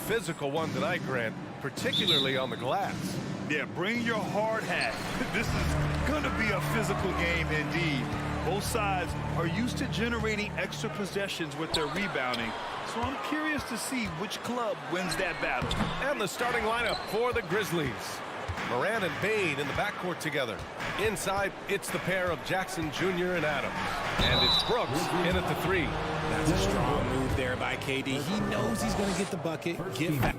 physical one tonight, Grant, particularly on the glass. Yeah, bring your hard hat. This is going to be a physical game indeed. Both sides are used to generating extra possessions with their rebounding, so I'm curious to see which club wins that battle. And the starting lineup for the Grizzlies. Morant and Bane in the backcourt together. Inside, it's the pair of Jackson Jr. and Adams. And it's Brooks in at the three. That's a strong move there by KD. He knows he's going to get the bucket, get back.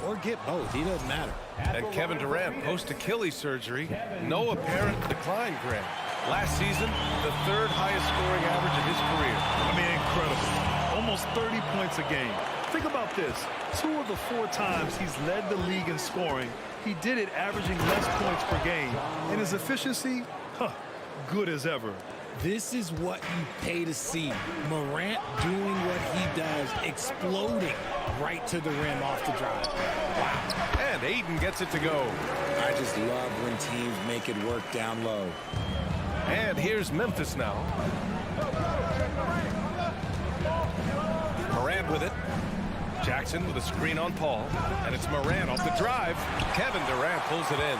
Or get both. He doesn't matter. And Kevin Durant post Achilles surgery. No apparent decline, Grant. Last season, the third highest scoring average of his career. I mean, incredible. Almost 30 points a game. Think about this. 2 of the 4 times he's led the league in scoring, he did it averaging less points per game. And his efficiency, good as ever. This is what you pay to see. Morant doing what he does, exploding right to the rim off the drive. Wow. And Ayton gets it to go. I just love when teams make it work down low. And here's Memphis now. Morant with it. Jackson with a screen on Paul. And it's Morant off the drive. Kevin Durant pulls it in.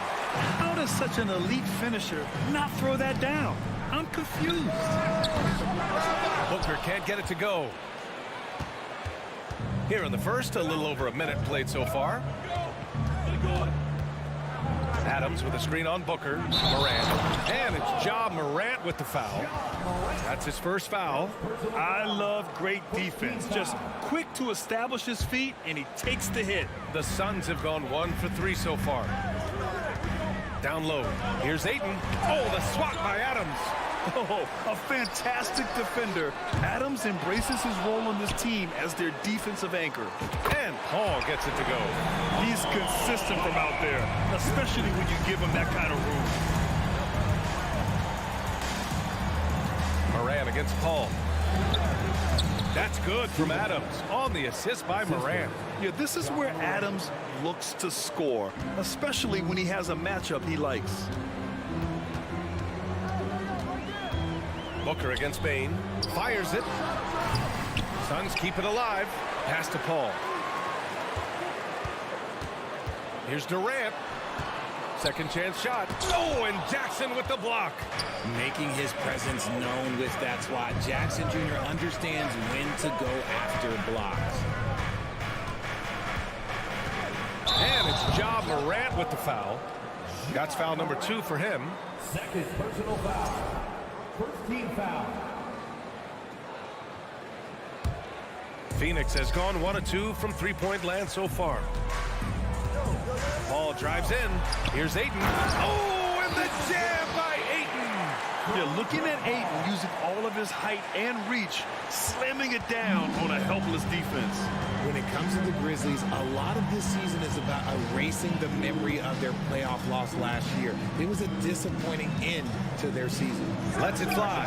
How does such an elite finisher not throw that down? I'm confused. Booker can't get it to go. Here in the first, a little over a minute played so far. Adams with a screen on Booker. Morant. And it's Ja Morant with the foul. That's his first foul. I love great defense. Just quick to establish his feet, and he takes the hit. The Suns have gone 1 for 3 so far. Down low. Here's Ayton. Oh, the swat by Adams. Oh, a fantastic defender. Adams embraces his role on this team as their defensive anchor. And Paul gets it to go. He's consistent from out there, especially when you give him that kind of room. Morant against Paul. That's good from Adams on the assist by Morant. Yeah, this is where Adams looks to score, especially when he has a matchup he likes. Booker against Bane. Fires it. Suns keep it alive. Pass to Paul. Here's Durant. Second chance shot. Oh, and Jackson with the block. Making his presence known with that swat. Jackson Jr. understands when to go after blocks. And it's Ja Morant with the foul. That's foul number 2 for him. Second personal foul. First team foul. Phoenix has gone 1 of 2 from three-point land so far. Ball drives in. Here's Ayton. Oh, and the jam by Ayton. Yeah, looking at Ayton using all of his height and reach, slamming it down on a helpless defense. When it comes to the Grizzlies, a lot of this season is about erasing the memory of their playoff loss last year. It was a disappointing end to their season. Lets it fly.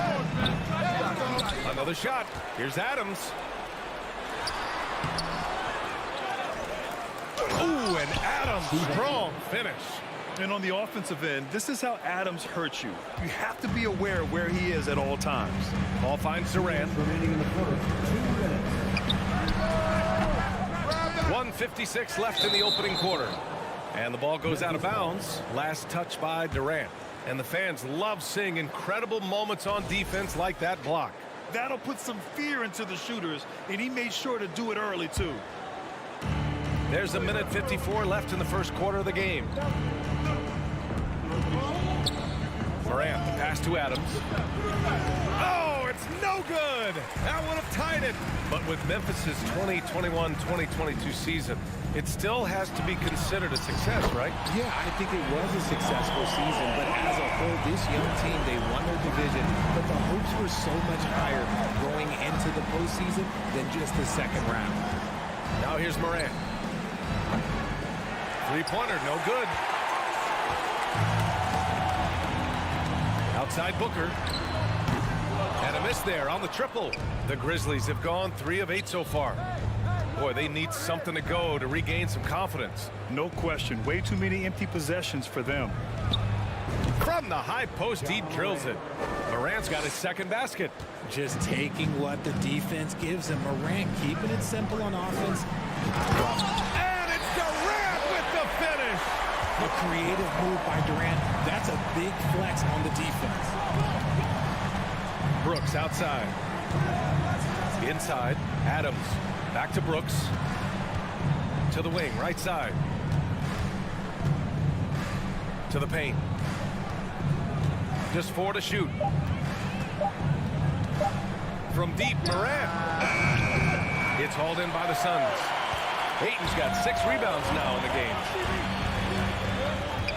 Another shot. Here's Adams. Ooh, and Adams, strong finish. And on the offensive end, this is how Adams hurts you. You have to be aware of where he is at all times. Ball finds Durant. Remaining in the first, 2 minutes. 1:56 left in the opening quarter. And the ball goes out of bounds. Last touch by Durant. And the fans love seeing incredible moments on defense like that block. That'll put some fear into the shooters, and he made sure to do it early, too. There's a minute 54 left in the first quarter of the game. Morant, the pass to Adams. Oh, it's no good. That would have tied it. But with Memphis's 2021-2022 season, it still has to be considered a success, right? Yeah, I think it was a successful season, but as a whole, this young team, they won their division, but the hopes were so much higher going into the postseason than just the second round. Now here's Morant. Three-pointer, no good. Outside Booker. And a miss there on the triple. The Grizzlies have gone 3 of 8 so far. Boy, they need something to go to regain some confidence. No question. Way too many empty possessions for them. From the high post, he drills it. Morant's got his second basket. Just taking what the defense gives him. Morant keeping it simple on offense. And it's Durant with the finish. A creative move by Durant. That's a big flex on the defense. Brooks outside. Inside. Adams. Back to Brooks. To the wing, right side. To the paint. Just 4 to shoot. From deep, Morant. It's hauled in by the Suns. Ayton's got 6 rebounds now in the game.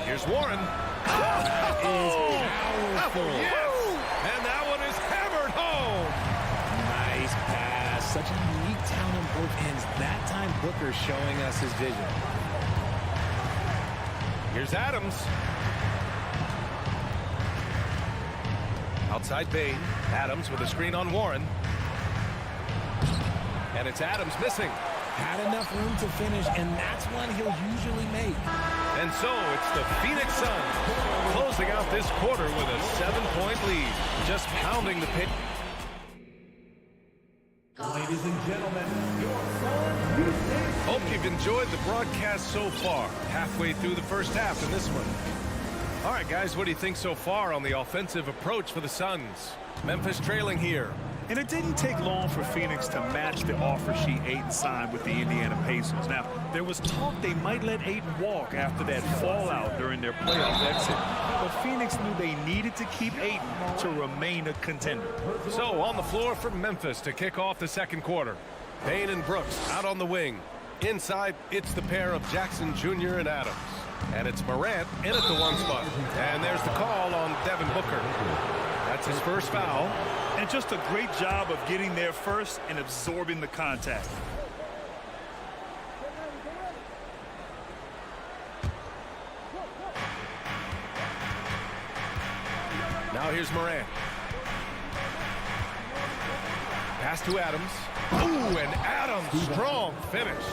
Here's Warren. That is powerful. Yes! And that one is hammered home. Nice pass. Such a unique talent on both ends. That time Booker showing us his vision. Here's Adams. Outside Bane. Adams with a screen on Warren. And it's Adams missing. Had enough room to finish, and that's one he'll usually make. And so it's the Phoenix Suns closing out this quarter with a 7-point lead. Just pounding the paint. Ladies and gentlemen, your Suns. Hope you've enjoyed the broadcast so far. Halfway through the first half in this one. All right, guys, what do you think so far on the offensive approach for the Suns? Memphis trailing here. And it didn't take long for Phoenix to match the offer sheet Ayton signed with the Indiana Pacers. Now, there was talk they might let Ayton walk after that fallout during their playoff exit. But Phoenix knew they needed to keep Ayton to remain a contender. So on the floor for Memphis to kick off the second quarter. Payne and Brooks out on the wing. Inside, it's the pair of Jackson Jr. and Adams. And it's Morant in at the 1 spot. And there's the call on Devin Booker. That's his first foul. And just a great job of getting there first and absorbing the contact. Now here's Morant. Pass to Adams. Ooh, and Adams, strong finish.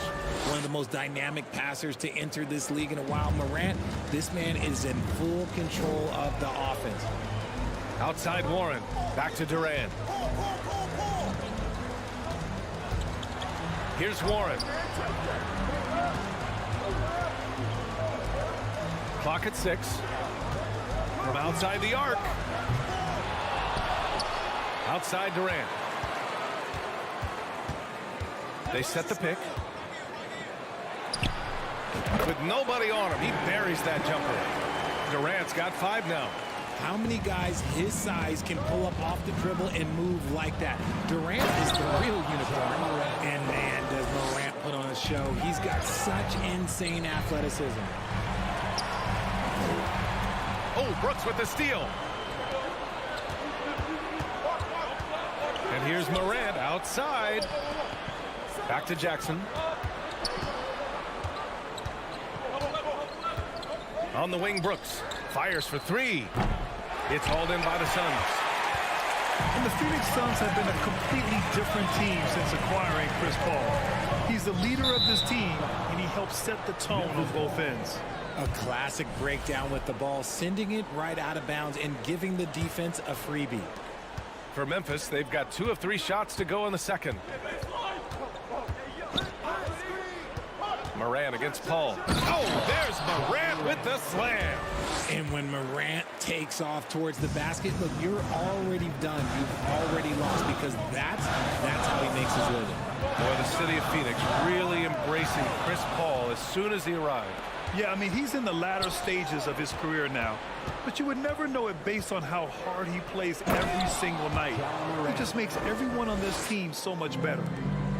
One of the most dynamic passers to enter this league in a while. Morant, this man is in full control of the offense. Outside Warren. Back to Durant. Here's Warren. Clock at 6. From outside the arc. Outside Durant. They set the pick. With nobody on him, he buries that jumper. Durant's got 5 now. How many guys his size can pull up off the dribble and move like that? Durant is the real unicorn. And man, does Morant put on a show. He's got such insane athleticism. Oh, Brooks with the steal. And here's Morant outside. Back to Jackson. On the wing, Brooks fires for 3. It's hauled in by the Suns. And the Phoenix Suns have been a completely different team since acquiring Chris Paul. He's the leader of this team, and he helps set the tone on both ends. A classic breakdown with the ball, sending it right out of bounds and giving the defense a freebie. For Memphis, they've got 2 of 3 shots to go in the second. Morant against Paul. Oh, there's Morant with the slam. And when Morant takes off towards the basket, look, you're already done. You've already lost because that's how he makes his living. Boy, the city of Phoenix really embracing Chris Paul as soon as he arrived. Yeah, I mean, he's in the latter stages of his career now. But you would never know it based on how hard he plays every single night. It just makes everyone on this team so much better.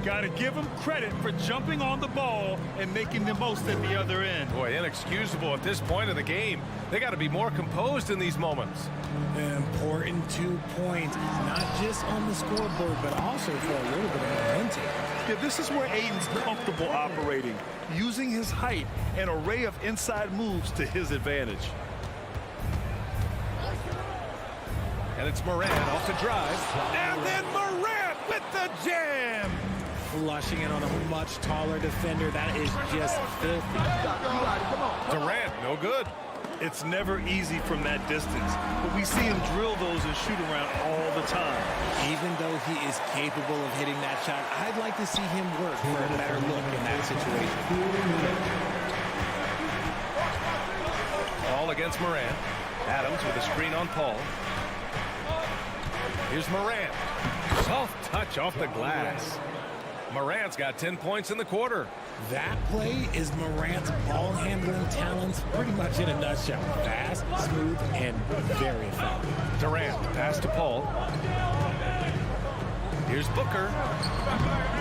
Got to give him credit for jumping on the ball and making the most at the other end. Boy, inexcusable at this point of the game. They got to be more composed in these moments. Important 2 points, not just on the scoreboard, but also for a little bit of momentum. Yeah, this is where Ayton's comfortable operating, using his height and array of inside moves to his advantage. And it's Morant off the drive. And then Morant with the jam. Flushing it on a much taller defender. That is just filthy. Durant, no good. It's never easy from that distance, but we see him drill those and shoot around all the time. Even though he is capable of hitting that shot, I'd like to see him work for a better look in that situation. All against Morant. Adams with a screen on Paul. Here's Morant. Soft touch off the glass. Morant's got 10 points in the quarter. That play is Morant's ball handling talents pretty much in a nutshell. Fast, smooth, and very effective. Durant, pass to Paul. Here's Booker.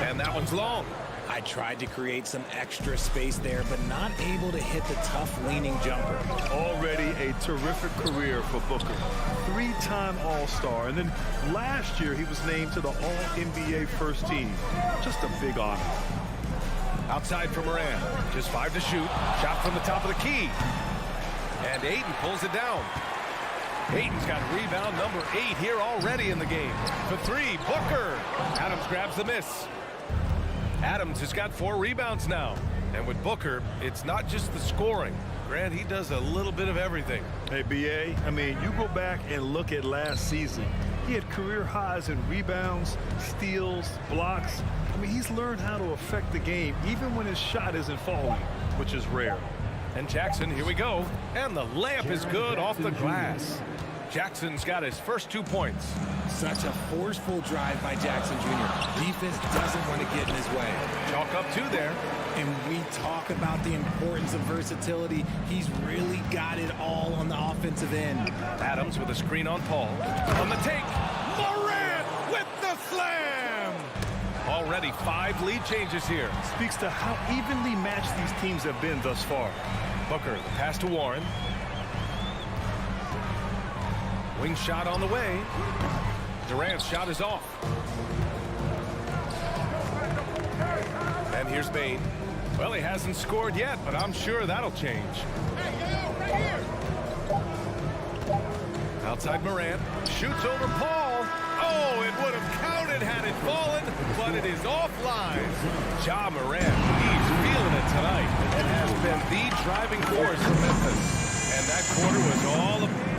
And that one's long. I tried to create some extra space there, but not able to hit the tough leaning jumper. Already a terrific career for Booker. 3-time All-Star, and then last year he was named to the All-NBA first team. Just a big honor. Outside for Morant. Just 5 to shoot. Shot from the top of the key. And Ayton pulls it down. Ayton's got rebound number 8 here already in the game. For 3, Booker. Adams grabs the miss. Adams has got 4 rebounds now. And with Booker, it's not just the scoring. Grant, he does a little bit of everything. Hey, B.A., I mean, you go back and look at last season. He had career highs in rebounds, steals, blocks. I mean, he's learned how to affect the game even when his shot isn't falling, which is rare. And Jackson, here we go. And the layup is good off the glass. Jackson's got his first 2 points. Such a forceful drive by Jackson Jr. Defense doesn't want to get in his way. Chalk up 2 there. And we talk about the importance of versatility. He's really got it all on the offensive end. Adams with a screen on Paul. On the take, Morant with the slam! Already 5 lead changes here. Speaks to how evenly matched these teams have been thus far. Booker, the pass to Warren. Wing shot on the way. Durant's shot is off. And here's Bane. Well, he hasn't scored yet, but I'm sure that'll change. Outside Morant. Shoots over Paul. Oh, it would have counted had it fallen, but it is offline. Ja Morant, he's feeling it tonight. It has been the driving force for Memphis. And that quarter was all about.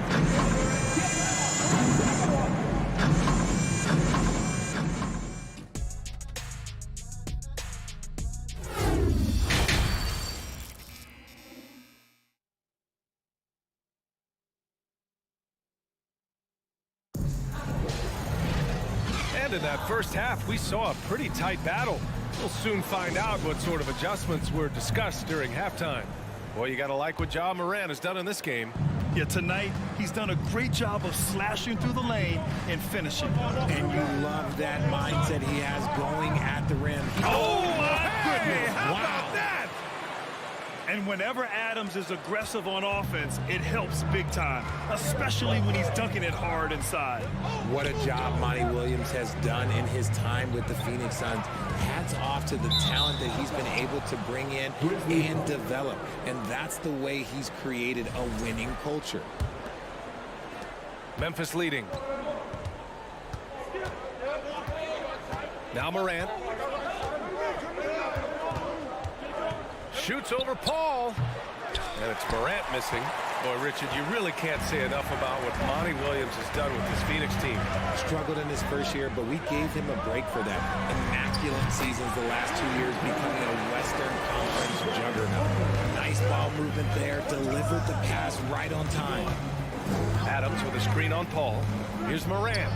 And in that first half, we saw a pretty tight battle. We'll soon find out what sort of adjustments were discussed during halftime. Boy, you got to like what Ja Morant has done in this game. Yeah, tonight, he's done a great job of slashing through the lane and finishing. And you love that mindset he has going at the rim. Oh, my goodness. How about that? And whenever Adams is aggressive on offense, it helps big time, especially when he's dunking it hard inside. What a job Monty Williams has done in his time with the Phoenix Suns. Hats off to the talent that he's been able to bring in and develop. And that's the way he's created a winning culture. Memphis leading. Now Morant. Shoots over Paul. And it's Morant missing. Boy, Richard, you really can't say enough about what Monty Williams has done with this Phoenix team. Struggled in his first year, but we gave him a break for that. Immaculate seasons the last 2 years, becoming a Western Conference juggernaut. Nice ball movement there, delivered the pass right on time. Adams with a screen on Paul. Here's Morant.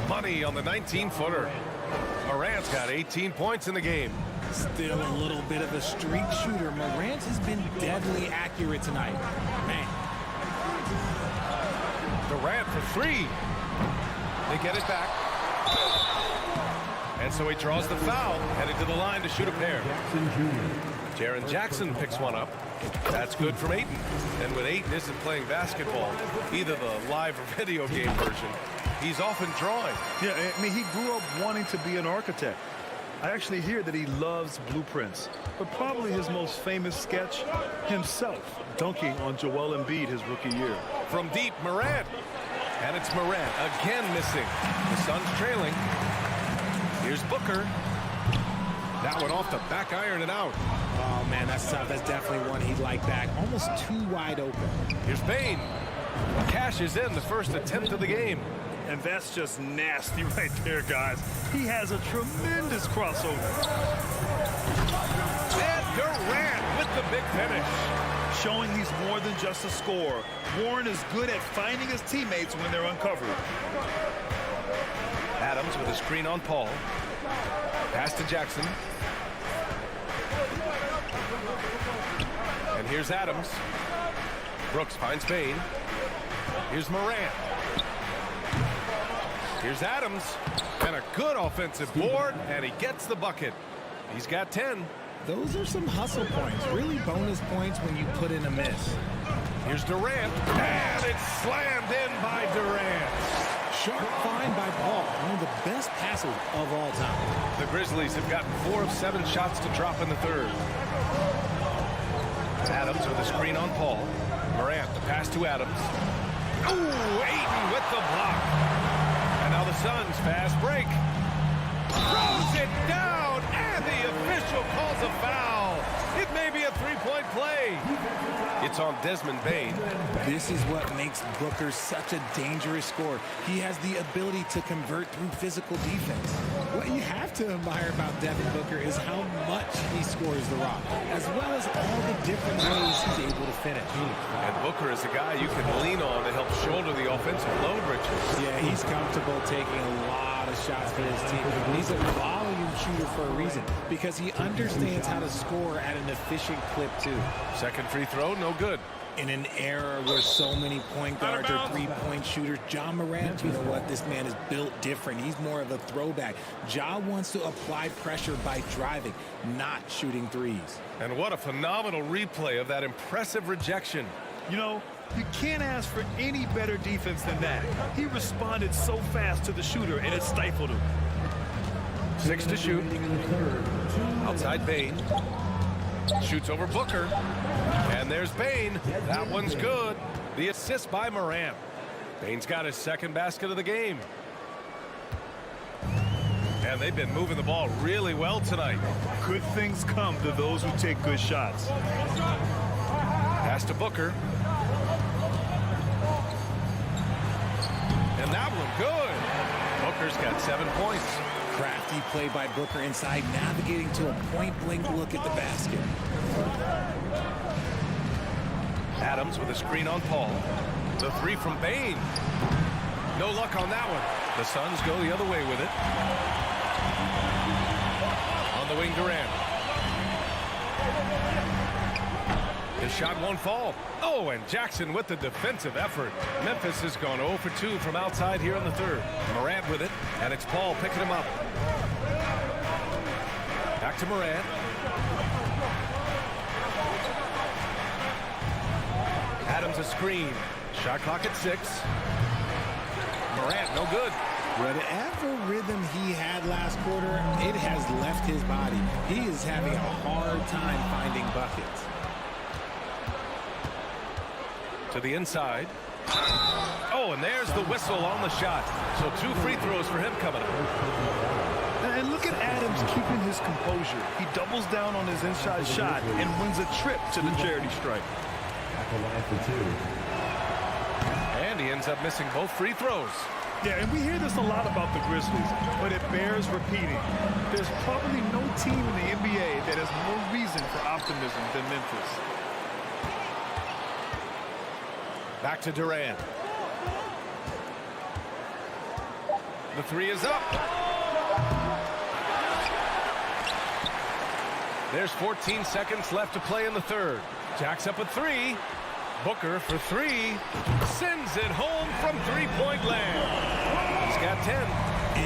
Money on the 19-footer. Morant's got 18 points in the game. Still a little bit of a streak shooter. Morant has been deadly accurate tonight. Man. Durant for 3. They get it back. And so he draws the foul, headed to the line to shoot a pair. Jaren Jackson picks one up. That's good from Ayton. And when Ayton isn't playing basketball, either the live or video game version, he's often drawing. Yeah, I mean, he grew up wanting to be an architect. I actually hear that he loves blueprints, but probably his most famous sketch, himself dunking on Joel Embiid his rookie year. From deep, Morant. And it's Morant again missing. The Suns trailing. Here's Booker. That one off the back iron and out. Oh, man, that's tough. That's definitely one he'd like back. Almost too wide open. Here's Bane. Cashes in the first attempt of the game. And that's just nasty right there, guys. He has a tremendous crossover. And Durant with the big finish. Showing he's more than just a scorer. Warren is good at finding his teammates when they're uncovered. Adams with a screen on Paul. Pass to Jackson. And here's Adams. Brooks finds Bane. Here's Morant. Here's Adams. And a good offensive board, and he gets the bucket. He's got 10. Those are some hustle points, really bonus points when you put in a miss. Here's Durant, and it's slammed in by Durant. Sharp find by Paul, one of the best passers of all time. The Grizzlies have gotten 4 of 7 shots to drop in the third. Adams with a screen on Paul. Morant, the pass to Adams. Ooh, Ayton with the block. And now the Suns fast break. Throws it down, and the official calls a foul. It may be a three-point play. It's on Desmond Bane. This is what makes Booker such a dangerous scorer. He has the ability to convert through physical defense. What you have to admire about Devin Booker is how much he scores the rock, as well as all the different ways he's able to finish. And Booker is a guy you can lean on to help shoulder the offensive load, Richard. Yeah, he's comfortable taking a lot of shots for his team. He's a volume shooter for a reason, because he understands how to score at an efficient clip, too. Second free throw, no good. In an era where so many point guards are three-point shooters, Ja Morant, you know what? This man is built different. He's more of a throwback. Ja wants to apply pressure by driving, not shooting threes. And what a phenomenal replay of that impressive rejection. You know, you can't ask for any better defense than that. He responded so fast to the shooter, and it stifled him. 6 to shoot. Outside Bane. Shoots over Booker. And there's Bane. That one's good. The assist by Morant. Bane's got his second basket of the game. And they've been moving the ball really well tonight. Good things come to those who take good shots. Pass to Booker. And that one good. Booker's got 7 points. Crafty play by Booker inside, navigating to a point-blank look at the basket. Adams with a screen on Paul. The three from Bane. No luck on that one. The Suns go the other way with it. On the wing, Durant. His shot won't fall. Oh, and Jackson with the defensive effort. Memphis has gone 0 for 2 from outside here in the third. Morant with it, and it's Paul picking him up. Back to Morant. Adams a screen. Shot clock at 6. Morant, no good. Whatever rhythm he had last quarter, it has left his body. He is having a hard time finding buckets. To the inside. Oh, and there's the whistle on the shot. So 2 free throws for him coming up. And look at Adams keeping his composure. He doubles down on his inside shot and wins a trip to the charity stripe. And he ends up missing both free throws. Yeah, and we hear this a lot about the Grizzlies, but it bears repeating. There's probably no team in the NBA that has more reason for optimism than Memphis. Back to Durant. The three is up. There's 14 seconds left to play in the third. Jack's up a 3. Booker for 3. Sends it home from three-point land. He's got 10.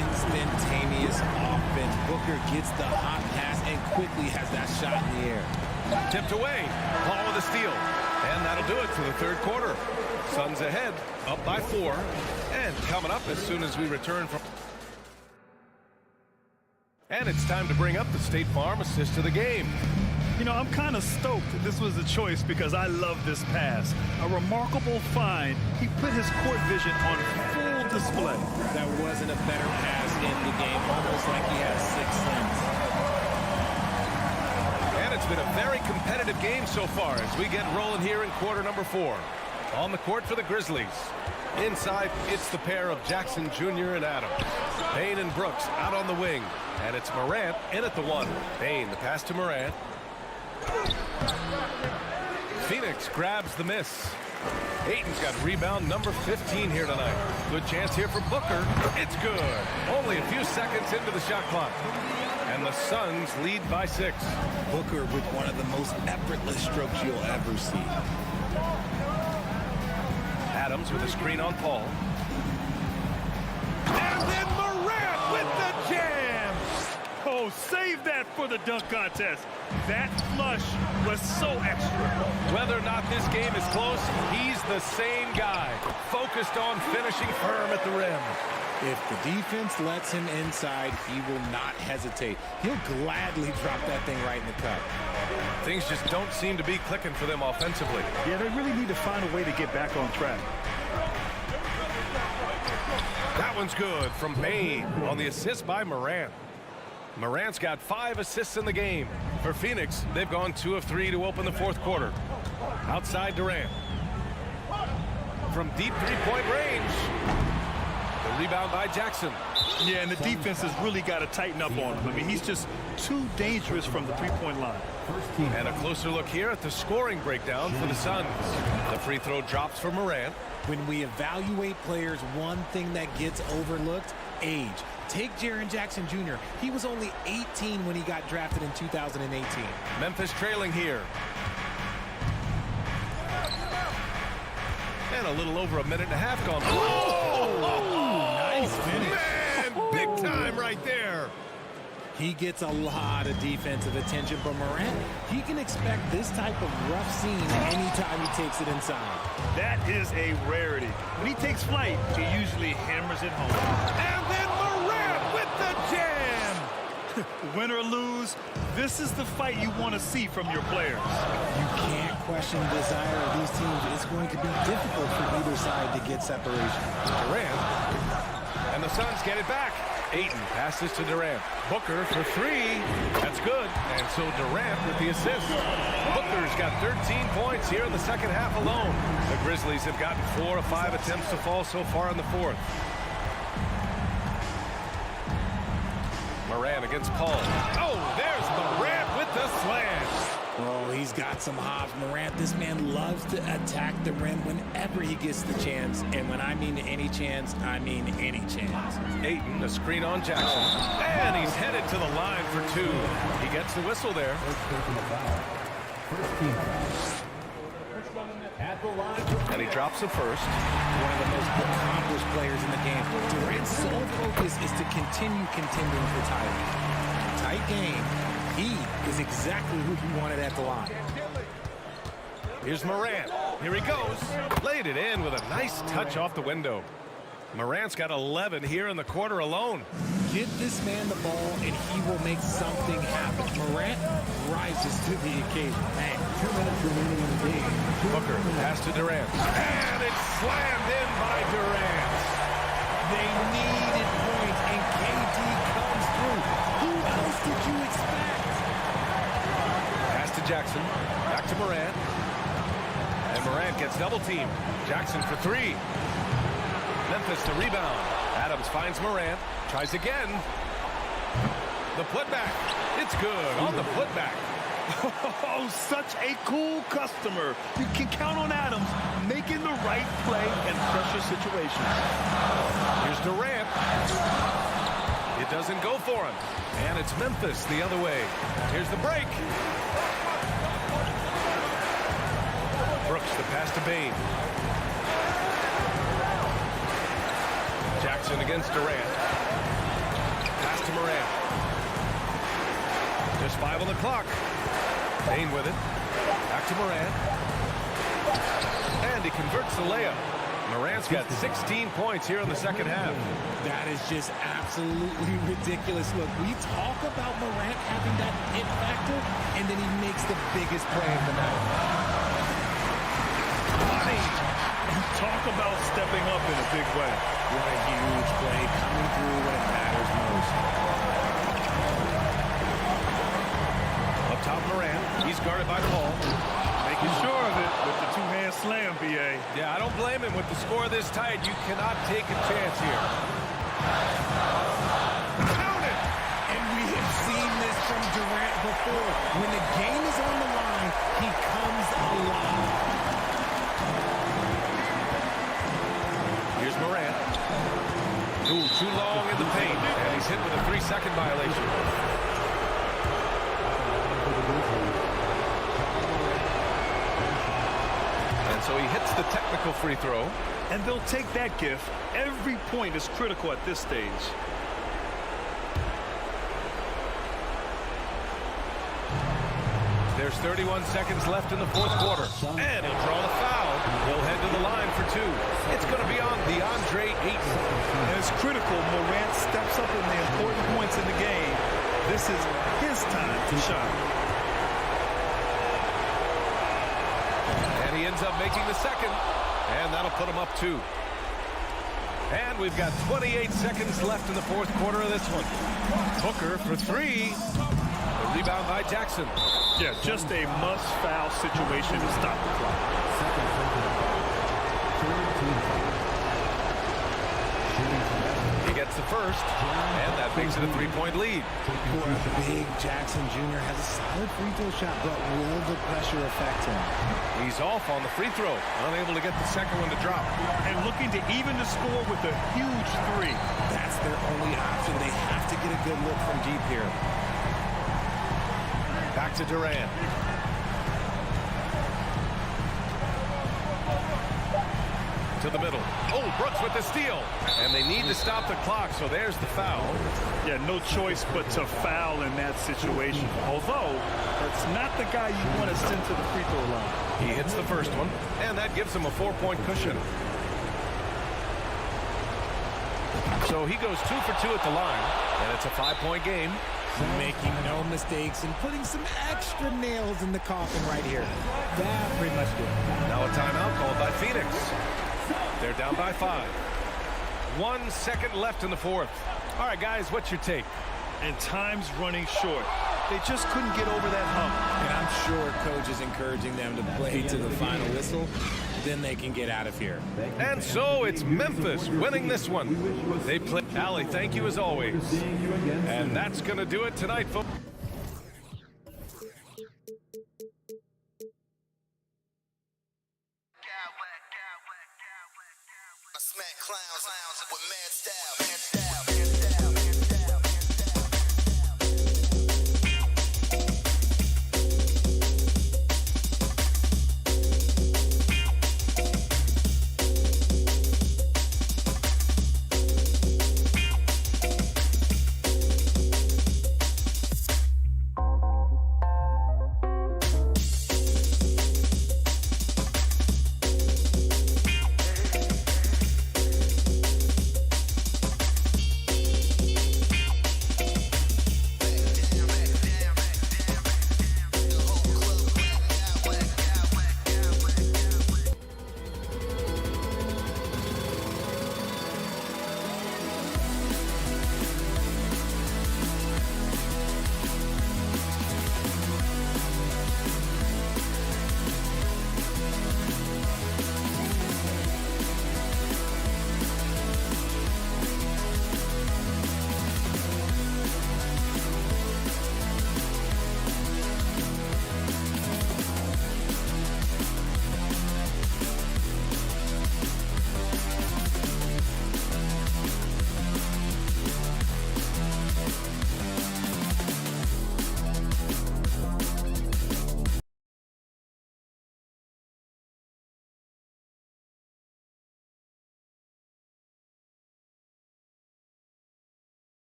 Instantaneous offense. Booker gets the hot pass and quickly has that shot in the air. Tipped away. Paul with a steal. And that'll do it for the third quarter. Suns ahead, up by 4. And coming up as soon as we return from... And it's time to bring up the State Farm assist of the game. You know, I'm kind of stoked that this was a choice because I love this pass. A remarkable find. He put his court vision on full display. That wasn't a better pass in the game, almost like he had 6 sense. And it's been a very competitive game so far as we get rolling here in quarter number 4. On the court for the Grizzlies. Inside, it's the pair of Jackson Jr. and Adams. Payne and Brooks out on the wing. And it's Morant in at the 1. Payne, the pass to Morant. Phoenix grabs the miss. Ayton's got rebound number 15 here tonight. Good chance here for Booker. It's good. Only a few seconds into the shot clock. And the Suns lead by 6. Booker with one of the most effortless strokes you'll ever see. Adams with a screen on Paul. And then Morant with the jam! Oh, save that for the dunk contest. That flush was so extra. Whether or not this game is close, he's the same guy. Focused on finishing firm at the rim. If the defense lets him inside, he will not hesitate. He'll gladly drop that thing right in the cup. Things just don't seem to be clicking for them offensively. Yeah, they really need to find a way to get back on track. That one's good from Payne on the assist by Morant. Morant's got 5 assists in the game. For Phoenix, they've gone 2 of 3 to open the 4th quarter. Outside Durant. From deep three-point range. The rebound by Jackson. Yeah, and the defense has really got to tighten up on him. I mean, he's just too dangerous from the three-point line. And a closer look here at the scoring breakdown for the Suns. The free throw drops for Morant. When we evaluate players, one thing that gets overlooked, age. Take Jaren Jackson Jr. He was only 18 when he got drafted in 2018. Memphis trailing here. And a little over a minute and a half gone. Nice finish. Man, big time right there. He gets a lot of defensive attention, but Morant, he can expect this type of rough scene anytime he takes it inside. That is a rarity. When he takes flight, he usually hammers it home. And then Morant with the jam. Win or lose, this is the fight you want to see from your players. You can't question the desire of these teams. It's going to be difficult for either side to get separation. Durant. And the Suns get it back. Ayton passes to Durant. Booker for 3. That's good. And so Durant with the assist. Booker's got 13 points here in the second half alone. The Grizzlies have gotten 4 of 5 attempts to fall so far in the 4th. Morant against Paul. Oh, there's Morant with the slam. Oh, he's got some hops. Morant, this man loves to attack the rim whenever he gets the chance. And when I mean any chance, I mean any chance. Ayton, a screen on Jackson. And he's headed to the line for 2. He gets the whistle there. First team foul. At the line. And he drops the first. One of the most accomplished players in the game. Durant's sole focus is to continue contending for titles. Tight game. He is exactly who he wanted at the line. Here's Morant. Here he goes. Laid it in with a nice touch off the window. Morant's got 11 here in the quarter alone. Get this man the ball, and he will make something happen. Morant rises to the occasion. Man, 2 minutes remaining in the game. Booker pass to Durant. And it's slammed in by Durant. they needed points, and KD comes through. Who else did you expect? Pass to Jackson. Back to Morant. And Morant gets double teamed. Jackson for 3. Memphis the rebound. Adams finds Morant. Tries again. The putback. It's good on the putback. Oh, such a cool customer. You can count on Adams making the right play in pressure situations. Here's Durant. It doesn't go for him. And it's Memphis the other way. Here's the break. Brooks the pass to Payne. Jackson against Durant. Pass to Morant. Just 5 on the clock. Payne with it. Back to Morant. And he converts the layup. Morant's got 16 points here in the second half. That is just absolutely ridiculous. Look, we talk about Morant having that it factor, and then he makes the biggest play of the night. Talk about stepping up in a big way. What a huge play, coming through when it matters most. Up top, Morant. guarded by Paul. Making sure of it with the two-hand slam, B.A. Yeah, I don't blame him. With the score this tight, you cannot take a chance here. Count it! And we have seen this from Durant before. When the game is on the line, he comes alive. Here's Morant. Ooh, too long in the paint, and he's hit with a 3-second violation. And so he hits the technical free throw. And they'll take that gift. Every point is critical at this stage. There's 31 seconds left in the fourth quarter. And he'll draw the foul. He'll head to the line for two. It's going to be on DeAndre Ayton. And it's critical Morant steps up in the important points in the game. This is his time to shine. And he ends up making the second. And that'll put him up two. And we've got 28 seconds left in the fourth quarter of this one. Booker for three. The rebound by Jackson. Yeah, just a must-foul situation to stop the clock. He gets the first, and that makes it a three-point lead. Big Jackson Jr. has a solid free throw shot, but will the pressure affect him? He's off on the free throw, unable to get the second one to drop. And looking to even the score with a huge three. That's their only option. They have to get a good look from deep here. Back to Durant. To the middle. Oh, Brooks with the steal. And they need to stop the clock, so there's the foul. Yeah, no choice but to foul in that situation. Although, that's not the guy you want to send to the free throw line. He hits the first one, and that gives him a 4-point cushion. So he goes 2 for 2 at the line, and it's a 5-point game. Making no mistakes and putting some extra nails in the coffin right here. That pretty much did it. Now a timeout called by Phoenix. They're down by 5. 1 second left in the fourth. All right, guys, what's your take? And time's running short. They just couldn't get over that hump. And I'm sure coach is encouraging them to play to the final whistle. Then they can get out of here. And so it's Memphis winning this one. They play. Allie, thank you as always. And that's going to do it tonight, folks. Smack clowns with mad style.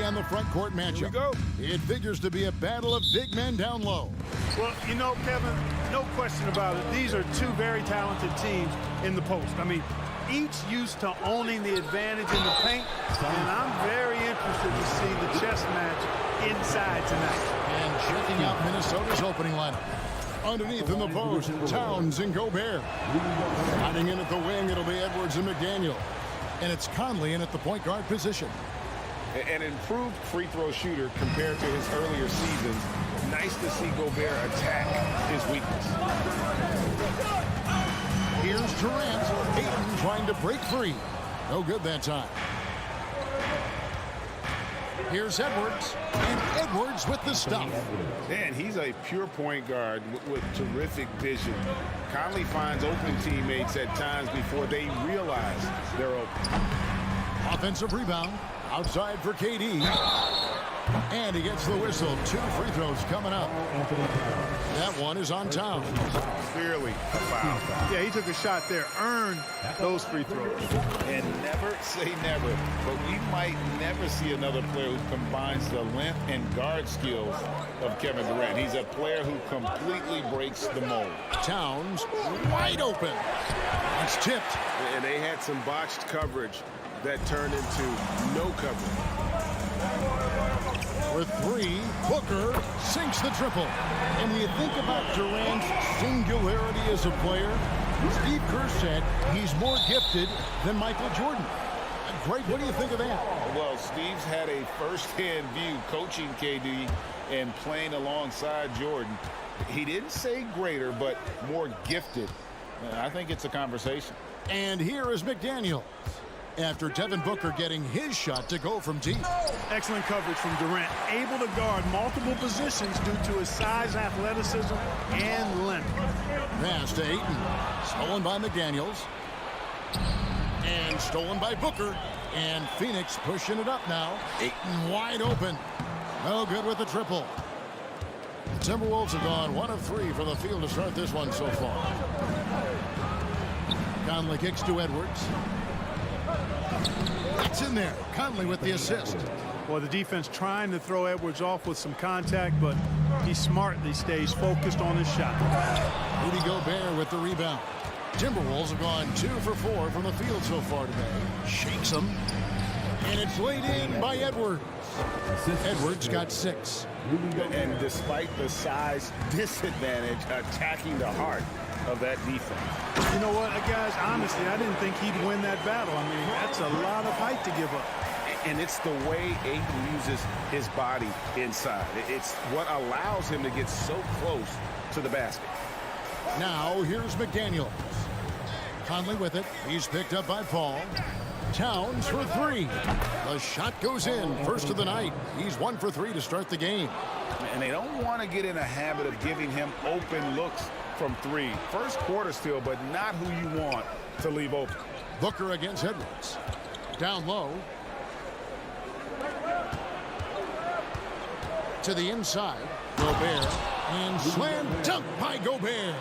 and the front court matchup. Here we go. It figures to be a battle of big men down low. Well, you know, Kevin, no question about it. These are two very talented teams in the post. I mean, each used to owning the advantage in the paint, and I'm very interested to see the chess match inside tonight. And checking out Minnesota's opening lineup. Underneath in the post, Towns and Gobert. Hiding in at the wing, it'll be Edwards and McDaniel. And it's Conley in at the point guard position. An improved free throw shooter compared to his earlier seasons. Nice to see Gobert attack his weakness. Here's Durant. Ayton trying to break free. No good that time. Here's Edwards. And Edwards with the stop. Man, he's a pure point guard with terrific vision. Conley finds open teammates at times before they realize they're open. Offensive rebound. Outside for KD. And he gets the whistle. 2 free throws coming up. That one is on Towns. Clearly a foul. Yeah, he took a shot there, earned those free throws. And never say never, but we might never see another player who combines the length and guard skills of Kevin Durant. He's a player who completely breaks the mold. Towns wide open. It's tipped. And they had some botched coverage that turned into no coverage. For 3, Booker sinks the triple. And when you think about Durant's singularity as a player, Steve Kerr said he's more gifted than Michael Jordan. Greg, what do you think of that? Well, Steve's had a first-hand view coaching KD and playing alongside Jordan. He didn't say greater, but more gifted. I think it's a conversation. And here is McDaniel. After Devin Booker getting his shot to go from deep. Excellent coverage from Durant. Able to guard multiple positions due to his size, athleticism, and length. Pass to Ayton. Stolen by McDaniels. And stolen by Booker. And Phoenix pushing it up now. Ayton wide open. No good with the triple. The Timberwolves have gone 1 of 3 from the field to start this one so far. Conley kicks to Edwards. It's in there. Conley with the assist. Well, the defense trying to throw Edwards off with some contact, but he smartly stays focused on his shot. Rudy Gobert with the rebound. Timberwolves have gone 2 for 4 from the field so far today. Shakes them. And it's laid in by Edwards. Edwards got 6. And despite the size disadvantage, attacking the heart of that defense. You know what, guys, honestly, I didn't think he'd win that battle. I mean, that's a lot of height to give up. And it's the way Ayton uses his body inside. It's what allows him to get so close to the basket. Now, here's McDaniels. Conley with it. He's picked up by Paul. Towns for 3. The shot goes in. First of the night. He's 1 for 3 to start the game. And they don't want to get in a habit of giving him open looks from 3. First quarter still, but not who you want to leave open. Booker against Edwards. Down low. To the inside. Gobert. And slam dunk by Gobert.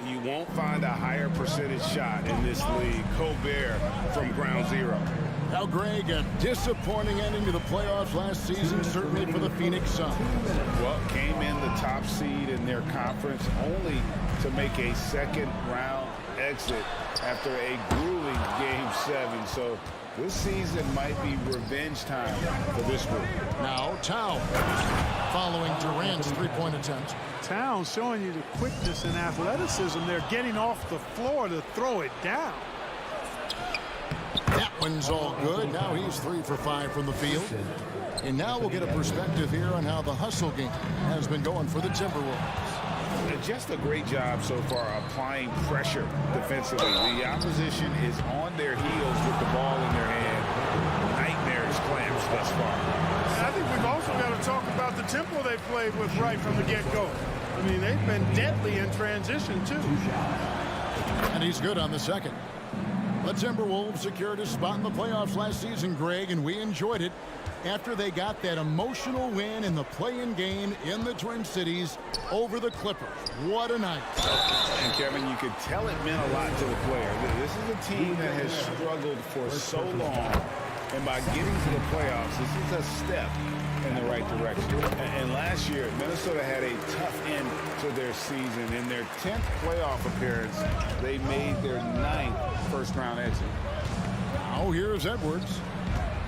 You won't find a higher percentage shot in this league. Gobert from ground zero. Now, Greg, a disappointing ending to the playoffs last season, certainly for the Phoenix Suns. Well, came in the top seed in their conference only to make a second-round exit after a grueling Game 7. So this season might be revenge time for this group. Now, Towns following Durant's 3-point attempt. Towns showing you the quickness and athleticism. They're getting off the floor to throw it down. That one's all good. Now he's 3 for 5 from the field. And now we'll get a perspective here on how the hustle game has been going for the Timberwolves. Just a great job so far applying pressure defensively. The opposition is on their heels with the ball in their hand. Nightmarish clamps thus far. And I think we've also got to talk about the tempo they played with right from the get-go. I mean, they've been deadly in transition, too. And he's good on the second. The Timberwolves secured a spot in the playoffs last season, Greg, and we enjoyed it after they got that emotional win in the play-in game in the Twin Cities over the Clippers. What a night. And Kevin, you could tell it meant a lot to the player. This is a team that has struggled for so long, And by getting to the playoffs, this is a step in the right direction. And last year, Minnesota had a tough end to their season. In their 10th playoff appearance, they made their 9th first-round exit. Now here's Edwards.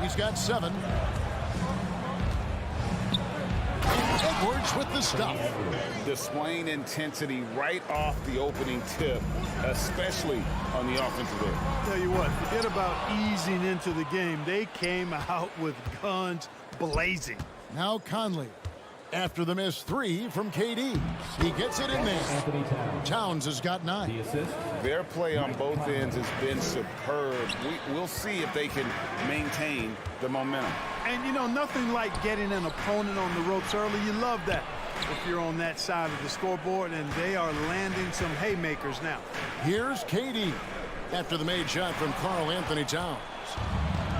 He's got 7. Edwards with the stop. Displaying intensity right off the opening tip, especially on the offensive end. Tell you what, forget about easing into the game. They came out with guns blazing. Now Conley. After the missed 3 from KD. He gets it in there. Towns has got 9. Their play on both ends has been superb. We'll see if they can maintain the momentum. And, you know, nothing like getting an opponent on the ropes early. You love that if you're on that side of the scoreboard, and they are landing some haymakers now. Here's KD after the made shot from Karl Anthony Towns.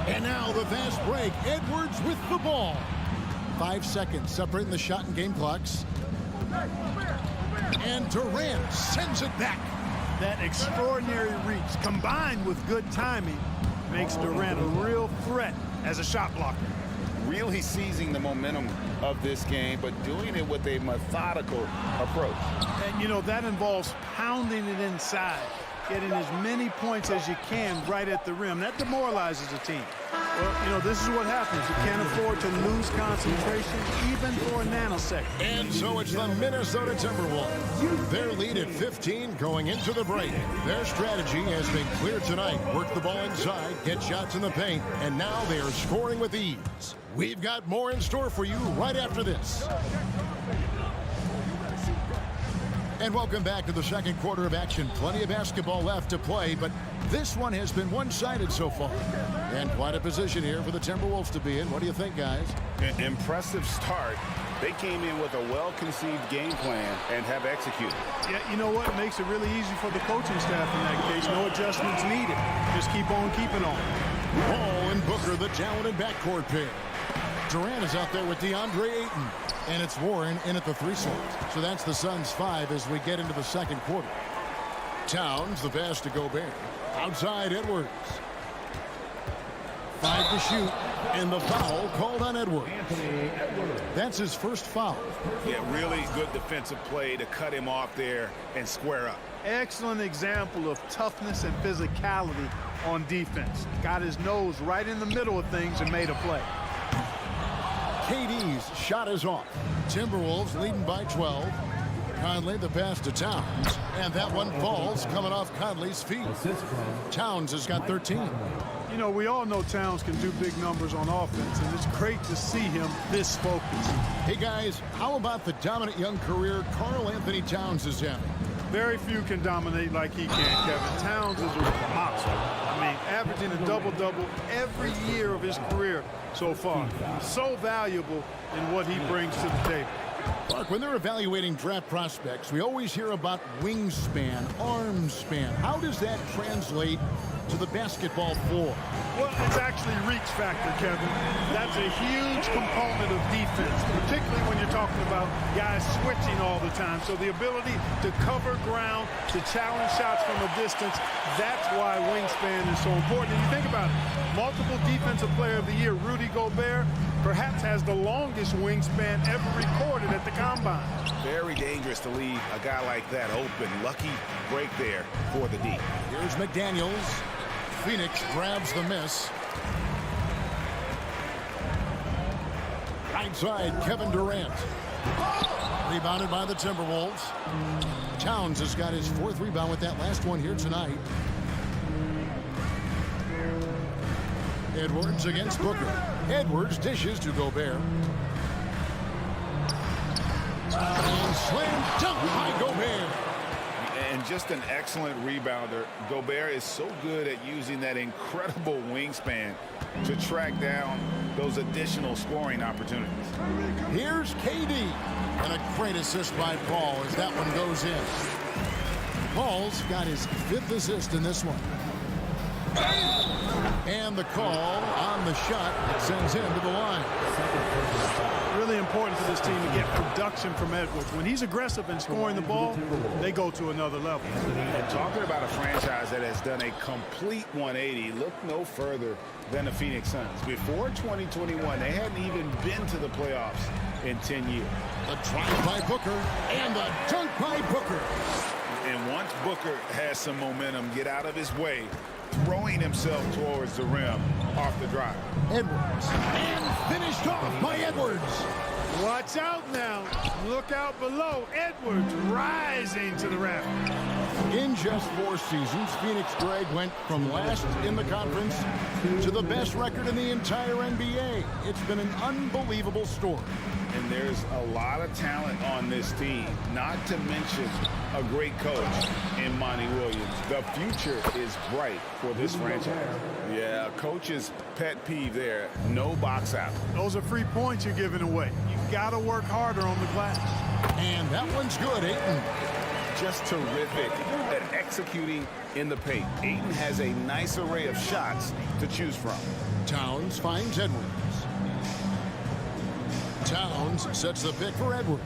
And now the fast break. Edwards with the ball. 5 seconds separating the shot and game clocks. And Durant sends it back. That extraordinary reach combined with good timing makes Durant a real threat as a shot blocker. Really seizing the momentum of this game, but doing it with a methodical approach. And, you know, that involves pounding it inside, getting as many points as you can right at the rim. That demoralizes a team. Well, you know, this is what happens. You can't afford to lose concentration even for a nanosecond. And so it's the Minnesota Timberwolves. Their lead at 15 going into the break. Their strategy has been clear tonight. Work the ball inside, get shots in the paint, and now they are scoring with ease. We've got more in store for you right after this. And welcome back to the second quarter of action. Plenty of basketball left to play, but this one has been one-sided so far. And quite a position here for the Timberwolves to be in. What do you think, guys? An impressive start. They came in with a well-conceived game plan and have executed. Yeah, you know what? It makes it really easy for the coaching staff in that case. No adjustments needed. Just keep on keeping on. Paul and Booker, the talented backcourt pair. Durant is out there with DeAndre Ayton. And it's Warren in at the 3 slot. So that's the Suns' 5 as we get into the second quarter. Towns, the pass to Gobert. Outside Edwards. 5 to shoot. And the foul called on Edwards. That's his first foul. Yeah, really good defensive play to cut him off there and square up. Excellent example of toughness and physicality on defense. Got his nose right in the middle of things and made a play. KD's shot is off. Timberwolves leading by 12. Conley the pass to Towns. And that one falls coming off Conley's feet. Towns has got 13. You know, we all know Towns can do big numbers on offense, and it's great to see him this focused. Hey, guys, how about the dominant young career Karl Anthony Towns is having? Very few can dominate like he can, Kevin. Towns is a monster. I mean, averaging a double-double every year of his career so far. So valuable in what he brings to the table. Clark, when they're evaluating draft prospects, we always hear about wingspan, arm span. How does that translate to the basketball floor? Well, it's actually reach factor, Kevin. That's a huge component of defense, particularly when you're talking about guys switching all the time. So the ability to cover ground, to challenge shots from a distance, that's why wingspan is so important. And you think about it, multiple defensive player of the year, Rudy Gobert, perhaps has the longest wingspan ever recorded at the combine. Very dangerous to leave a guy like that open. Lucky break there for the D. Here's McDaniels. Phoenix grabs the miss. Right side, Kevin Durant. Rebounded by the Timberwolves. Towns has got his 4th rebound with that last one here tonight. Edwards against Booker. Edwards dishes to Gobert. And slam dunk by Gobert. And just an excellent rebounder. Gobert is so good at using that incredible wingspan to track down those additional scoring opportunities. Here's KD. And a great assist by Paul as that one goes in. Paul's got his 5th assist in this one. And the call on the shot that sends him to the line. Really important for this team to get production from Edwards. When he's aggressive and scoring the ball, they go to another level. And talking about a franchise that has done a complete 180, look no further than the Phoenix Suns. Before 2021, they hadn't even been to the playoffs in 10 years. The drive by Booker and the dunk by Booker. And once Booker has some momentum, get out of his way, throwing himself towards the rim off the drive. Edwards. And finished off by Edwards. Watch out now. Look out below. Edwards rising to the rack. In just 4 seasons, Phoenix Greg went from last in the conference to the best record in the entire NBA. It's been an unbelievable story. And there's a lot of talent on this team, not to mention a great coach in Monty Williams. The future is bright for this franchise. Yeah, coach's pet peeve there, no box out. Those are free points you're giving away. You got to work harder on the glass. And that one's good, Ayton. Just terrific at executing in the paint. Ayton has a nice array of shots to choose from. Towns finds Edwards. Towns sets the pick for Edwards.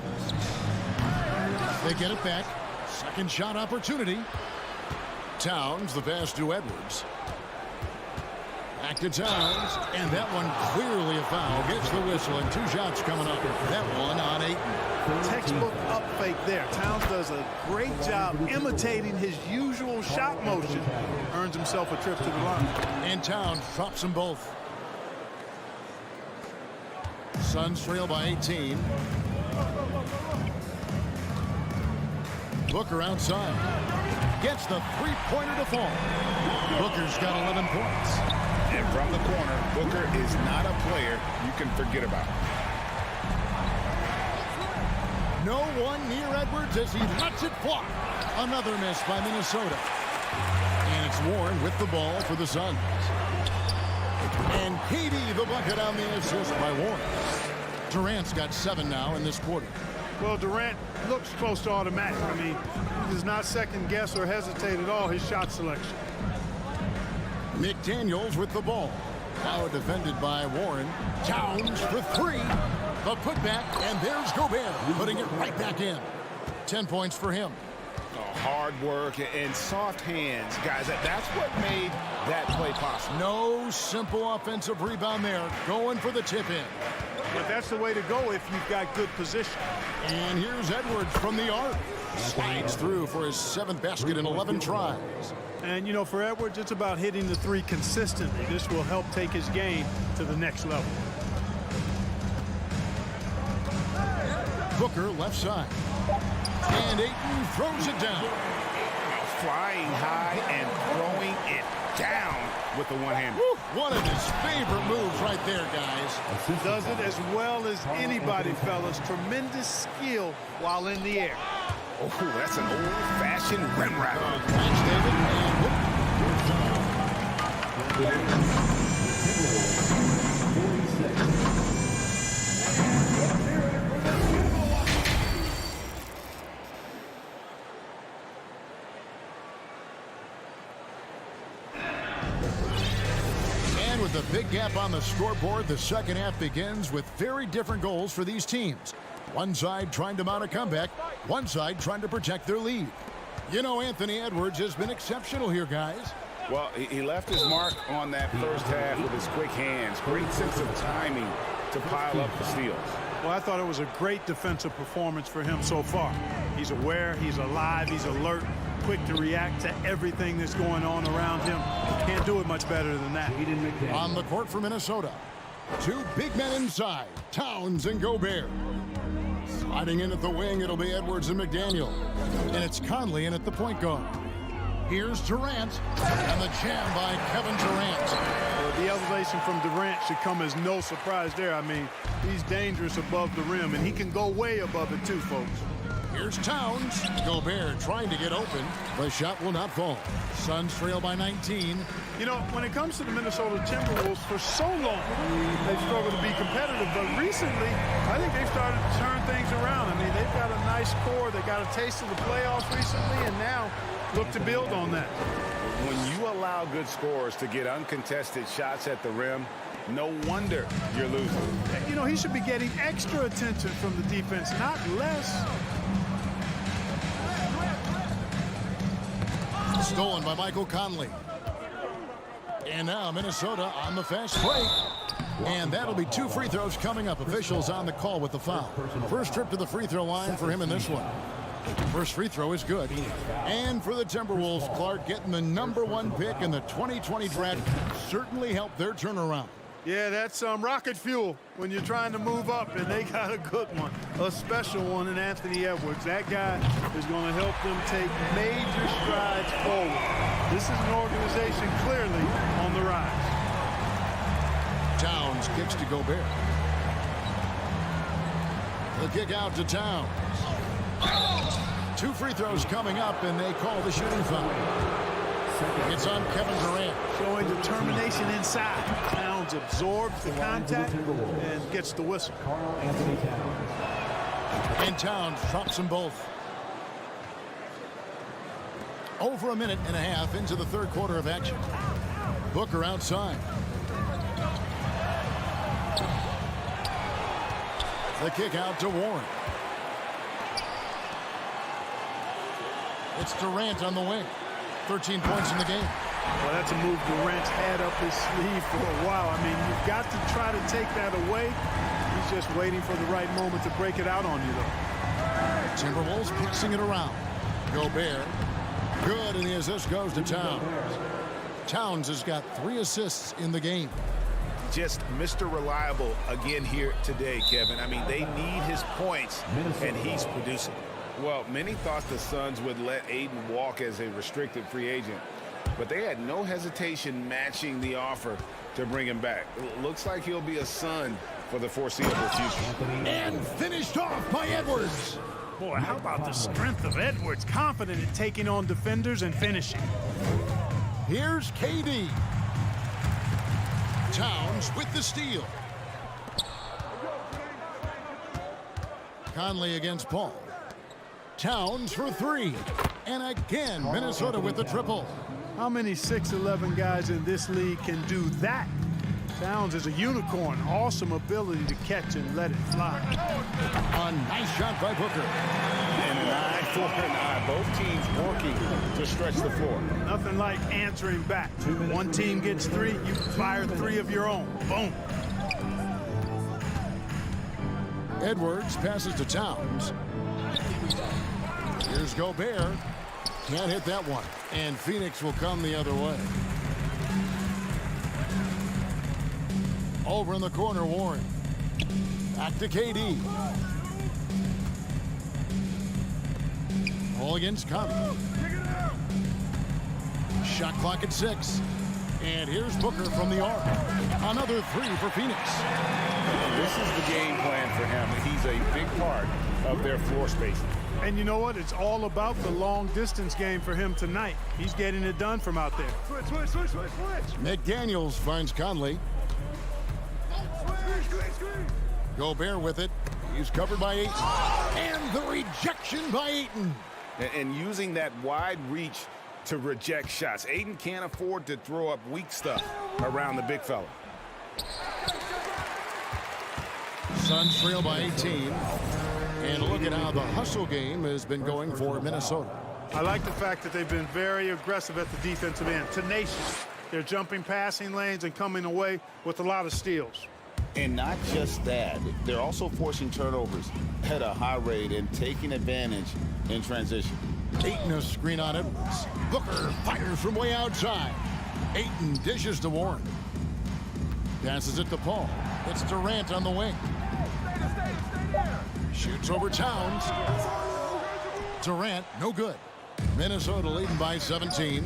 They get it back. Second shot opportunity. Towns, the pass to Edwards. Back to Towns, and that one clearly a foul. Gets the whistle, and 2 shots coming up. That one on Ayton. Textbook up fake there. Towns does a great job imitating his usual shot motion. Earns himself a trip to the line. And Towns drops them both. Suns trail by 18. Booker outside. Gets the three-pointer to fall. Booker's got 11 points. And from the corner, Booker is not a player you can forget about. No one near Edwards as he lets it fly. Another miss by Minnesota. And it's Warren with the ball for the Suns. And Katie the bucket on the assist by Warren. Durant's got 7 now in this quarter. Well, Durant looks close to automatic. I mean, he does not second guess or hesitate at all his shot selection. McDaniels with the ball. Now defended by Warren. Towns for 3. The putback, and there's Gobert putting it right back in. 10 points for him. Hard work and soft hands, guys. That's what made that play possible. No simple offensive rebound there. Going for the tip in. But that's the way to go if you've got good position. And here's Edwards from the arc. Slides through for his 7th basket in 11 tries. And, you know, for Edwards, it's about hitting the 3 consistently. This will help take his game to the next level. Booker left side. And Ayton throws it down. Flying high and throwing it down with the one-hand. One of his favorite moves right there, guys. Does it as well as anybody, fellas. Tremendous skill while in the air. Oh, that's an old-fashioned rim wrap. Thanks, David. And with the big gap on the scoreboard, the second half begins with very different goals for these teams. One side trying to mount a comeback, one side trying to protect their lead. You know, Anthony Edwards has been exceptional here, guys. Well, he left his mark on that first half with his quick hands. Great sense of timing to pile up the steals. Well, I thought it was a great defensive performance for him so far. He's aware, he's alive, he's alert, quick to react to everything that's going on around him. Can't do it much better than that. On the court for Minnesota, 2 big men inside, Towns and Gobert. Sliding in at the wing, it'll be Edwards and McDaniel. And it's Conley in at the point guard. Here's Durant, and the jam by Kevin Durant. Well, the elevation from Durant should come as no surprise there. I mean, he's dangerous above the rim, and he can go way above it too, folks. Here's Towns. Gobert trying to get open. The shot will not fall. Suns trail by 19. You know, when it comes to the Minnesota Timberwolves, for so long, they've struggled to be competitive. But recently, I think they've started to turn things around. I mean, they've got a nice core. They got a taste of the playoffs recently, and now, look to build on that. When you allow good scorers to get uncontested shots at the rim, no wonder you're losing. You know, he should be getting extra attention from the defense, not less. Stolen by Michael Conley. And now Minnesota on the fast break. And that'll be 2 free throws coming up. Officials on the call with the foul. First trip to the free throw line for him in this one. First free throw is good. And for the Timberwolves, Clark getting the #1 pick in the 2020 draft certainly helped their turnaround. Yeah, that's rocket fuel when you're trying to move up, and they got a good one, a special one in Anthony Edwards. That guy is going to help them take major strides forward. This is an organization clearly on the rise. Towns kicks to Gobert. The kick out to Towns. 2 free throws coming up, and they call the shooting foul. It's on Kevin Durant. Showing determination inside. Towns absorbs the contact and gets the whistle. And Towns drops them both. Over a minute and a half into the third quarter of action. Booker outside. The kick out to Warren. It's Durant on the wing. 13 points in the game. Well, that's a move Durant's had up his sleeve for a while. I mean, you've got to try to take that away. He's just waiting for the right moment to break it out on you, though. Timberwolves passing it around. Gobert. Good, and the assist goes to Towns. Towns has got 3 assists in the game. Just Mr. Reliable again here today, Kevin. I mean, they need his points, and he's producing. Well, many thought the Suns would let Ayton walk as a restricted free agent, but they had no hesitation matching the offer to bring him back. Looks like he'll be a Sun for the foreseeable future. And finished off by Edwards. Boy, how about the strength of Edwards? Confident in taking on defenders and finishing. Here's KD. Towns with the steal. Conley against Paul. Towns for 3. And again, Minnesota with the triple. How many 6'11" guys in this league can do that? Towns is a unicorn. Awesome ability to catch and let it fly. A nice shot by Booker. And an eye for an eye. Both teams working to stretch the floor. Nothing like answering back. One team gets 3, you fire 3 of your own. Boom. Edwards passes to Towns. Here's Gobert. Can't hit that one. And Phoenix will come the other way. Over in the corner, Warren. Back to KD. All against Conley. Shot clock at 6. And here's Booker from the arc. Another 3 for Phoenix. This is the game plan for him. He's a big part of their floor spacing. And you know what? It's all about the long distance game for him tonight. He's getting it done from out there. Switch. McDaniels finds Conley. Gobert with it. He's covered by Ayton. And the rejection by Ayton. And using that wide reach to reject shots. Ayton can't afford to throw up weak stuff around the big fella. Suns trail by 18. And look at how the hustle game has been going for Minnesota. I like the fact that they've been very aggressive at the defensive end. Tenacious. They're jumping passing lanes and coming away with a lot of steals. And not just that, they're also forcing turnovers at a high rate and taking advantage in transition. Ayton a screen on Edwards. Booker fires from way outside. Ayton dishes to Warren. Passes it to Paul. It's Durant on the wing. Shoots over Towns. Durant, no good. Minnesota leading by 17.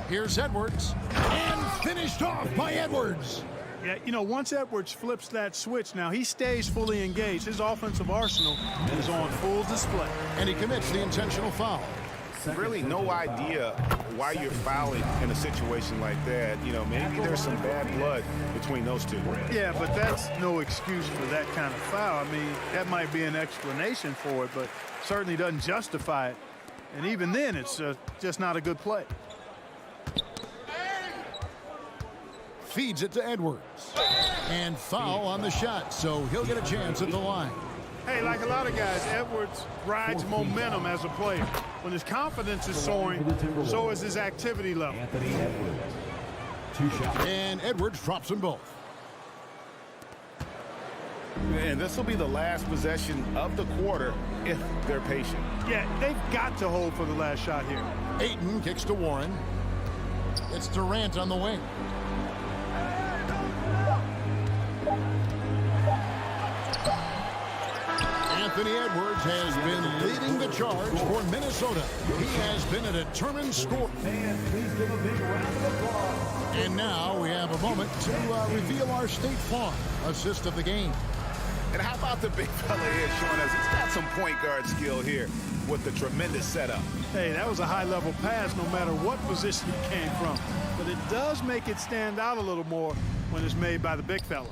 Here's Edwards. And finished off by Edwards. Yeah, you know, once Edwards flips that switch, now he stays fully engaged. His offensive arsenal is on full display. And he commits the intentional foul. Really no idea why you're fouling in a situation like that. You know, maybe there's some bad blood between those two. Yeah, but that's no excuse for that kind of foul. I mean, that might be an explanation for it, but certainly doesn't justify it. And even then, it's just not a good play. Feeds it to Edwards. And foul on the shot, so he'll get a chance at the line. Hey, like a lot of guys, Edwards rides momentum as a player. When his confidence is soaring, so is his activity level. Anthony Edwards. 2 shots. And Edwards drops them both. And this will be the last possession of the quarter if they're patient. Yeah, they've got to hold for the last shot here. Ayton kicks to Warren. It's Durant on the wing. Anthony Edwards has been leading the charge for Minnesota. He has been a determined scorer. Fans, please give a big round of applause. And now we have a moment to reveal our State Farm assist of the game. And how about the big fella here showing us he's got some point guard skill here with the tremendous setup. Hey, that was a high-level pass no matter what position it came from. But it does make it stand out a little more when it's made by the big fella.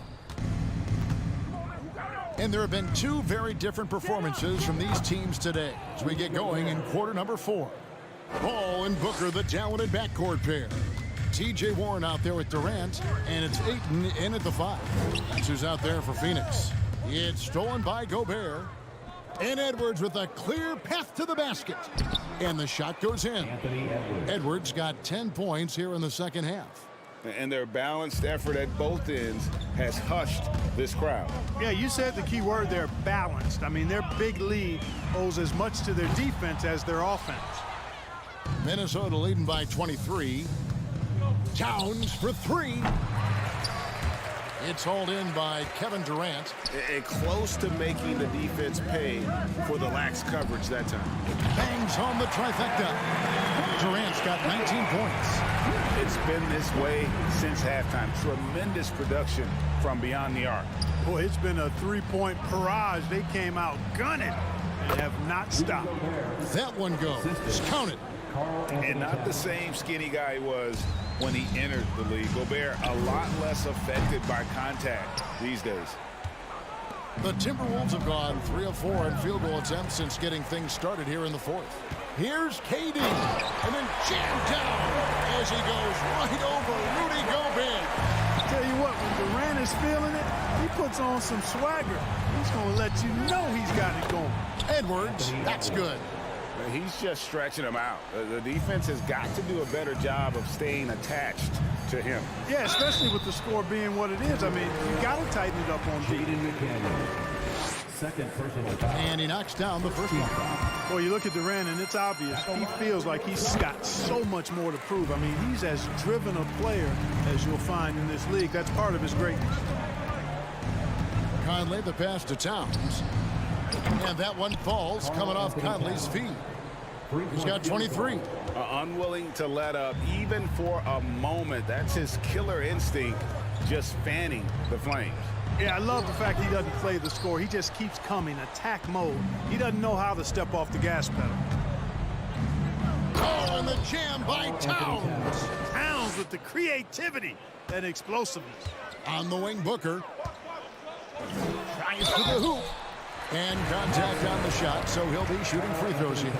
And there have been 2 very different performances from these teams today as we get going in quarter number 4. Ball and Booker, the talented backcourt pair. TJ Warren out there with Durant, and it's Ayton in at the 5. That's who's out there for Phoenix. It's stolen by Gobert. And Edwards with a clear path to the basket. And the shot goes in. Anthony Edwards. Edwards got 10 points here in the second half. And their balanced effort at both ends has hushed this crowd. Yeah, you said the key word there, balanced. I mean, their big lead owes as much to their defense as their offense. Minnesota leading by 23. Towns for 3. It's hauled in by Kevin Durant. And close to making the defense pay for the lax coverage that time. Bangs home the trifecta. Durant's got 19 points. It's been this way since halftime. Tremendous production from beyond the arc. Boy, it's been a 3-point barrage. They came out gunning and have not stopped. That one goes. Counted. And not the same skinny guy he was when he entered the league. Gobert a lot less affected by contact these days. The Timberwolves have gone 3 of 4 in field goal attempts since getting things started here in the 4th. Here's KD, and then jammed down as he goes right over Rudy Gobert. Tell you what, when Durant is feeling it, he puts on some swagger. He's going to let you know he's got it going. Edwards, that's good. He's just stretching him out. The defense has got to do a better job of staying attached to him. Yeah, especially with the score being what it is. I mean, you got to tighten it up on defense. Second personal foul. And he knocks down the first one. Well, you look at Durant, and it's obvious. He feels like he's got so much more to prove. I mean, he's as driven a player as you'll find in this league. That's part of his greatness. Conley the pass to Towns. And that one falls coming off Conley's feet. He's got 23. Unwilling to let up even for a moment. That's his killer instinct, just fanning the flames. Yeah, I love the fact he doesn't play the score. He just keeps coming, attack mode. He doesn't know how to step off the gas pedal. Oh, and the jam by Towns. Towns with the creativity and explosiveness. On the wing, Booker. Tries to the hoop. And contact on the shot, so he'll be shooting free throws here.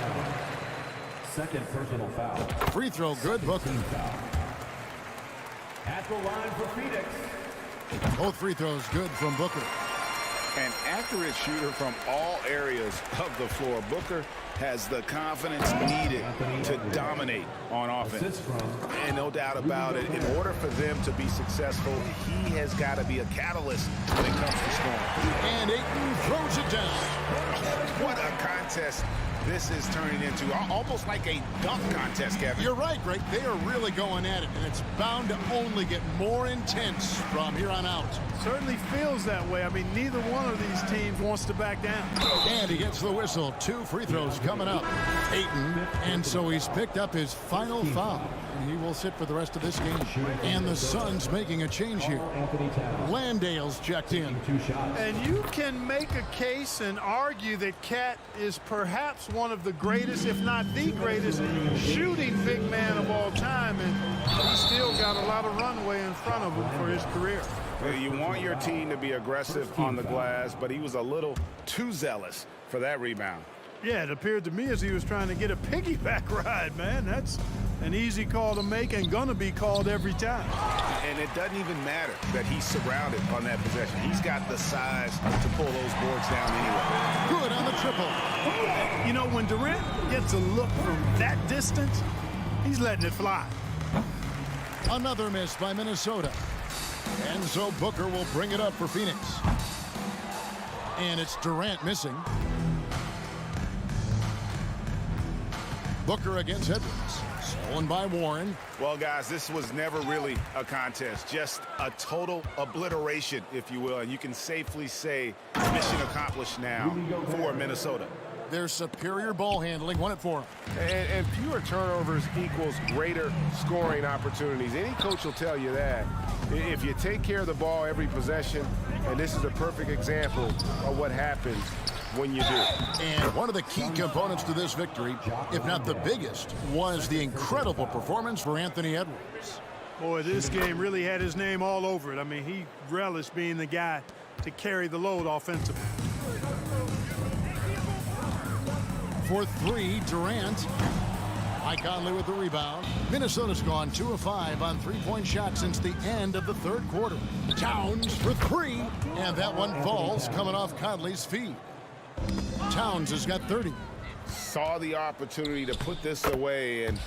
Second personal foul. Free throw good, Booker. At the line for Phoenix. Both free throws good from Booker. An accurate shooter from all areas of the floor. Booker has the confidence needed to dominate on offense. And no doubt about it, in order for them to be successful, he has got to be a catalyst when it comes to scoring. And Ayton throws it down. What a contest this is turning into. Almost like a dunk contest, Kevin. You're right, Greg. They are really going at it, and it's bound to only get more intense from here on out. Certainly feels that way. I mean, neither one of these teams wants to back down. And he gets the whistle. 2 free throws coming up. Ayton, and so he's picked up his final foul. And he will sit for the rest of this game. And the Suns making a change here. Landale's checked in. And you can make a case and argue that Cat is perhaps one of the greatest, if not the greatest, shooting big man of all time. And he's still got a lot of runway in front of him for his career. You want your team to be aggressive on the glass, but he was a little too zealous for that rebound. Yeah, it appeared to me as he was trying to get a piggyback ride, man. That's an easy call to make and gonna be called every time. And it doesn't even matter that he's surrounded on that possession. He's got the size to pull those boards down anyway. Good on the triple. You know, when Durant gets a look from that distance, he's letting it fly. Another miss by Minnesota. And so Booker will bring it up for Phoenix. And it's Durant missing. Booker against Edwards. Stolen by Warren. Well, guys, this was never really a contest. Just a total obliteration, if you will. And you can safely say mission accomplished now for Minnesota. Their superior ball handling won it for them. And fewer turnovers equals greater scoring opportunities. Any coach will tell you that. If you take care of the ball every possession, and this is a perfect example of what happens when you do. And one of the key components to this victory, if not the biggest, was the incredible performance for Anthony Edwards. Boy, this game really had his name all over it. I mean, he relished being the guy to carry the load offensively. For three, Durant. Mike Conley with the rebound. Minnesota's gone 2 of 5 on three-point shots since the end of the third quarter. Towns for three, and that one falls coming off Conley's feet. Towns has got 30. Saw the opportunity to put this away and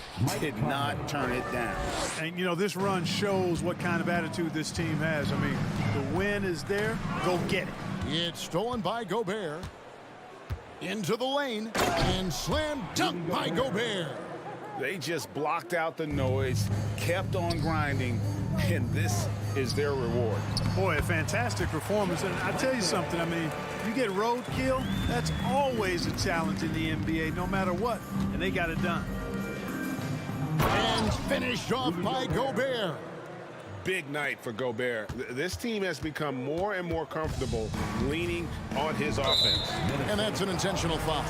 did not turn it down. And, you know, this run shows what kind of attitude this team has. I mean, the win is there. Go get it. It's stolen by Gobert. Into the lane and slam dunk by Gobert. They just blocked out the noise, kept on grinding, and this is their reward. Boy, a fantastic performance. And I tell you something, I mean, you get roadkill, that's always a challenge in the NBA, no matter what. And they got it done. And finished off by Gobert. Big night for Gobert. This team has become more and more comfortable leaning on his offense. And that's an intentional foul.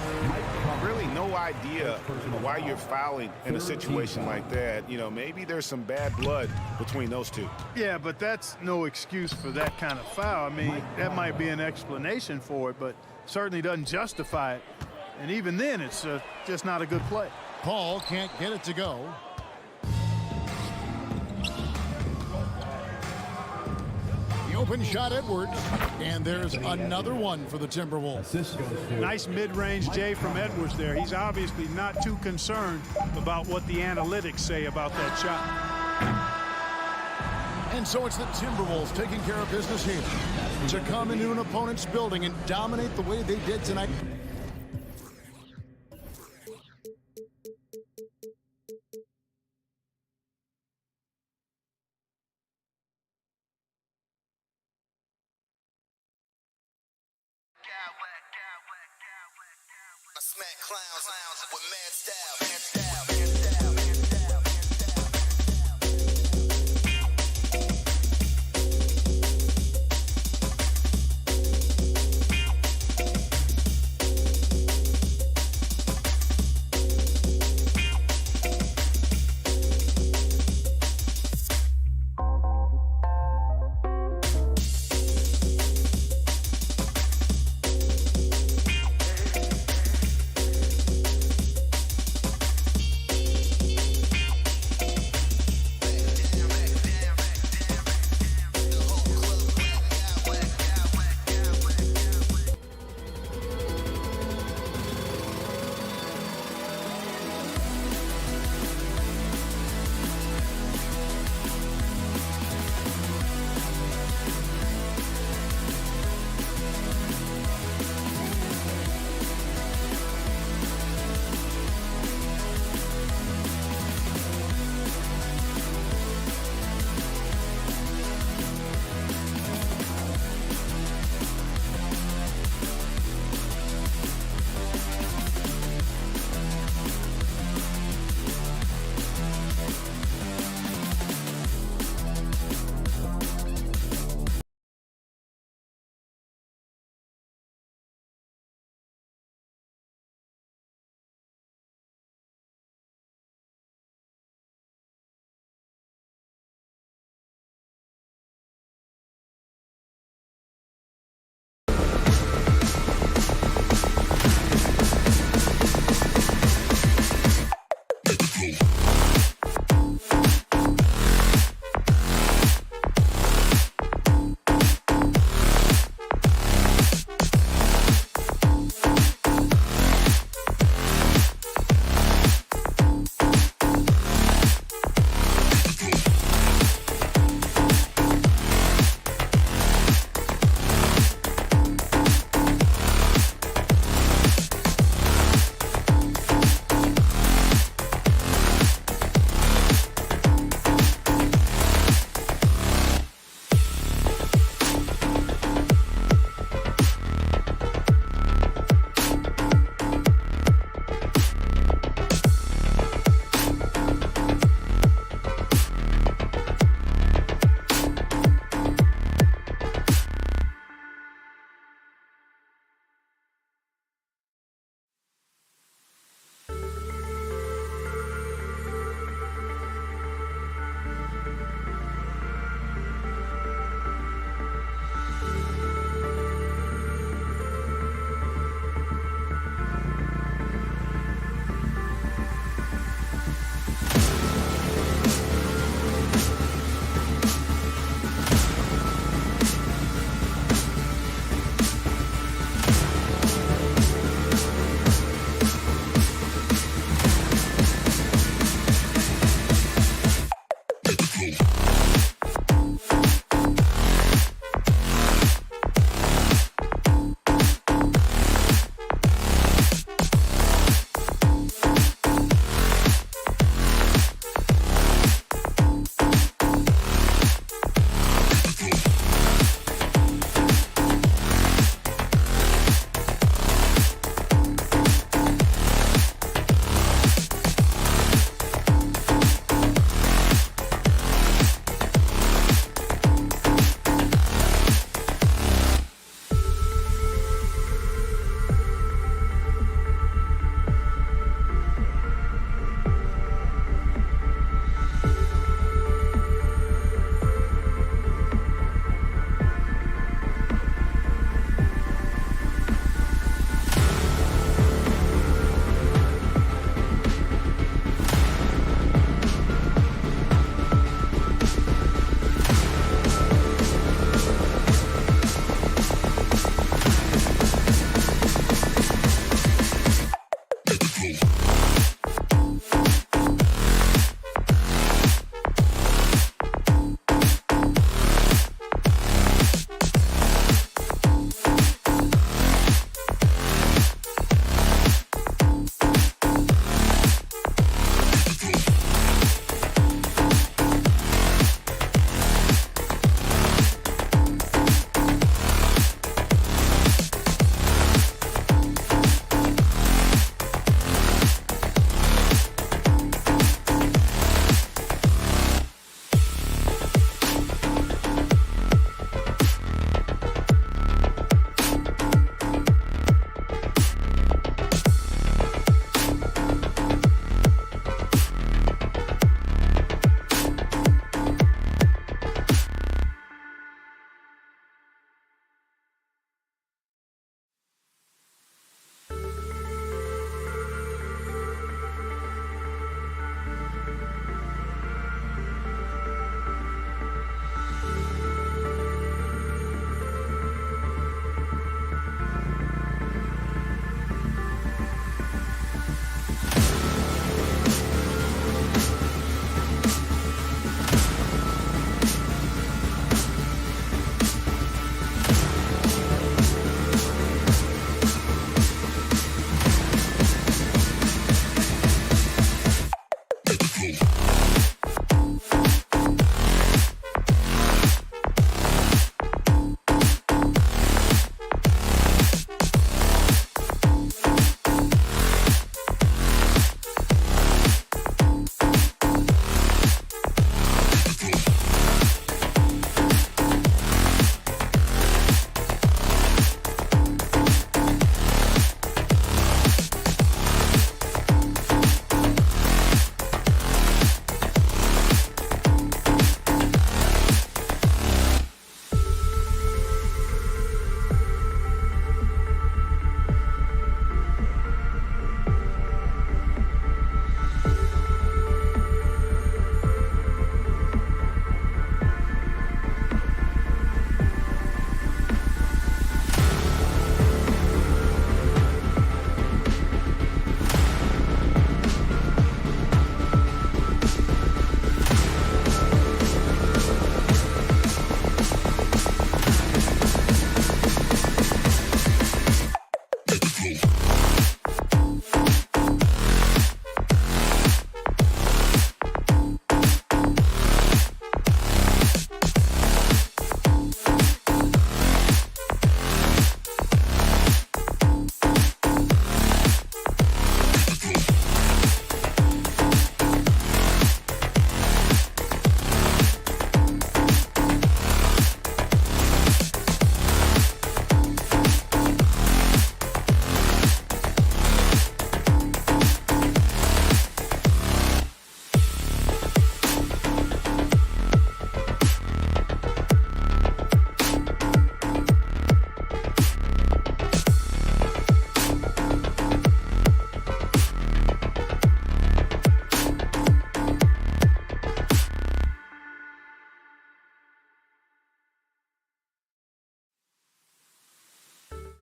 Really no idea why you're fouling in a situation like that. You know, maybe there's some bad blood between those two. Yeah, but that's no excuse for that kind of foul. I mean, that might be an explanation for it, but certainly doesn't justify it. And even then, it's just not a good play. Paul can't get it to go. Open shot Edwards, and there's another one for the Timberwolves. Nice mid-range J from Edwards there. He's obviously not too concerned about what the analytics say about that shot. And so it's the Timberwolves taking care of business here to come into an opponent's building and dominate the way they did tonight. I smack clowns with mad style.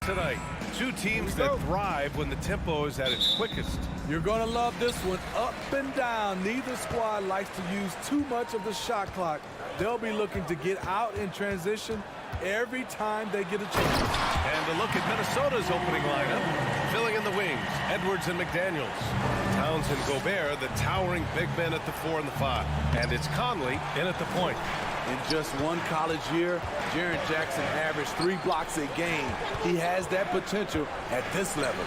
tonight. Two teams that thrive when the tempo is at its quickest. You're going to love this one up and down. Neither squad likes to use too much of the shot clock. They'll be looking to get out in transition every time they get a chance. And a look at Minnesota's opening lineup. Filling in the wings, Edwards and McDaniels. Towns and Gobert, the towering big men at the 4 and the 5. And it's Conley in at the point. In just one college year, Jaren Jackson averaged 3 blocks a game. He has that potential at this level.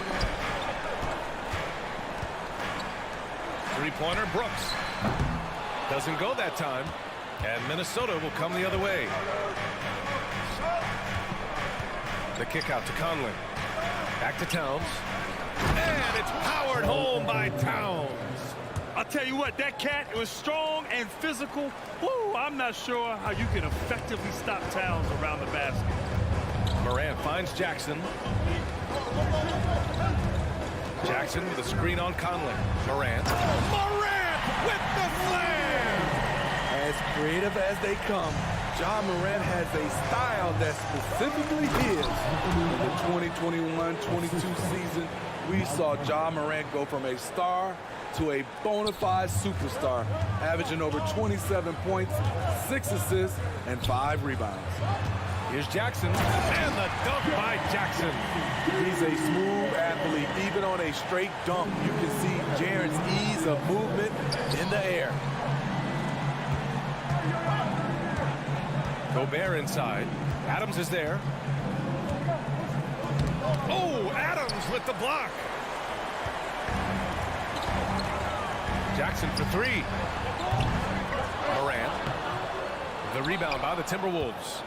Three-pointer, Brooks. Doesn't go that time. And Minnesota will come the other way. The kick out to Conley. Back to Towns. And it's powered home by Towns. I'll tell you what, that cat was strong and physical. Woo, I'm not sure how you can effectively stop Towns around the basket. Morant finds Jackson. Jackson with a screen on Conley. Morant. Morant with the slam! As creative as they come, Ja Morant has a style that's specifically his. In the 2021-22 season, we saw Ja Morant go from a star to a bona fide superstar, averaging over 27 points, 6 assists, and 5 rebounds. Here's Jackson, and the dunk by Jackson. He's a smooth athlete. Even on a straight dunk, you can see Jaren's ease of movement in the air. Gobert inside. Adams is there. Oh, Adams with the block. Jackson for 3. Morant. The rebound by the Timberwolves.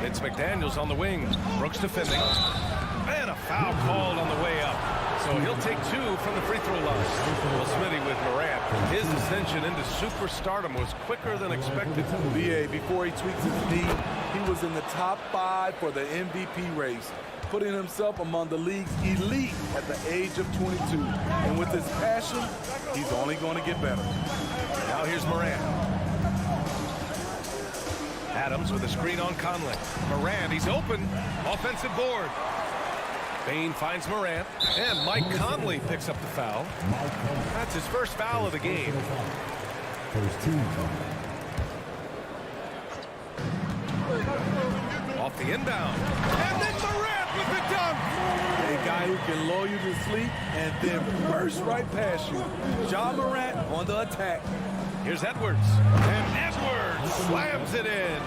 It's McDaniels on the wing. Brooks defending. And a foul called on the way up. So he'll take 2 from the free throw line. Well, Smitty with Morant. His ascension into superstardom was quicker than expected. BA, before he tweaks his knee, he was in the top 5 for the MVP race, putting himself among the league's elite at the age of 22. And with his passion, he's only going to get better. Now here's Morant. Adams with a screen on Conley. Morant, he's open. Offensive board. Bain finds Morant, and Mike Conley picks up the foul. That's his first foul of the game. First team. Off the inbound. And then Morant with the dunk. A guy who can lull you to sleep and then burst right past you. Ja Morant on the attack. Here's Edwards. And Edwards slams it in.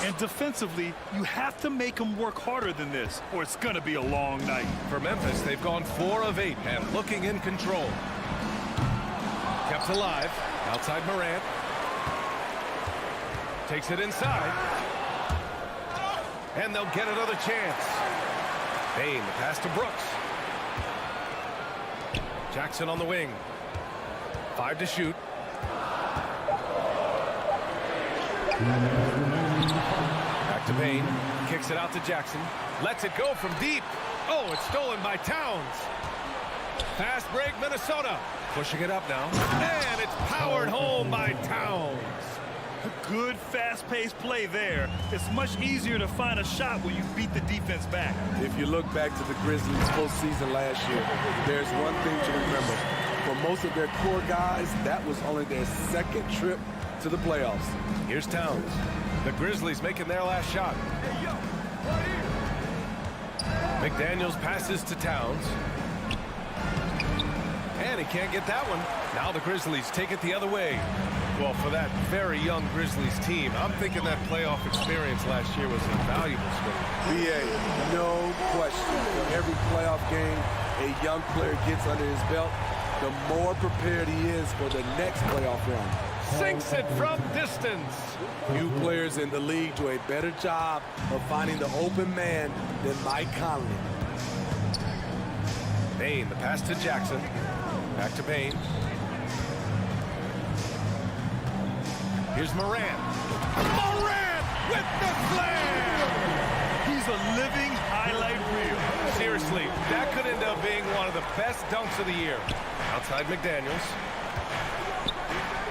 And defensively, you have to make them work harder than this, or it's going to be a long night. For Memphis, they've gone 4 of 8 and looking in control. Kept alive. Outside Morant. Takes it inside. And they'll get another chance. Bain, the pass to Brooks. Jackson on the wing. 5 to shoot. Back to Bain. Kicks it out to Jackson. Lets it go from deep. Oh, it's stolen by Towns. Fast break, Minnesota. Pushing it up now. And it's powered home by Towns. Good, fast-paced play there. It's much easier to find a shot when you beat the defense back. If you look back to the Grizzlies postseason last year, there's one thing to remember. For most of their core guys, that was only their 2nd trip to the playoffs. Here's Towns. The Grizzlies making their last shot. McDaniels passes to Towns. And he can't get that one. Now the Grizzlies take it the other way. Well, for that very young Grizzlies team, I'm thinking that playoff experience last year was invaluable. BA, no question. For every playoff game a young player gets under his belt, the more prepared he is for the next playoff run. Sinks it from distance. Few players in the league do a better job of finding the open man than Mike Conley. Bain, the pass to Jackson. Back to Bain. Here's Morant. Morant with the slam! He's a living highlight reel. Seriously, that could end up being one of the best dunks of the year. Outside McDaniels.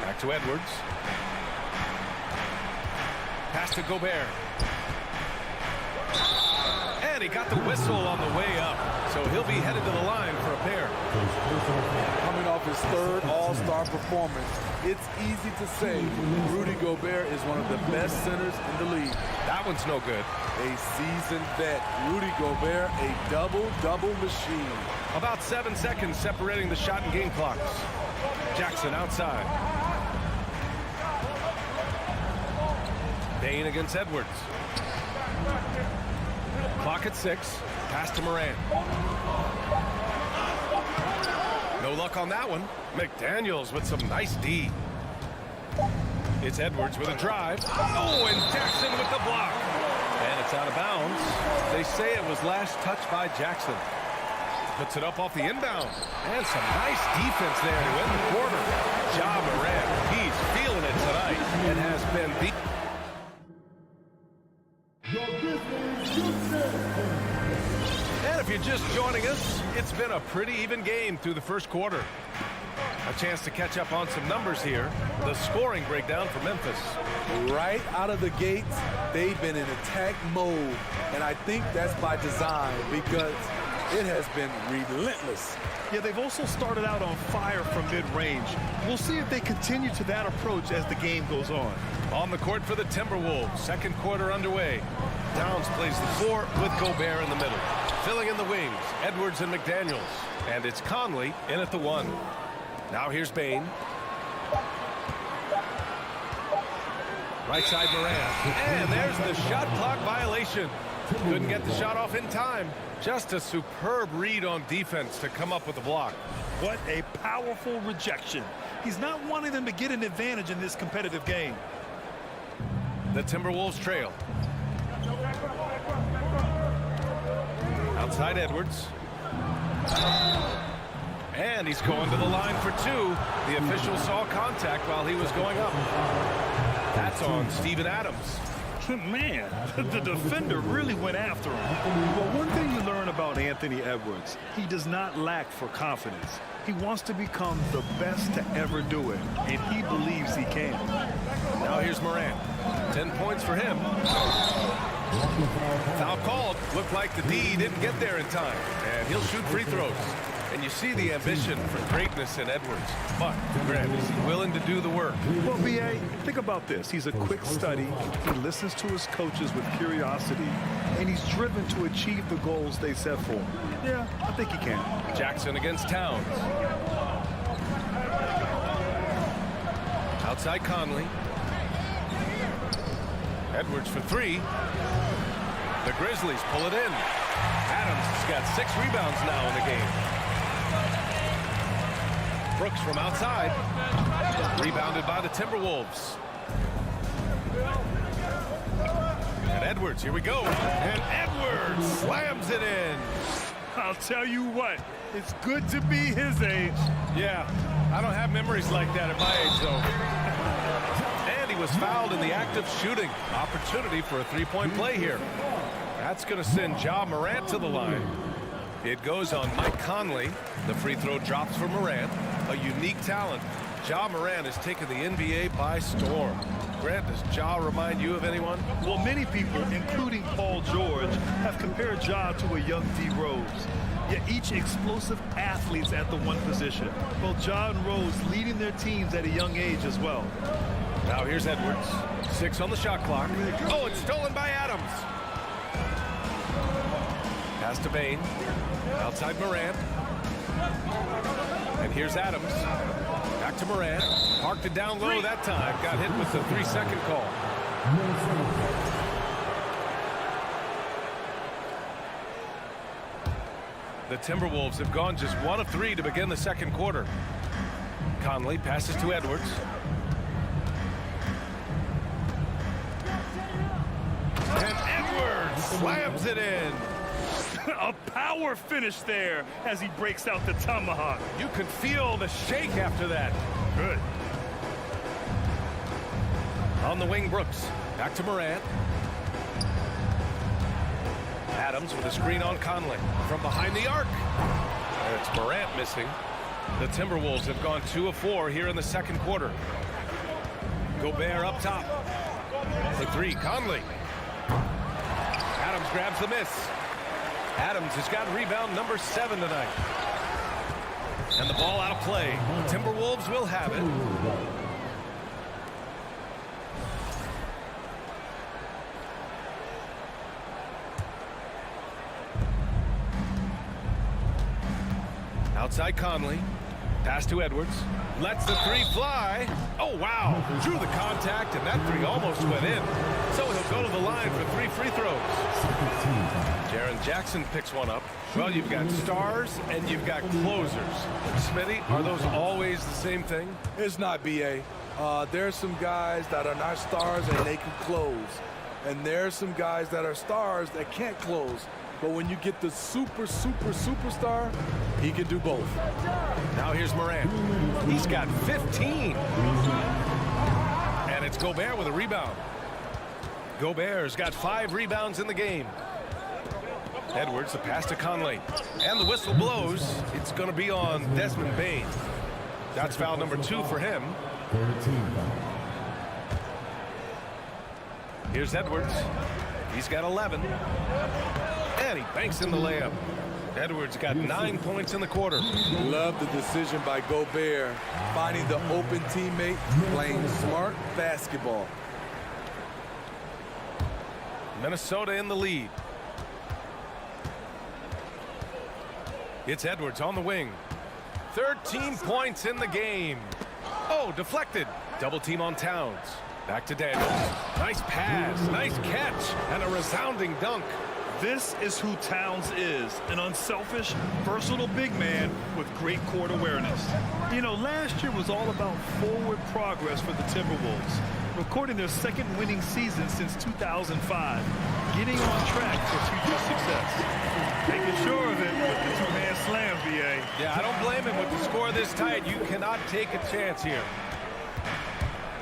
Back to Edwards. Pass to Gobert. he got the whistle on the way up, so he'll be headed to the line for a pair. Coming off his third all-star performance, it's easy to say Rudy Gobert is one of the best centers in the league. That one's no good. A seasoned vet, Rudy Gobert, a double-double machine. About 7 seconds separating the shot and game clocks. Jackson outside. Bane against Edwards. Clock at 6. Pass to Morant. No luck on that one. McDaniels with some nice D. It's Edwards with a drive. Oh, and Jackson with the block. And it's out of bounds. They say it was last touched by Jackson. Puts it up off the inbound. And some nice defense there to end the quarter. Ja Morant, he's feeling it tonight. It has been beat. And if you're just joining us, it's been a pretty even game through the first quarter. A chance to catch up on some numbers here. The scoring breakdown for Memphis. Right out of the gates, they've been in attack mode. And I think that's by design because it has been relentless. Yeah, they've also started out on fire from mid-range. We'll see if they continue to that approach as the game goes on. On the court for the Timberwolves, second quarter underway. Towns plays the 4 with Gobert in the middle. Filling in the wings, Edwards and McDaniels. And it's Conley in at the 1. Now here's Bane. Right side Morant. And there's the shot clock violation. Couldn't get the shot off in time. Just a superb read on defense to come up with the block. What a powerful rejection. He's not wanting them to get an advantage in this competitive game. The Timberwolves trail. Outside Edwards. And he's going to the line for 2. The official saw contact while he was going up. That's on Steven Adams. Man, the defender really went after him. Well, one thing you learn about Anthony Edwards, he does not lack for confidence. He wants to become the best to ever do it, and he believes he can. Now here's Morant. 10 points for him. Foul called. Looked like the D didn't get there in time, and he'll shoot free throws. And you see the ambition for greatness in Edwards. But, Grant, is he willing to do the work? Well, B.A., think about this. He's a quick study. He listens to his coaches with curiosity, and he's driven to achieve the goals they set for him. Yeah, I think he can. Jackson against Towns. Outside Conley. Edwards for 3. The Grizzlies pull it in. Adams has got 6 rebounds now in the game. Brooks from outside. Rebounded by the Timberwolves. And Edwards, here we go. And Edwards slams it in. I'll tell you what, it's good to be his age. Yeah, I don't have memories like that at my age, though. And he was fouled in the act of shooting. Opportunity for a 3-point play here. That's going to send Ja Morant to the line. It goes on Mike Conley. The free throw drops for Morant. A unique talent. Ja Morant has taken the NBA by storm. Grant, does Ja remind you of anyone? Well, many people, including Paul George, have compared Ja to a young D. Rose. Yet each explosive athlete's at the one position. Both Ja and Rose leading their teams at a young age as well. Now here's Edwards. 6 on the shot clock. Oh, it's stolen by Adams. Pass to Bane. Outside Morant. And here's Adams. Back to Morant. Parked it down low that time. Got hit with the 3-second call. The Timberwolves have gone just 1 of 3 to begin the second quarter. Conley passes to Edwards. And Edwards slams it in. A power finish there as he breaks out the tomahawk. You can feel the shake after that. Good. On the wing, Brooks. Back to Morant. Adams with a screen on Conley. From behind the arc. And it's Morant missing. The Timberwolves have gone 2 of 4 here in the second quarter. Gobert up top. For 3, Conley. Adams grabs the miss. Adams has got rebound number 7 tonight. And the ball out of play. Timberwolves will have it. Outside Conley. Pass to Edwards. Lets the 3 fly. Oh, wow. Drew the contact, and that 3 almost went in. So he'll go to the line for 3 free throws. Jaren Jackson picks one up. Well, you've got stars and you've got closers. Smitty, are those always the same thing? It's not, B.A. There's some guys that are not stars and they can close. And there's some guys that are stars that can't close. But when you get the superstar, he can do both. Now here's Morant. He's got 15. And it's Gobert with a rebound. Gobert's got 5 rebounds in the game. Edwards, the pass to Conley. And the whistle blows. It's going to be on Desmond Bane. That's foul number 2 for him. Here's Edwards. He's got 11. And he banks in the layup. Edwards got 9 points in the quarter. Love the decision by Gobert, finding the open teammate, playing smart basketball. Minnesota in the lead. It's Edwards on the wing. 13 points in the game. Oh, deflected. Double team on Towns. Back to Daniels. Nice pass, nice catch, and a resounding dunk. This is who Towns is, an unselfish, versatile big man with great court awareness. You know, last year was all about forward progress for the Timberwolves, recording their 2nd winning season since 2005, getting on track for future success. Making sure of it with the 2-man slam, B.A. Yeah, I don't blame him with the score this tight. You cannot take a chance here.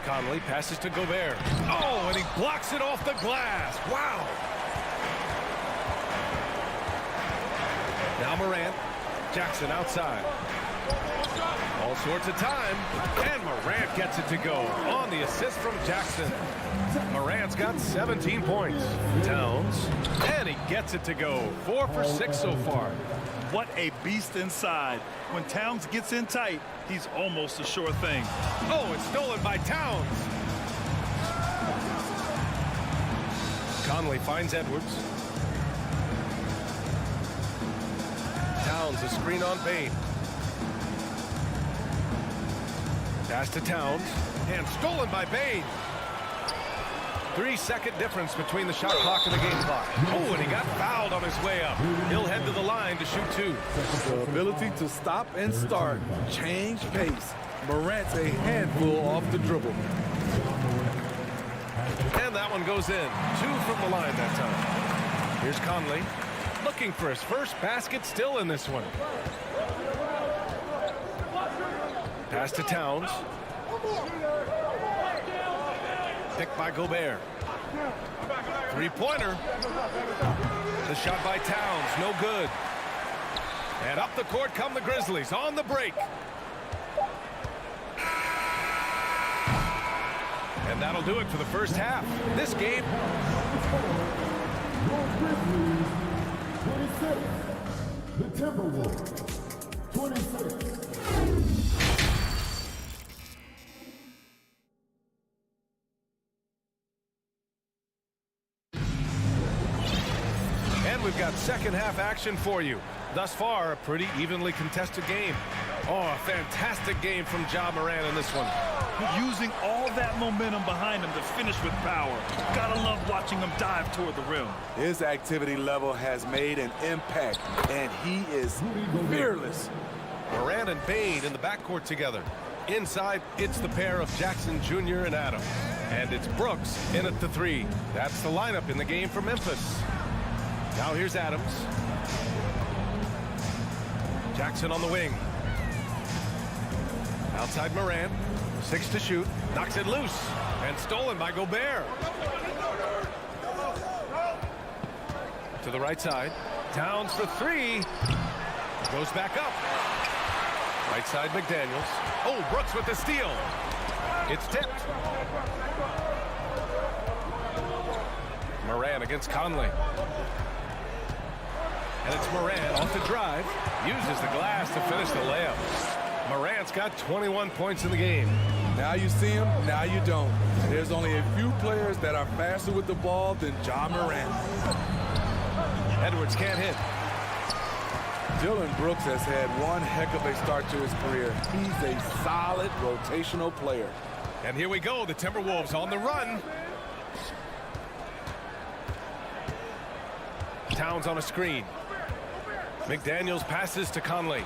Conley passes to Gobert. Oh, and he blocks it off the glass. Wow. Now Morant. Jackson outside. All sorts of time. And Morant gets it to go on the assist from Jackson. Morant's got 17 points. Towns. And he gets it to go. 4 for 6 so far. What a beast inside. When Towns gets in tight, he's almost a sure thing. Oh, it's stolen by Towns. Conley finds Edwards. Towns, a screen on Bane. Pass to Towns. And stolen by Bane. 3-second difference between the shot clock and the game clock. Oh, and he got fouled on his way up. He'll head to the line to shoot 2. The ability to stop and start, change pace. Morant's a handful off the dribble. And that one goes in. 2 from the line that time. Here's Conley. Looking for his first basket, still in this one. Pass to Towns. Picked by Gobert. 3-pointer. The shot by Towns, no good. And up the court come the Grizzlies on the break. And that'll do it for the first half. This game. 26. The Timberwolves. 26. And we've got second half action for you. Thus far, a pretty evenly contested game. Oh, a fantastic game from Ja Morant in this one. Using all that momentum behind him to finish with power. Gotta love watching him dive toward the rim. His activity level has made an impact, and he is fearless. Morant and Bane in the backcourt together. Inside, it's the pair of Jackson Jr. and Adams. And it's Brooks in at the 3. That's the lineup in the game for Memphis. Now here's Adams. Jackson on the wing. Outside Morant. 6 to shoot. Knocks it loose. And stolen by Gobert. To the right side. Towns for 3. Goes back up. Right side McDaniels. Oh, Brooks with the steal. It's tipped. Morant against Conley. And it's Morant off the drive. Uses the glass to finish the layup. Morant's got 21 points in the game. Now you see him, now you don't. There's only a few players that are faster with the ball than Ja Morant. Edwards can't hit. Dillon Brooks has had one heck of a start to his career. He's a solid rotational player. And here we go, the Timberwolves on the run. Towns on a screen. McDaniels passes to Conley.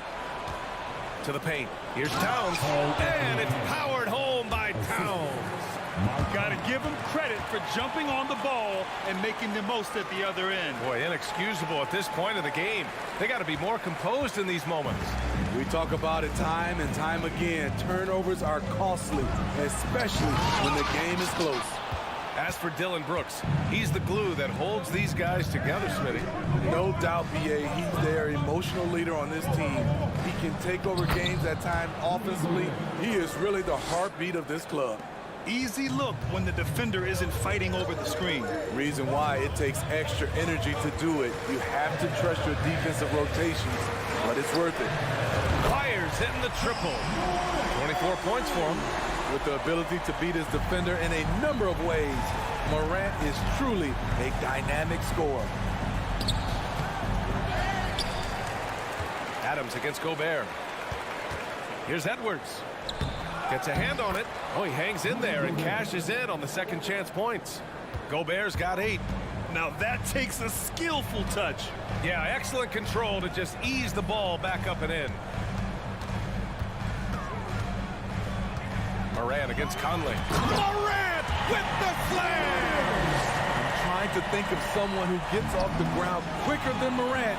To the paint. Here's Towns. And it's powered home by Towns. Got to give him credit for jumping on the ball and making the most at the other end. Boy, inexcusable at this point of the game. They got to be more composed in these moments. We talk about it time and time again. Turnovers are costly, especially when the game is close. As for Dillon Brooks, he's the glue that holds these guys together, Smitty. No doubt, B.A., he's their emotional leader on this team. He can take over games at times offensively. He is really the heartbeat of this club. Easy look when the defender isn't fighting over the screen. Reason why it takes extra energy to do it. You have to trust your defensive rotations, but it's worth it. Fires hitting the triple. 24 points for him. With the ability to beat his defender in a number of ways, Morant is truly a dynamic scorer. Adams against Gobert. Here's Edwards. Gets a hand on it. Oh, he hangs in there and cashes in on the second chance points. Gobert's got 8. Now that takes a skillful touch. Yeah, excellent control to just ease the ball back up and in. Morant against Conley. Morant with the slam! I'm trying to think of someone who gets off the ground quicker than Morant.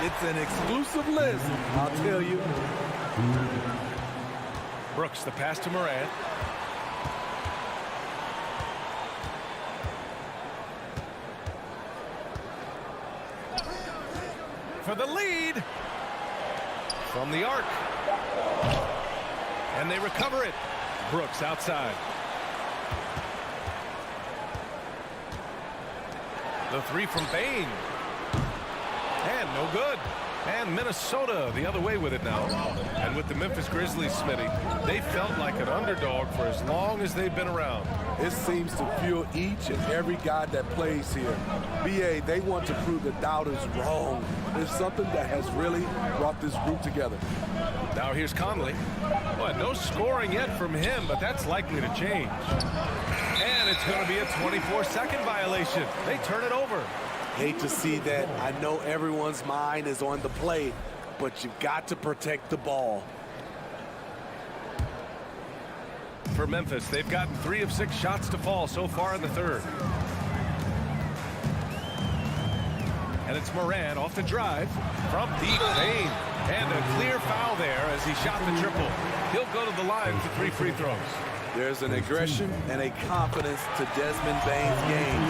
It's an exclusive list, I'll tell you. Brooks, the pass to Morant. For the lead. From the arc. And they recover it. Brooks outside. The three from Bane. And no good. And Minnesota the other way with it now. And with the Memphis Grizzlies, Smitty, they felt like an underdog for as long as they've been around. It seems to fuel each and every guy that plays here. B.A., they want to prove the doubters wrong. It's something that has really brought this group together. Now here's Conley. Well, no scoring yet from him, but that's likely to change. And it's going to be a 24-second violation. They turn it over. Hate to see that. I know everyone's mind is on the play, but you've got to protect the ball. For Memphis, they've gotten 3 of 6 shots to fall so far in the third. And it's Morant off the drive from deep lane. And a clear foul there as he shot the triple. He'll go to the line for 3 free throws. There's an aggression and a confidence to Desmond Bane's game.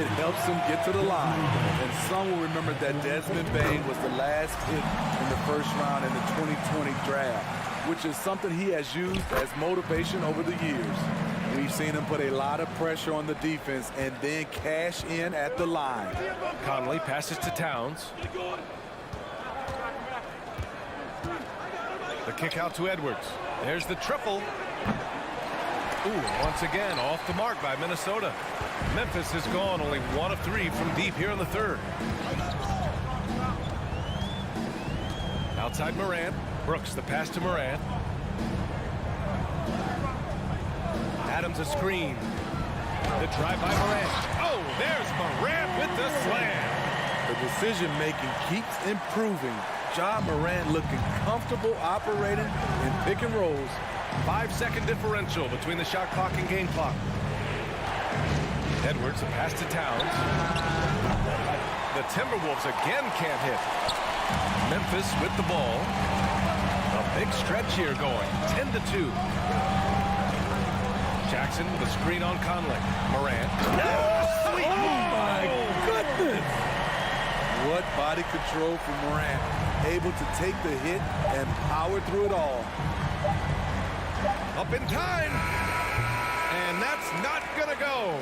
It helps him get to the line. And some will remember that Desmond Bane was the last pick in the first round in the 2020 draft, which is something he has used as motivation over the years. We've seen him put a lot of pressure on the defense and then cash in at the line. Conley passes to Towns. The kick out to Edwards. There's the triple. Ooh, once again, off the mark by Minnesota. Memphis has gone only 1 of 3 from deep here in the third. Outside Morant. Brooks, the pass to Morant. Adams a screen. The drive by Morant. Oh, there's Morant with the slam. The decision-making keeps improving. Ja Morant looking comfortable operating in pick and rolls. 5-second differential between the shot clock and game clock. Edwards, a pass to Towns. The Timberwolves again can't hit. Memphis with the ball. A big stretch here going. 10-2. Jackson with a screen on Conley. Morant. Oh, my goodness! What body control from Morant. Able to take the hit and power through it all. Up in time. And that's not going to go.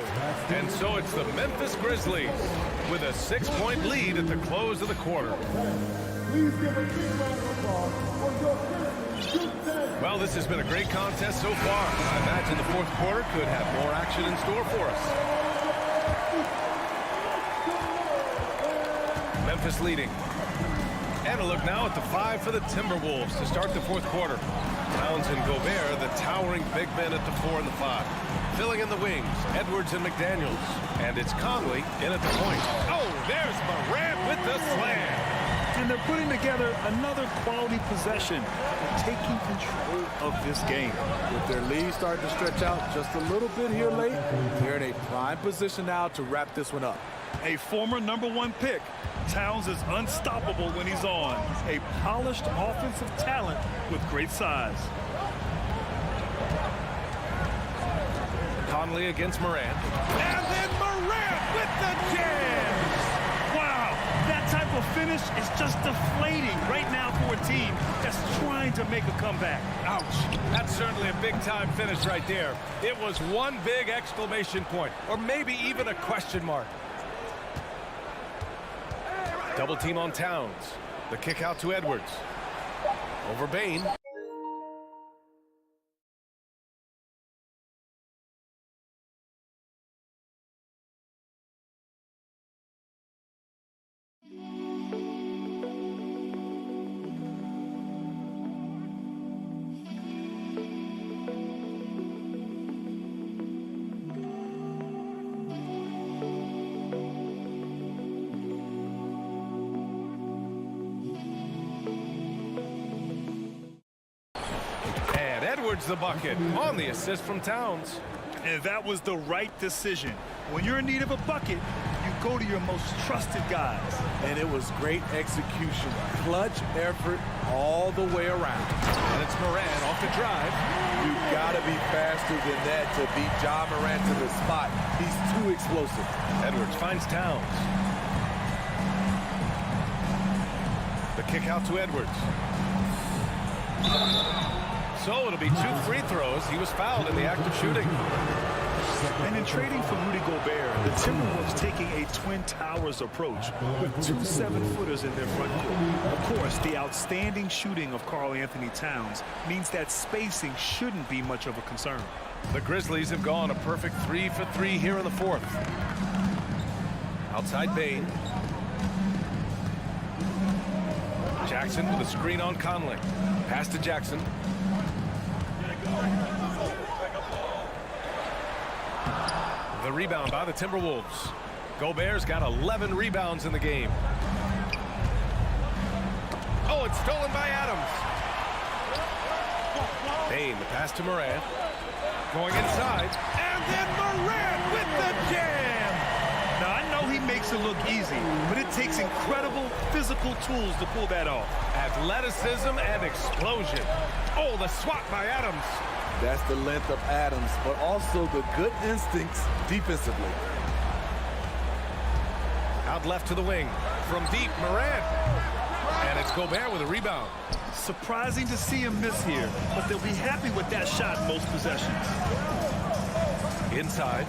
And so it's the Memphis Grizzlies with a 6-point lead at the close of the quarter. Well, this has been a great contest so far. I imagine the fourth quarter could have more action in store for us. Memphis leading. And a look now at the 5 for the Timberwolves to start the fourth quarter. Towns and Gobert, the towering big men at the 4 and the 5. Filling in the wings, Edwards and McDaniels. And it's Conley in at the point. Oh, there's Morant with the slam. And they're putting together another quality possession and taking control of this game. With their lead starting to stretch out just a little bit here late, they're in a prime position now to wrap this one up. A former #1 pick, Towns is unstoppable when he's on. A polished offensive talent with great size. Conley against Morant. And then Morant with the jam! Wow, that type of finish is just deflating right now for a team that's trying to make a comeback. Ouch. That's certainly a big-time finish right there. It was one big exclamation point, or maybe even a question mark. Double team on Towns. The kick out to Edwards. Over Bane. Edwards the bucket on the assist from Towns. And that was the right decision. When you're in need of a bucket, you go to your most trusted guys. And it was great execution. Clutch effort all the way around. And it's Morant off the drive. You've got to be faster than that to beat Ja Morant to the spot. He's too explosive. Edwards finds Towns. The kick out to Edwards. So it'll be 2 free throws. He was fouled in the act of shooting. And in trading for Rudy Gobert, the Timberwolves taking a Twin Towers approach with 2 7-footers in their front court. Of course, the outstanding shooting of Karl Anthony Towns means that spacing shouldn't be much of a concern. The Grizzlies have gone a perfect 3 for 3 here in the fourth. Outside Bane. Jackson with a screen on Conley. Pass to Jackson. The rebound by the Timberwolves. Gobert's got 11 rebounds in the game. Oh, it's stolen by Adams. Bane, the pass to Morant. Going inside. And then Morant with the jam. Now, I know he makes it look easy, but it takes incredible physical tools to pull that off. Athleticism and explosion. Oh, the swat by Adams. That's the length of Adams, but also the good instincts defensively. Out left to the wing. From deep, Morant. And it's Gobert with a rebound. Surprising to see him miss here, but they'll be happy with that shot most possessions. Inside.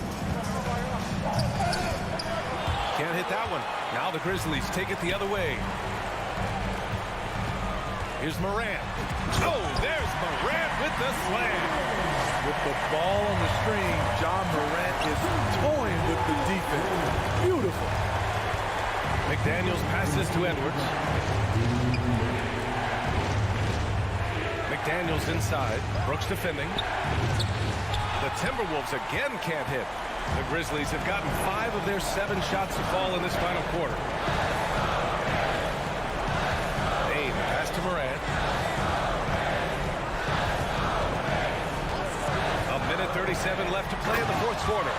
Can't hit that one. Now the Grizzlies take it the other way. Here's Morant. Oh, there's Morant with the slam. With the ball on the string, Ja Morant is toying with the defense. Beautiful. McDaniels passes to Edwards. McDaniels inside. Brooks defending. The Timberwolves again can't hit. The Grizzlies have gotten 5 of their 7 shots to fall in this final quarter. Bane, pass to Morant. 1:37 left to play in the fourth quarter.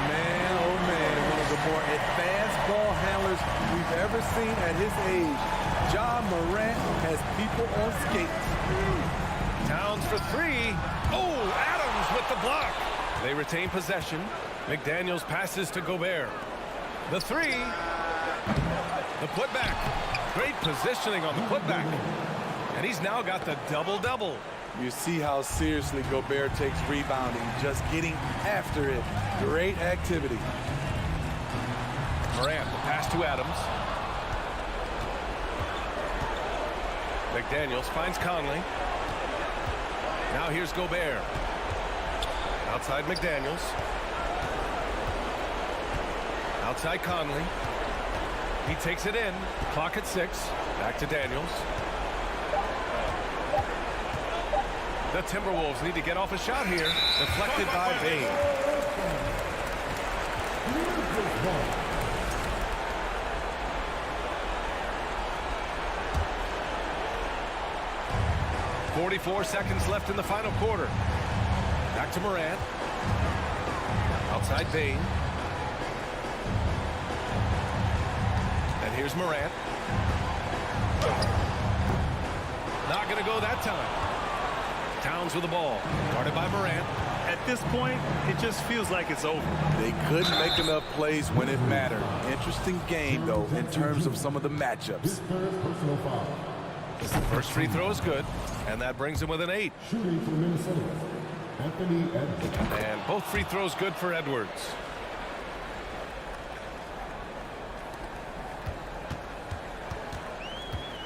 Man, oh man, one of the more advanced ball handlers we've ever seen at his age. Ja Morant has people on skates. Towns for 3. Oh, Adams with the block. They retain possession. McDaniels passes to Gobert. The 3. The putback. Great positioning on the putback. And he's now got the double-double. You see how seriously Gobert takes rebounding, just getting after it. Great activity. Morant, the pass to Adams. McDaniels finds Conley. Now here's Gobert. Outside McDaniels. Outside Conley. He takes it in. Clock at 6. Back to Daniels. The Timberwolves need to get off a shot here. Deflected by Bane. 44 seconds left in the final quarter. Back to Morant. Outside Bane. And here's Morant. Not going to go that time. Towns with the ball. Guarded by Morant. At this point, it just feels like it's over. They couldn't make enough plays when it mattered. Interesting game, though, in terms of some of the matchups. First free throw is good, and that brings him with an 8. Shooting for Minnesota, Anthony Edwards. And both free throws good for Edwards.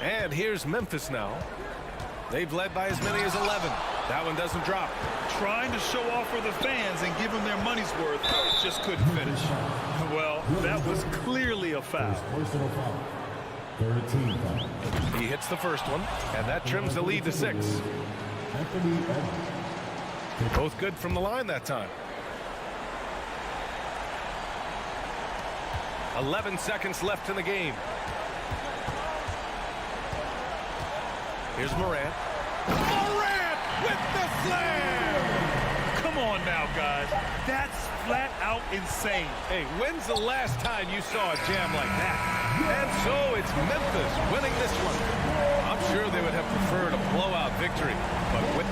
And here's Memphis now. They've led by as many as 11. That one doesn't drop. Trying to show off for the fans and give them their money's worth, just couldn't finish. Well, that was clearly a foul. Personal foul. 13 foul. He hits the first one, and that trims the lead to 6. Anthony Edwards. Both good from the line that time. 11 seconds left in the game. Here's Morant. Morant with the slam! Come on now, guys. That's flat out insane. Hey, when's the last time you saw a jam like that? And so it's Memphis winning this one. I'm sure they would have preferred a blowout victory, but with...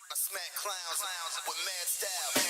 I smack clowns with mad style.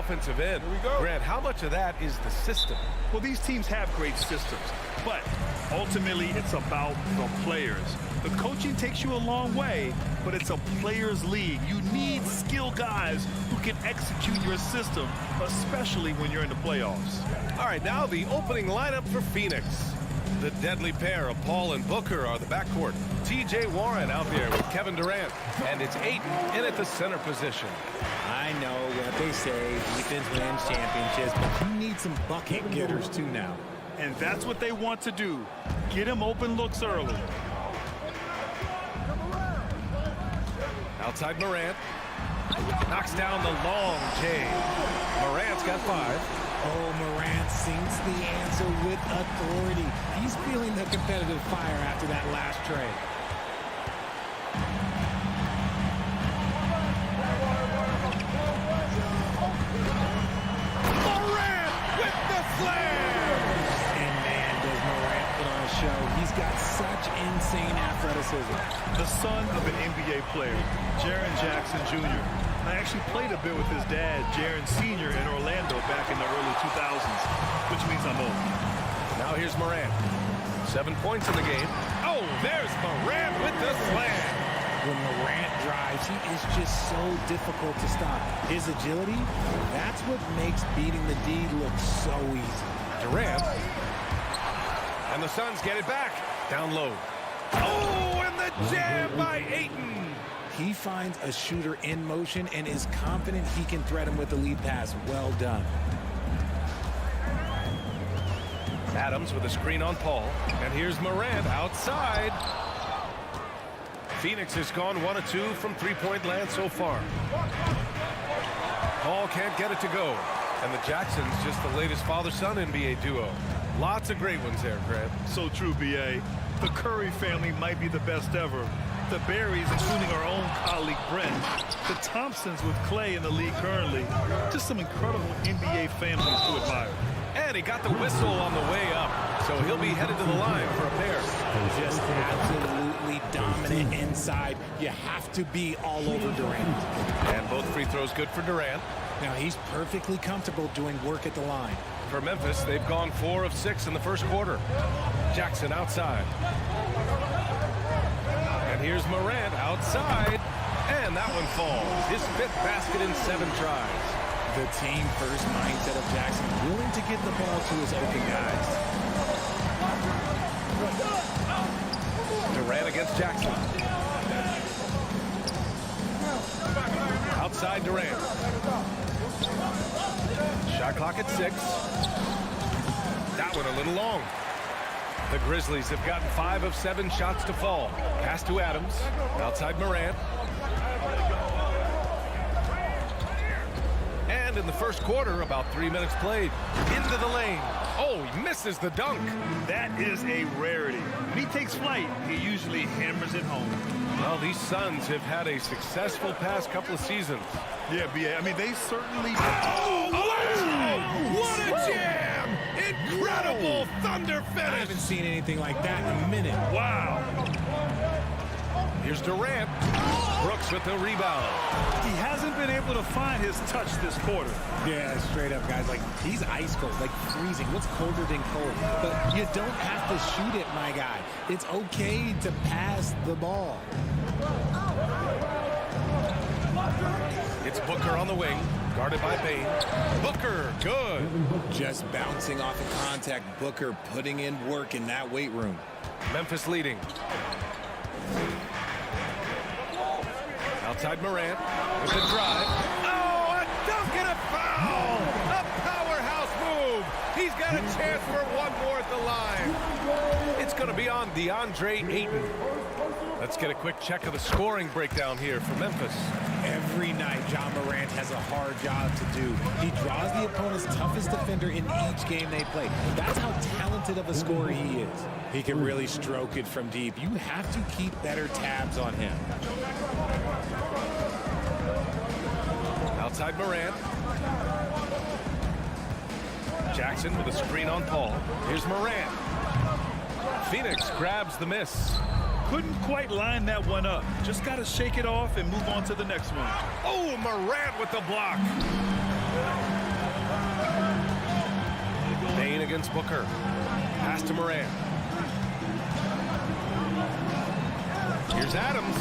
offensive end. Here we go. Grant, how much of that is the system? Well, these teams have great systems, but ultimately it's about the players. The coaching takes you a long way, but it's a players' league. You need skilled guys who can execute your system, especially when you're in the playoffs. All right, now the opening lineup for Phoenix. The deadly pair of Paul and Booker are the backcourt. T.J. Warren out there with Kevin Durant. And it's Ayton in at the center position. I know what they say, defense wins championships, but you need some bucket getters too now. And that's what they want to do. Get him open looks early. Outside Morant. Knocks down the long J. Morant's got 5. Oh, Morant sinks the answer with authority. He's feeling the competitive fire after that last trade. Morant with the slam! And man, does Morant put on a show. He's got such insane athleticism. The son of an NBA player, Jaren Jackson Jr. I actually played a bit with his dad, Jaren Sr. in Orlando back in the early 2000s, which means I'm old. Now here's Morant. 7 points in the game. Oh, there's Morant with the slam. When Morant drives, he is just so difficult to stop. His agility, that's what makes beating the D look so easy. Durant. And the Suns get it back. Down low. Oh, and the jam by Ayton. He finds a shooter in motion and is confident he can threat him with the lead pass. Well done. Adams with a screen on Paul. And here's Morant outside. Phoenix has gone 1 of 2 from three-point land so far. Paul can't get it to go. And the Jacksons just the latest father-son NBA duo. Lots of great ones there, Grant. So true, B.A. The Curry family might be the best ever. The Berries, including our own colleague Brent. The Thompsons with Clay in the league currently. Just some incredible NBA families to admire. And he got the whistle on the way up. So he'll be headed to the line for a pair. Just absolutely dominating dominant inside. You have to be all over Durant. And both free throws good for Durant. Now, he's perfectly comfortable doing work at the line. For Memphis, they've gone 4 of 6 in the first quarter. Jackson outside. And here's Morant outside. And that one falls. His 5th basket in 7 tries. The team-first mindset of Jackson, willing to get the ball to his open guys. Durant against Jackson. Outside Durant. Shot clock at 6. That one a little long. The Grizzlies have gotten 5 of 7 shots to fall. Pass to Adams. Outside Morant. And in the first quarter, about 3 minutes played. Into the lane. Oh, he misses the dunk. That is a rarity. When he takes flight, he usually hammers it home. Well, these Suns have had a successful past couple of seasons. Yeah, B.A. I mean, they certainly... What a jam! Incredible thunder I finish. haven't seen anything like that in a minute. Wow. Here's Durant. Brooks with the rebound. He hasn't been able to find his touch this quarter. Yeah, straight up, guys. Like, he's ice cold, like freezing. What's colder than cold? But you don't have to shoot it, my guy. It's okay to pass the ball. It's Booker on the wing, guarded by Bain. Booker, good. Just bouncing off of contact. Booker putting in work in that weight room. Memphis leading. Outside Morant with the drive. Oh, a dunk and a foul! A powerhouse move. He's got a chance for one more at the line. It's going to be on DeAndre Ayton. Let's get a quick check of the scoring breakdown here for Memphis. Every night, John Morant has a hard job to do. He draws the opponent's toughest defender in each game they play. That's how talented of a scorer he is. He can really stroke it from deep. You have to keep better tabs on him. Outside Morant. Jackson with a screen on Paul. Here's Morant. Phoenix grabs the miss. Couldn't quite line that one up. Just got to shake it off and move on to the next one. Oh, Morant with the block. Bain against Booker. Pass to Morant. Here's Adams.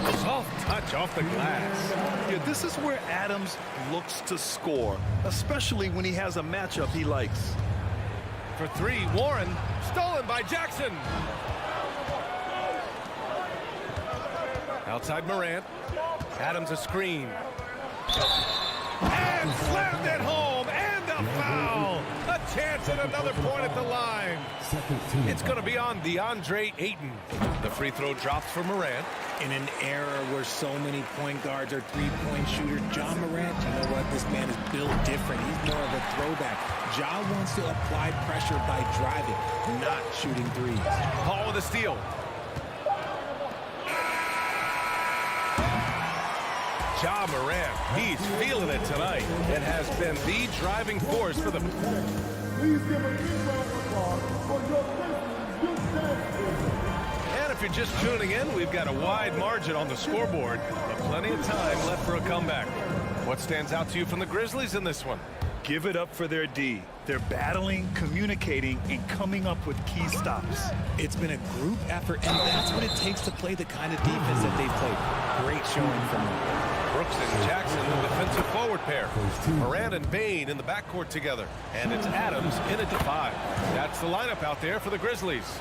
A soft touch off the glass. Yeah, this is where Adams looks to score, especially when he has a matchup he likes. For 3, Warren. Stolen by Jackson. Outside Morant. Adams a screen. And slammed it home. And a foul. A chance at another point at the line. It's going to be on DeAndre Ayton. The free throw drops for Morant. In an era where so many point guards are three-point shooters, John Morant, you know what? This man is built different. He's more of a throwback. Ja wants to apply pressure by driving, not shooting threes. Paul with a steal. Ja Morant, he's feeling it tonight and has been the driving force for the... Please give a big round of applause for your And if you're just tuning in, we've got a wide margin on the scoreboard, but plenty of time left for a comeback. What stands out to you from the Grizzlies in this one? Give it up for their D. They're battling, communicating, and coming up with key stops. It's been a group effort, and that's what it takes to play the kind of defense that they play. Great showing from them. Brooks and Jackson, the defensive forward pair. Morant and Bain in the backcourt together. And it's Adams in at the 5. That's the lineup out there for the Grizzlies.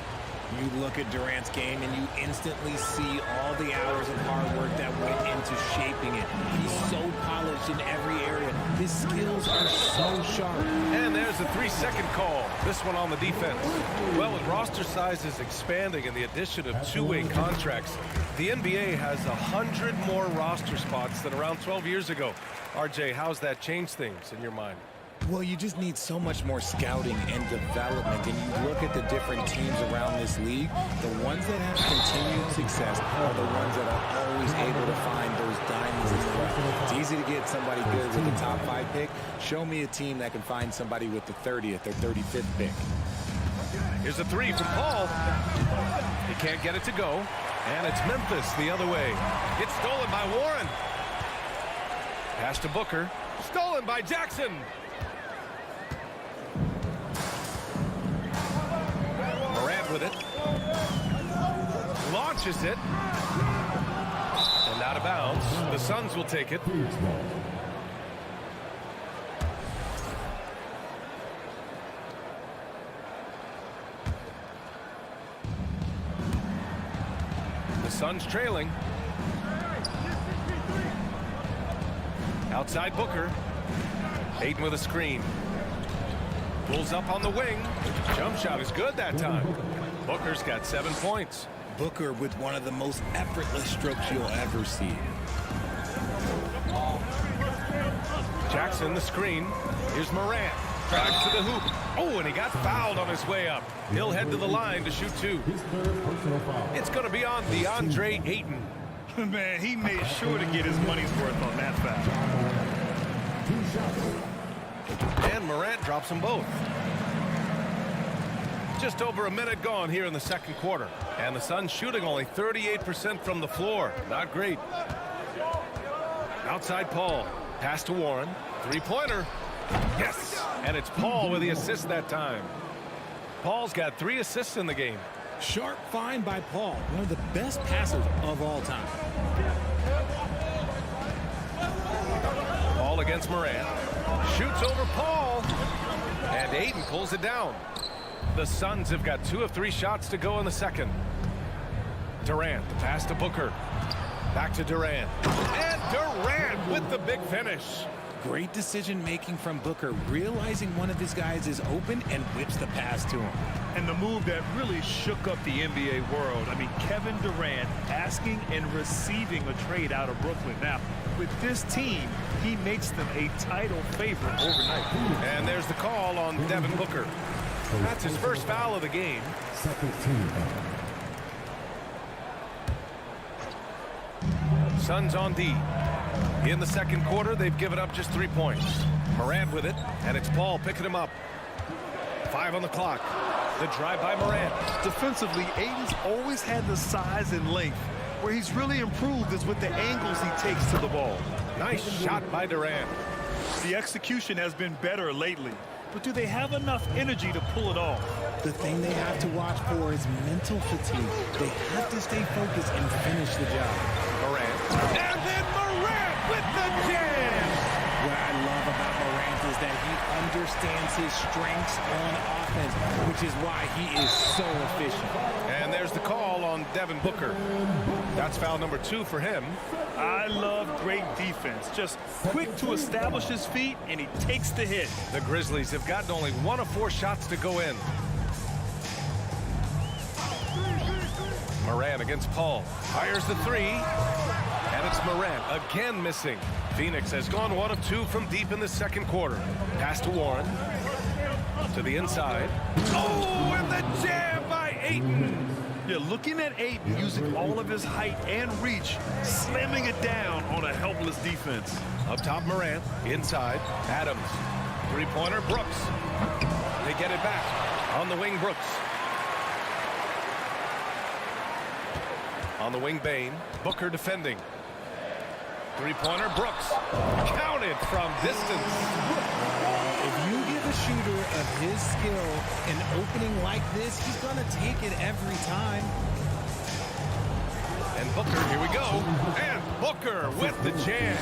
You look at Durant's game and you instantly see all the hours of hard work that went into shaping it. He's so polished in every area. His skills are so sharp. And there's a 3-second call. This one on the defense. Well, with roster sizes expanding and the addition of two-way contracts, the NBA has 100 more roster spots than around 12 years ago. RJ, how's that changed things in your mind? Well, you just need so much more scouting and development. And you look at the different teams around this league, the ones that have continued success are the ones that are always able to find those diamonds as well. It's easy to get somebody good with the top 5 pick. Show me a team that can find somebody with the 30th or 35th pick. Here's a 3 from Paul. He can't get it to go. And it's Memphis the other way. It's stolen by Warren. Pass to Booker. Stolen by Jackson. Morant with it. Launches it. And out of bounds. The Suns will take it. The Suns trailing. Outside Booker. Ayton with a screen. Pulls up on the wing. Jump shot is good that time. Booker's got 7 points. Booker with one of the most effortless strokes you'll ever see. Jackson the screen. Here's Morant. Drives to the hoop. Oh, and he got fouled on his way up. He'll head to the line to shoot 2. It's going to be on DeAndre Ayton. Man, he made sure to get his money's worth on that foul. And Morant drops them both. Just over a minute gone here in the second quarter. And the Suns shooting only 38% from the floor. Not great. Outside Paul. Pass to Warren. Three-pointer. Yes! And it's Paul with the assist that time. Paul's got 3 assists in the game. Sharp find by Paul, one of the best passers of all time. Paul against Morant. Shoots over Paul. And Ayton pulls it down. The Suns have got 2 of 3 shots to go in the second. Durant, the pass to Booker. Back to Durant. And Durant with the big finish. Great decision-making from Booker, realizing one of his guys is open and whips the pass to him. And the move that really shook up the NBA world. I mean, Kevin Durant asking and receiving a trade out of Brooklyn. Now, with this team, he makes them a title favorite overnight. And there's the call on Devin Booker. That's his first foul of the game. Suns on D. In the second quarter, they've given up just 3 points. Morant with it, and it's Paul picking him up. 5 on the clock. The drive by Morant. Defensively, Ayton's always had the size and length. Where he's really improved is with the angles he takes to the ball. Nice shot by Durant. The execution has been better lately. But do they have enough energy to pull it off? The thing they have to watch for is mental fatigue. They have to stay focused and finish the job. Morant. And then Morant with the jam! What I love about Morant is that he understands his strengths on offense, which is why he is so efficient. And there's the call on Devin Booker. That's foul number 2 for him. I love great defense. Just quick to establish his feet, and he takes the hit. The Grizzlies have gotten only 1 of 4 shots to go in. Morant against Paul. Fires the 3. And it's Morant again missing. Phoenix has gone 1 of 2 from deep in the second quarter. Pass to Warren. To the inside. Oh, and the jam by Ayton. Yeah, looking at Ayton using all of his height and reach, slamming it down on a helpless defense. Up top, Morant. Inside, Adams. Three-pointer, Brooks. They get it back. On the wing, Brooks. On the wing, Bane. Booker defending. Three-pointer, Brooks. Counted from distance. If you give a shooter of his skill an opening like this, he's going to take it every time. And Booker, here we go. And Booker with the jam.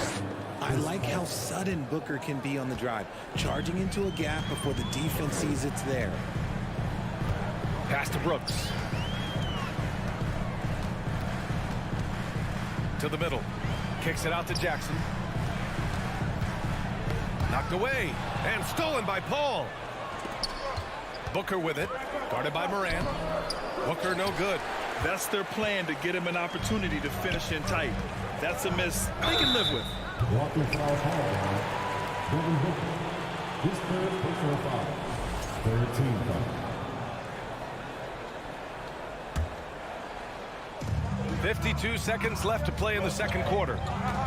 I like how sudden Booker can be on the drive, charging into a gap before the defense sees it's there. Pass to Brooks. To the middle. Kicks it out to Jackson. Knocked away. And stolen by Paul. Booker with it. Guarded by Morant. Booker no good. That's their plan, to get him an opportunity to finish in tight. That's a miss they can live with. Walking foul called on Devin Booker. His third personal foul. Third team foul. 52 seconds left to play in the second quarter.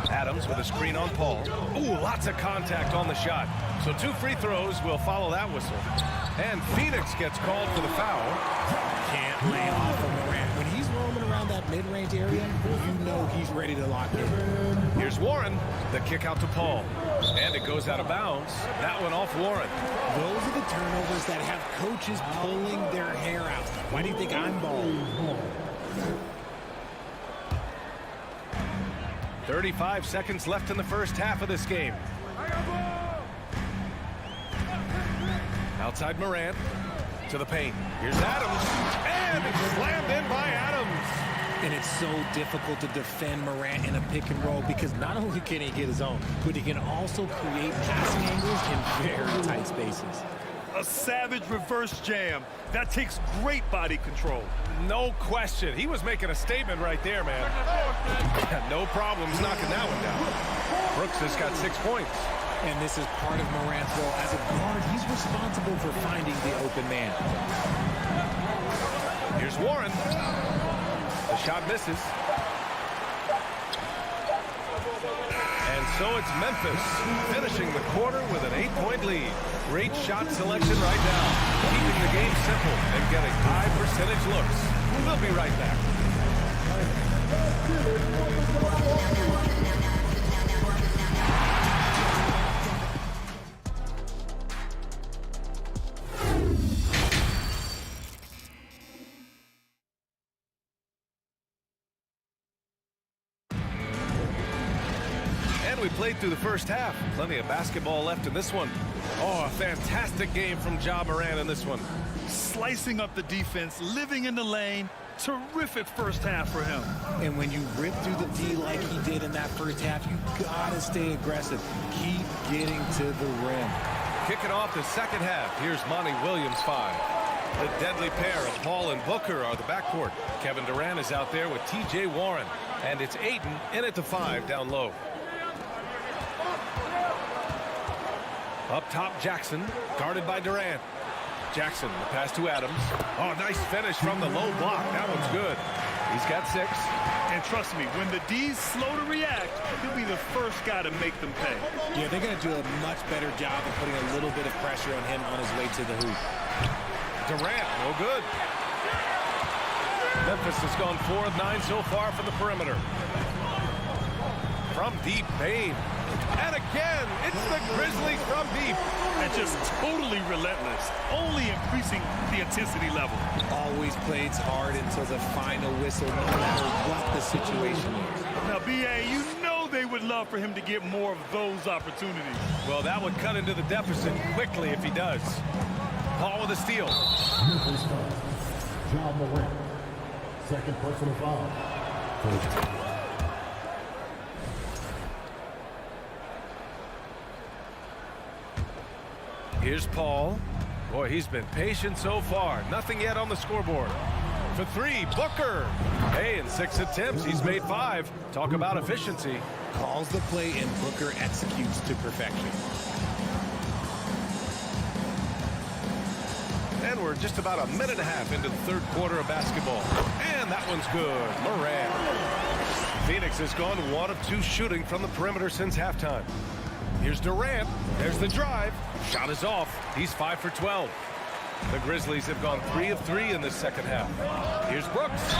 Adams with a screen on Paul. Ooh, lots of contact on the shot. So 2 free throws will follow that whistle. And Phoenix gets called for the foul. Can't lay off of Morant. When he's roaming around that mid-range area, you know he's ready to lock in. Here's Warren. The kick out to Paul. And it goes out of bounds. That one off Warren. Those are the turnovers that have coaches pulling their hair out. Why do you think I'm balling? 35 seconds left in the first half of this game. Outside Morant to the paint. Here's Adams. And it's slammed in by Adams. And it's so difficult to defend Morant in a pick and roll because not only can he get his own, but he can also create passing angles in very tight spaces. A savage reverse jam. That takes great body control. No question. He was making a statement right there, man. No problems knocking that one down. Brooks has got 6 points. And this is part of Morant's role. As a guard, he's responsible for finding the open man. Here's Warren. The shot misses. And so it's Memphis finishing the quarter with an 8-point lead. Great shot selection right now. Keeping the game simple and getting high percentage looks. We'll be right back. We played through the first half. Plenty of basketball left in this one. Oh, a fantastic game from Ja Morant in this one. Slicing up the defense, living in the lane. Terrific first half for him. And when you rip through the D like he did in that first half, you gotta stay aggressive. Keep getting to the rim. Kicking off the second half. Here's Monty Williams 5. The deadly pair of Paul and Booker are the backcourt. Kevin Durant is out there with T.J. Warren. And it's Ayton in at the 5 down low. Up top, Jackson, guarded by Durant. Jackson, the pass to Adams. Oh, nice finish from the low block. That one's good. He's got 6. And trust me, when the D's slow to react, he'll be the first guy to make them pay. Yeah, they're going to do a much better job of putting a little bit of pressure on him on his way to the hoop. Durant, no good. Memphis has gone 4 of 9 so far from the perimeter. From deep, Payne. And again, it's the Grizzlies from deep. And just totally relentless, only increasing the intensity level. Always plays hard until the final whistle, no matter what the situation is. Now, B.A., you know they would love for him to get more of those opportunities. Well, that would cut into the deficit quickly if he does. Paul with a steal. Ja Morant, second personal foul. Here's Paul. Boy, he's been patient so far. Nothing yet on the scoreboard. For 3, Booker. Hey, in 6 attempts, he's made 5. Talk about efficiency. Calls the play and Booker executes to perfection. And we're just about a minute and a half into the third quarter of basketball. And that one's good. Morant. Phoenix has gone 1 of 2 shooting from the perimeter since halftime. Here's Durant. There's the drive. Shot is off. He's 5 for 12. The Grizzlies have gone 3 of 3 in this second half. Here's Brooks.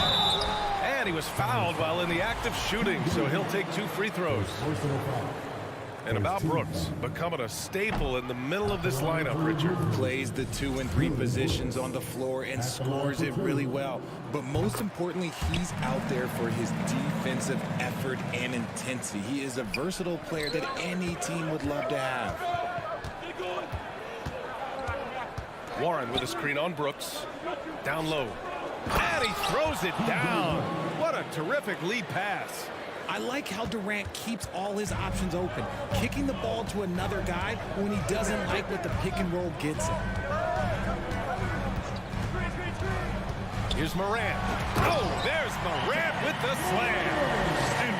And he was fouled while in the act of shooting, so he'll take 2 free throws. And about Brooks, becoming a staple in the middle of this lineup, Richard. Plays the 2 and 3 positions on the floor and scores it really well. But most importantly, he's out there for his defensive effort and intensity. He is a versatile player that any team would love to have. Warren with a screen on Brooks. Down low. And he throws it down. What a terrific lead pass. I like how Durant keeps all his options open, kicking the ball to another guy when he doesn't like what the pick and roll gets him. Here's Morant. Oh, there's Morant with the slam. And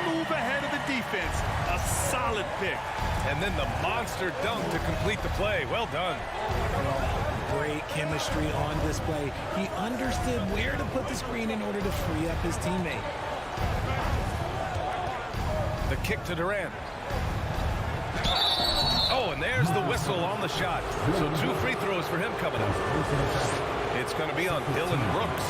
1 move ahead of the defense. A solid pick. And then the monster dunk to complete the play. Well done. Great chemistry on display. He understood where to put the screen in order to free up his teammate. The kick to Durant. Oh, and there's the whistle on the shot. So 2 free throws for him coming up. It's going to be on Dylan Brooks.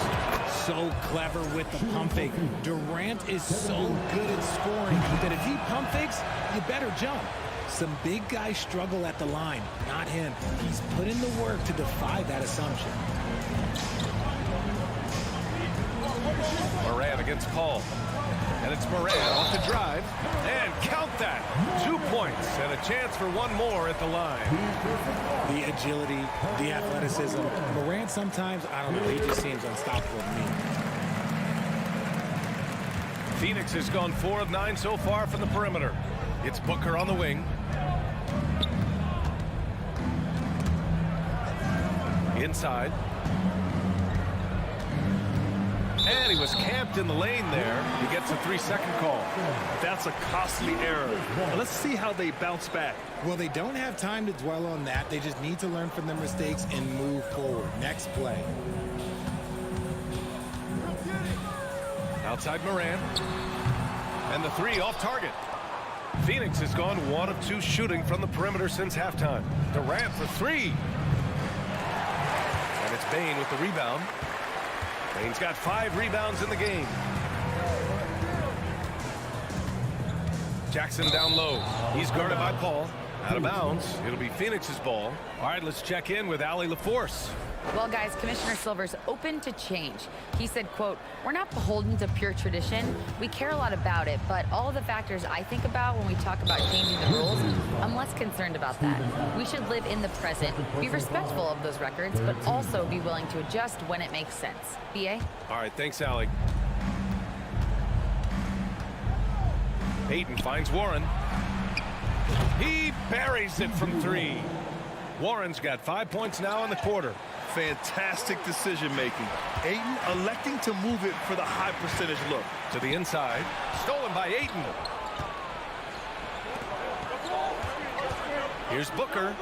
So clever with the pump fake. Durant is so good at scoring that if he pump fakes, you better jump. Some big guys struggle at the line, not him. He's put in the work to defy that assumption. Morant against Paul. And it's Morant off the drive. And count that. 2 points and a chance for one more at the line. The agility, the athleticism. Morant sometimes, I don't know, he just seems unstoppable to me. Phoenix has gone 4 of 9 so far from the perimeter. It's Booker on the wing. Inside. And he was camped in the lane there. He gets a 3-second call. That's a costly error. Let's see how they bounce back. Well, they don't have time to dwell on that. They just need to learn from their mistakes and move forward. Next play. Outside Morant. And the 3 off target. Phoenix has gone 1 of 2 shooting from the perimeter since halftime. Durant for 3. And it's Bane with the rebound. Bane's got 5 rebounds in the game. Jackson down low. He's guarded by Paul. Out of bounds. It'll be Phoenix's ball. All right, let's check in with Allie LaForce. Well, guys, Commissioner Silver's open to change. He said, quote, "We're not beholden to pure tradition. We care a lot about it, but all the factors I think about when we talk about changing the rules, I'm less concerned about that. We should live in the present, be respectful of those records, but also be willing to adjust when it makes sense." BA? All right, thanks, Allie. Ayton finds Warren. He buries it from 3. Warren's got 5 points now in the quarter. Fantastic decision-making. Ayton electing to move it for the high percentage look. To the inside. Stolen by Ayton. Here's Booker.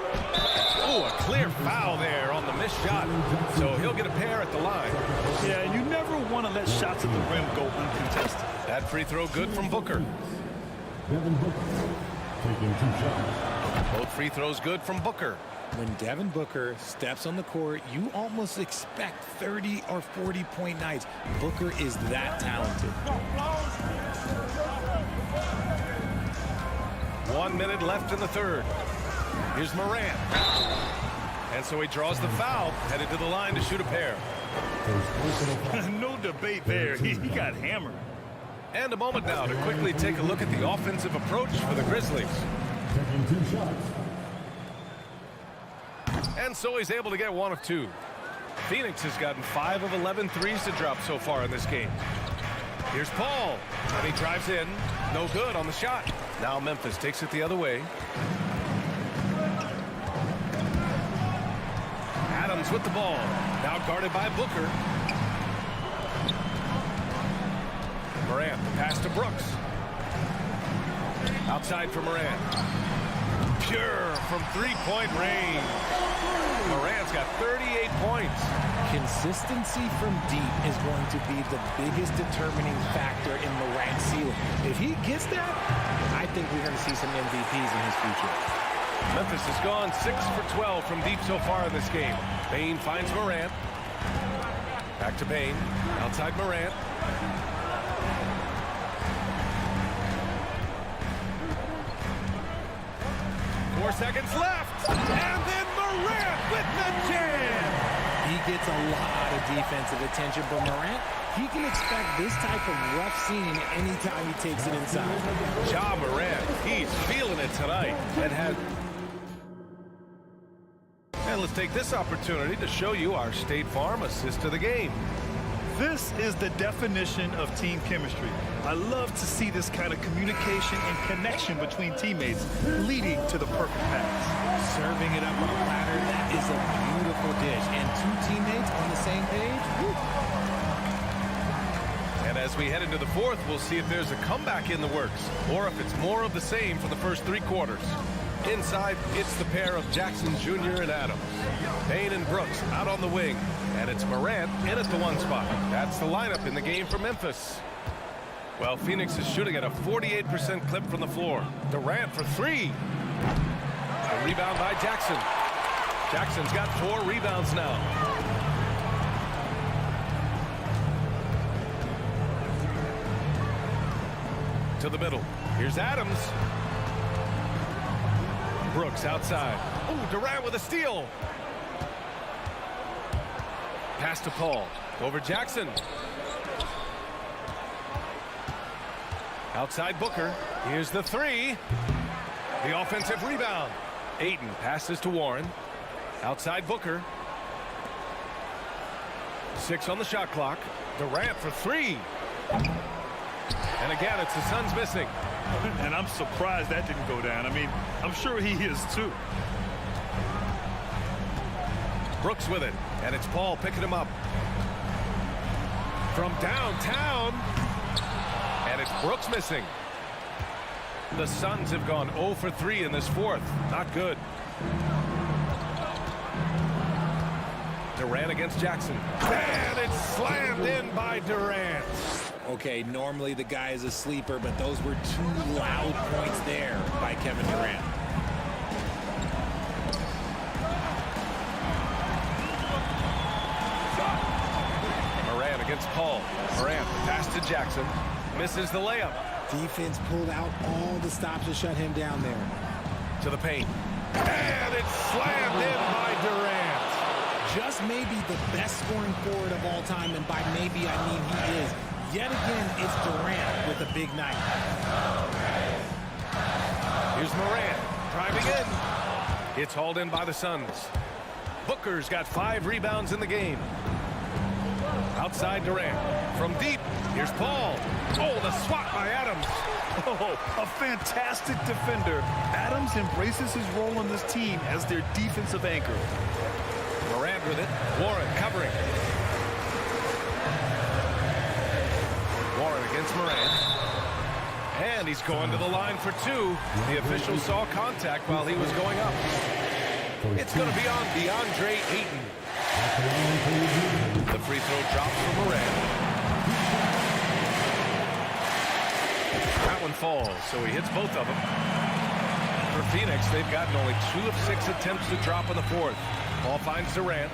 Oh, a clear foul there on the missed shot. So he'll get a pair at the line. Yeah, and you never want to let shots at the rim go uncontested. That free throw good from Booker. Devin Booker taking 2 shots. Both free throws good from Booker. When Devin Booker steps on the court, you almost expect 30 or 40-point nights. Booker is that talented. 1 minute left in the third. Here's Morant. And so he draws the foul, headed to the line to shoot a pair. No debate there. He got hammered. And a moment now to quickly take a look at the offensive approach for the Grizzlies. Taking 2 shots. And so he's able to get 1 of 2. Phoenix has gotten 5 of 11 threes to drop so far in this game. Here's Paul. And he drives in. No good on the shot. Now Memphis takes it the other way. Adams with the ball. Now guarded by Booker. Morant, the pass to Brooks. Outside for Morant. Pure from 3-point range. Morant's got 38 points. Consistency from deep is going to be the biggest determining factor in Morant's ceiling. If he gets that, I think we're going to see some MVPs in his future. Memphis has gone 6 for 12 from deep so far in this game. Bane finds Morant. Back to Bane. Outside Morant. 4 seconds left. And then Morant with the jam. He gets a lot of defensive attention, but Morant, he can expect this type of rough scene anytime he takes it inside. Ja Morant, he's feeling it tonight. And let's take this opportunity to show you our State Farm assist of the game. This is the definition of team chemistry. I love to see this kind of communication and connection between teammates leading to the perfect pass. Serving it up on a platter, that is a beautiful dish. And 2 teammates on the same page. Woo. And as we head into the fourth, we'll see if there's a comeback in the works or if it's more of the same for the first 3 quarters. Inside, it's the pair of Jackson Jr. and Adams. Bane and Brooks out on the wing. And it's Morant in at the 1 spot. That's the lineup in the game for Memphis. Well, Phoenix is shooting at a 48% clip from the floor. Durant for 3. A rebound by Jackson. Jackson's got 4 rebounds now. To the middle. Here's Adams. Brooks outside. Oh, Durant with a steal. Pass to Paul. Over Jackson. Outside Booker. Here's the three. The offensive rebound. Ayton passes to Warren. Outside Booker. 6 on the shot clock. Durant for three. And again, it's the Suns missing. And I'm surprised that didn't go down. I mean, I'm sure he is too. Brooks with it. And it's Paul picking him up. From downtown. And it's Brooks missing. The Suns have gone 0 for 3 in this fourth. Not good. Durant against Jackson. And it's slammed in by Durant. Okay, normally the guy is a sleeper, but those were 2 loud points there by Kevin Durant. Morant against Paul. Morant pass to Jackson. Misses the layup. Defense pulled out all the stops to shut him down there. To the paint. And it's slammed in by Durant. Just maybe the best scoring forward of all time, and by maybe I mean he is. Yet again, it's Durant with a big night. Here's Morant driving in. It's hauled in by the Suns. Booker's got 5 rebounds in the game. Outside Durant. From deep, here's Paul. Oh, the swat by Adams. Oh, a fantastic defender. Adams embraces his role on this team as their defensive anchor. Morant with it. Warren covering. Warren against Morant. And he's going to the line for 2. The official saw contact while he was going up. It's going to be on DeAndre Ayton. The free throw drops for Morant. That one falls, so he hits both of them. For Phoenix, they've gotten only 2 of 6 attempts to drop in the fourth. Ball finds Durant.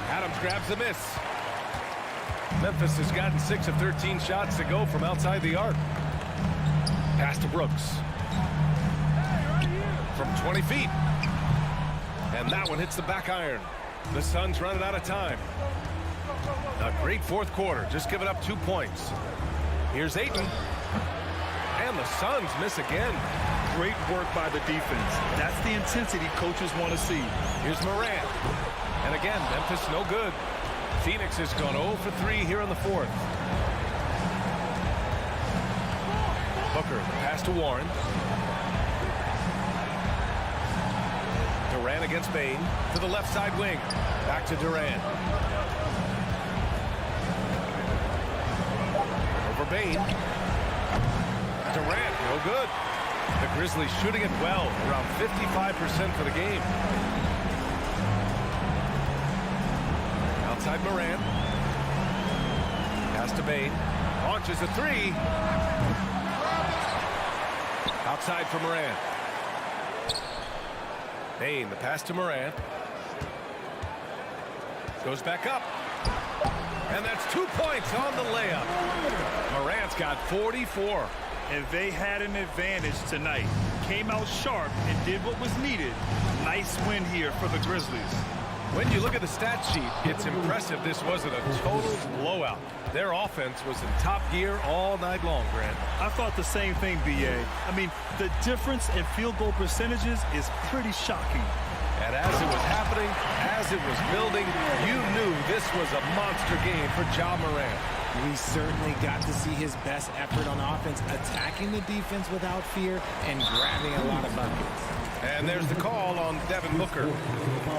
Adams grabs the miss. Memphis has gotten 6 of 13 shots to go from outside the arc. Pass to Brooks. From 20 feet. And that one hits the back iron. The Suns running out of time. A great fourth quarter. Just giving up 2 points. Here's Ayton. And the Suns miss again. Great work by the defense. That's the intensity coaches want to see. Here's Morant. And again, Memphis no good. Phoenix has gone 0 for 3 here in the fourth. Booker, the pass to Warren. Durant against Bain. To the left side wing. Back to Durant. Over Bain. Durant, no good. The Grizzlies shooting it well, around 55% for the game. Outside Morant. Pass to Bain. Launches a 3. Outside for Morant. Bain, the pass to Morant. Goes back up. And that's 2 points on the layup. Morant's got 44. And they had an advantage tonight. Came out sharp and did what was needed. Nice win here for the Grizzlies. When you look at the stat sheet, it's impressive this wasn't a total blowout. Their offense was in top gear all night long, Grant. I thought the same thing, B.A. I mean, the difference in field goal percentages is pretty shocking. And as it was happening, as it was building, you knew this was a monster game for Ja Morant. We certainly got to see his best effort on offense, attacking the defense without fear and grabbing a lot of buckets. And there's the call on Devin Booker.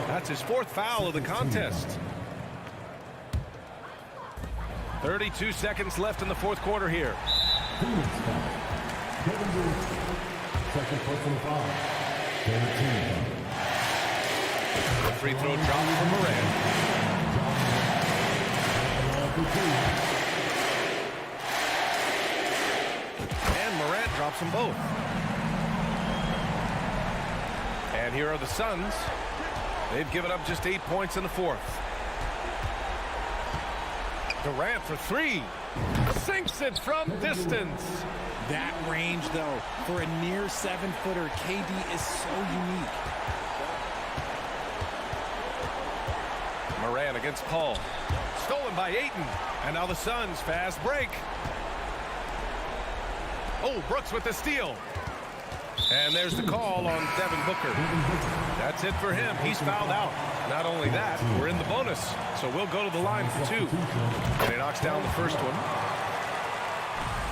That's his 4th foul of the contest. 32 seconds left in the fourth quarter here. Second personal foul. 13. The free throw drops for Morant. And Morant drops them both. And here are the Suns. They've given up just 8 points in the fourth. Durant for three. Sinks it from distance. That range, though, for a near 7-footer, KD is so unique. Morant against Paul. Stolen by Ayton. And now the Suns fast break. Oh, Brooks with the steal. And there's the call on Devin Booker. That's it for him. He's fouled out. Not only that, we're in the bonus. So we'll go to the line for two. And he knocks down the first one.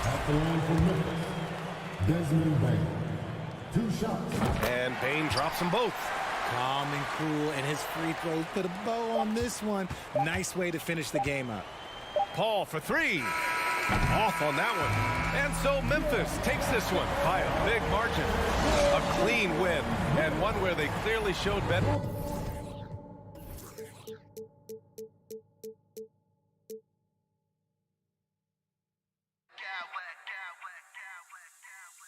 At the line for Memphis, Desmond Bain. 2 shots. And Bain drops them both. Calm and cool, and his free throws put a bow on this one. Nice way to finish the game up. Paul for three. Off on that one. And so Memphis takes this one by a big margin. A clean win, and one where they clearly showed better.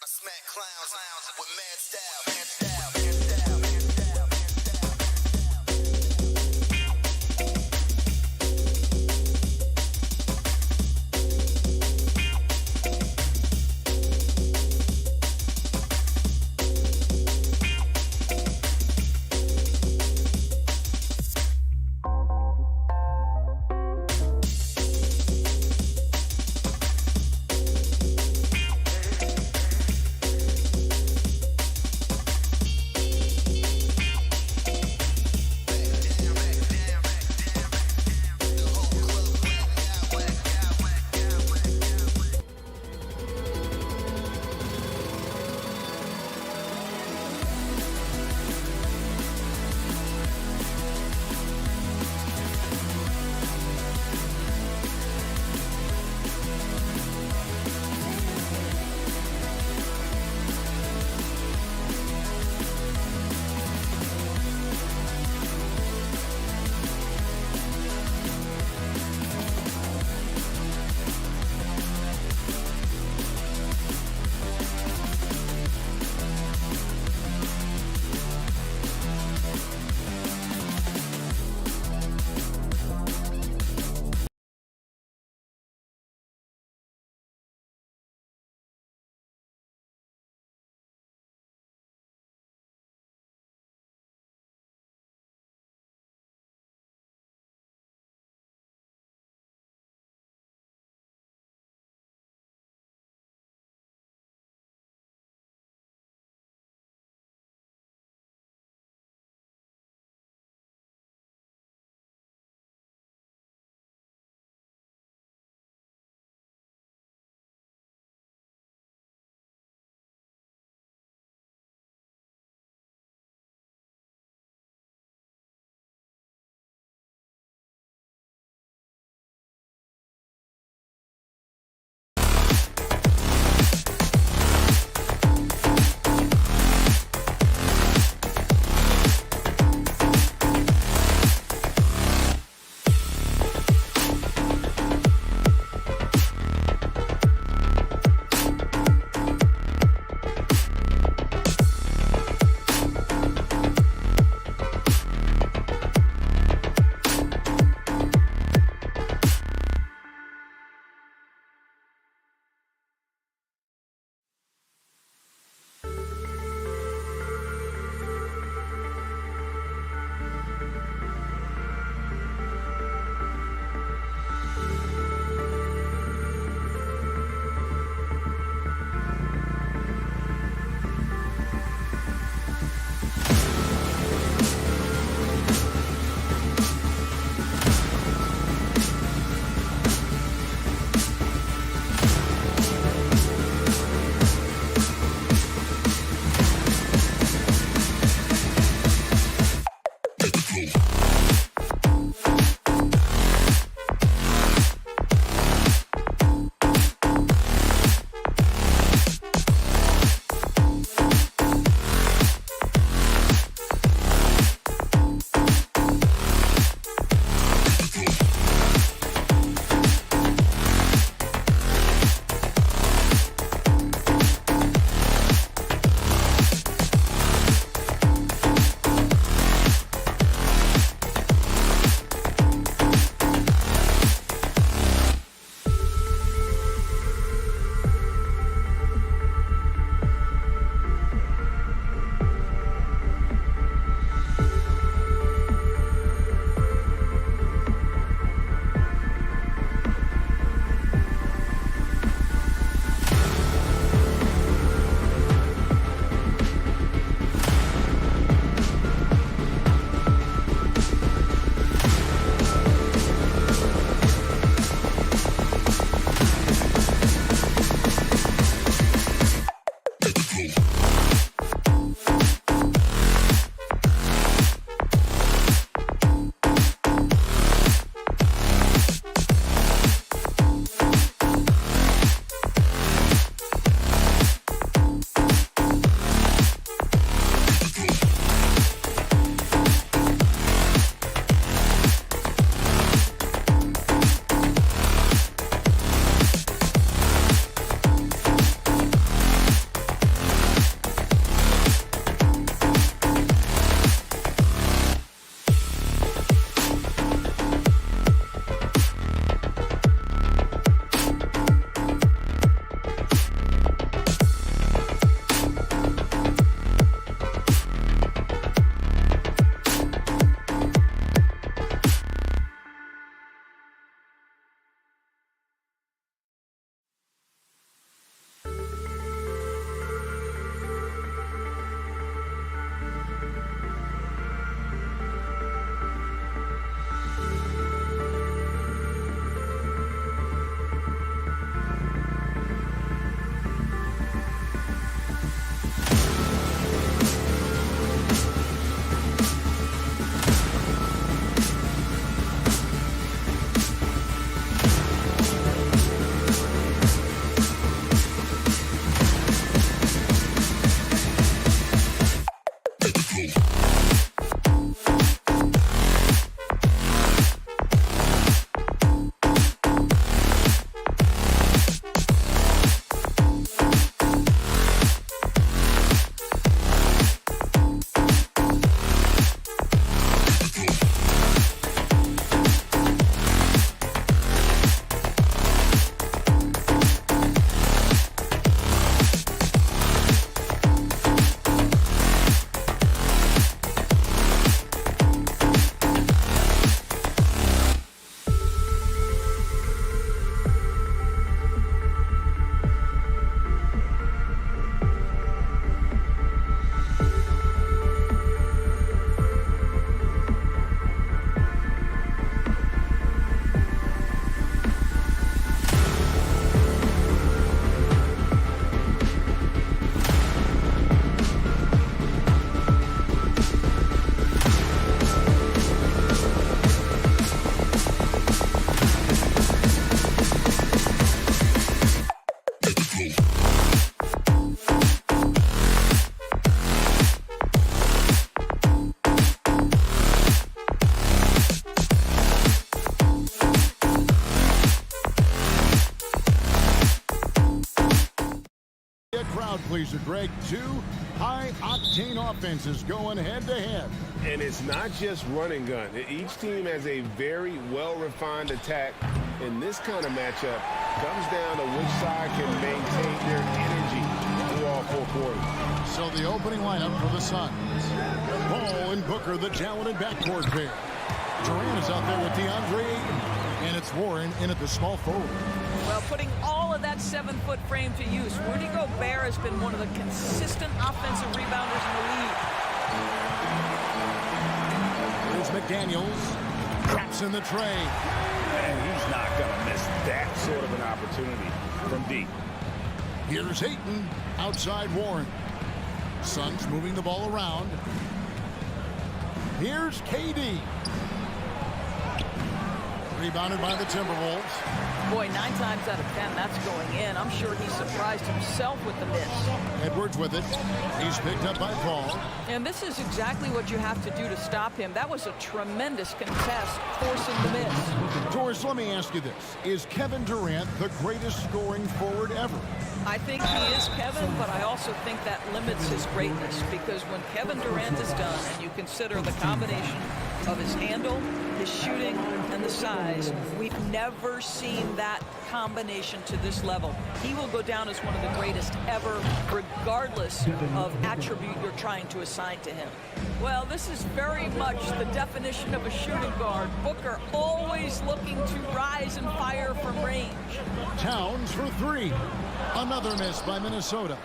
Smack clowns with mad style. pleaser, Greg. Two high-octane offenses going head-to-head. And it's not just run and gun. Each team has a very well-refined attack. And this kind of matchup comes down to which side can maintain their energy through all 4 quarters. So the opening lineup for the Suns. Ball and Booker, the talented backcourt pair. Durant is out there with DeAndre Ayton. And it's Warren in at the small forward. Well, putting all of that 7-foot frame to use, Rudy Gobert has been one of the consistent offensive rebounders in the league. Here's McDaniels. Traps in the tray. And he's not going to miss that sort of an opportunity from deep. Here's Ayton. Outside Warren. Suns moving the ball around. Here's KD. Rebounded by the Timberwolves. Boy, 9 times out of 10, that's going in. I'm sure he surprised himself with the miss. Edwards with it. He's picked up by Paul. And this is exactly what you have to do to stop him. That was a tremendous contest, forcing the miss. Doris, let me ask you this. Is Kevin Durant the greatest scoring forward ever? I think he is, Kevin, but I also think that limits his greatness, because when Kevin Durant is done and you consider the combination of his handle, his shooting, and the size, we've never seen that combination to this level. He will go down as one of the greatest ever, regardless of attribute you're trying to assign to him. Well, this is very much the definition of a shooting guard. Booker always looking to rise and fire from range. Towns for 3. Another miss by Minnesota.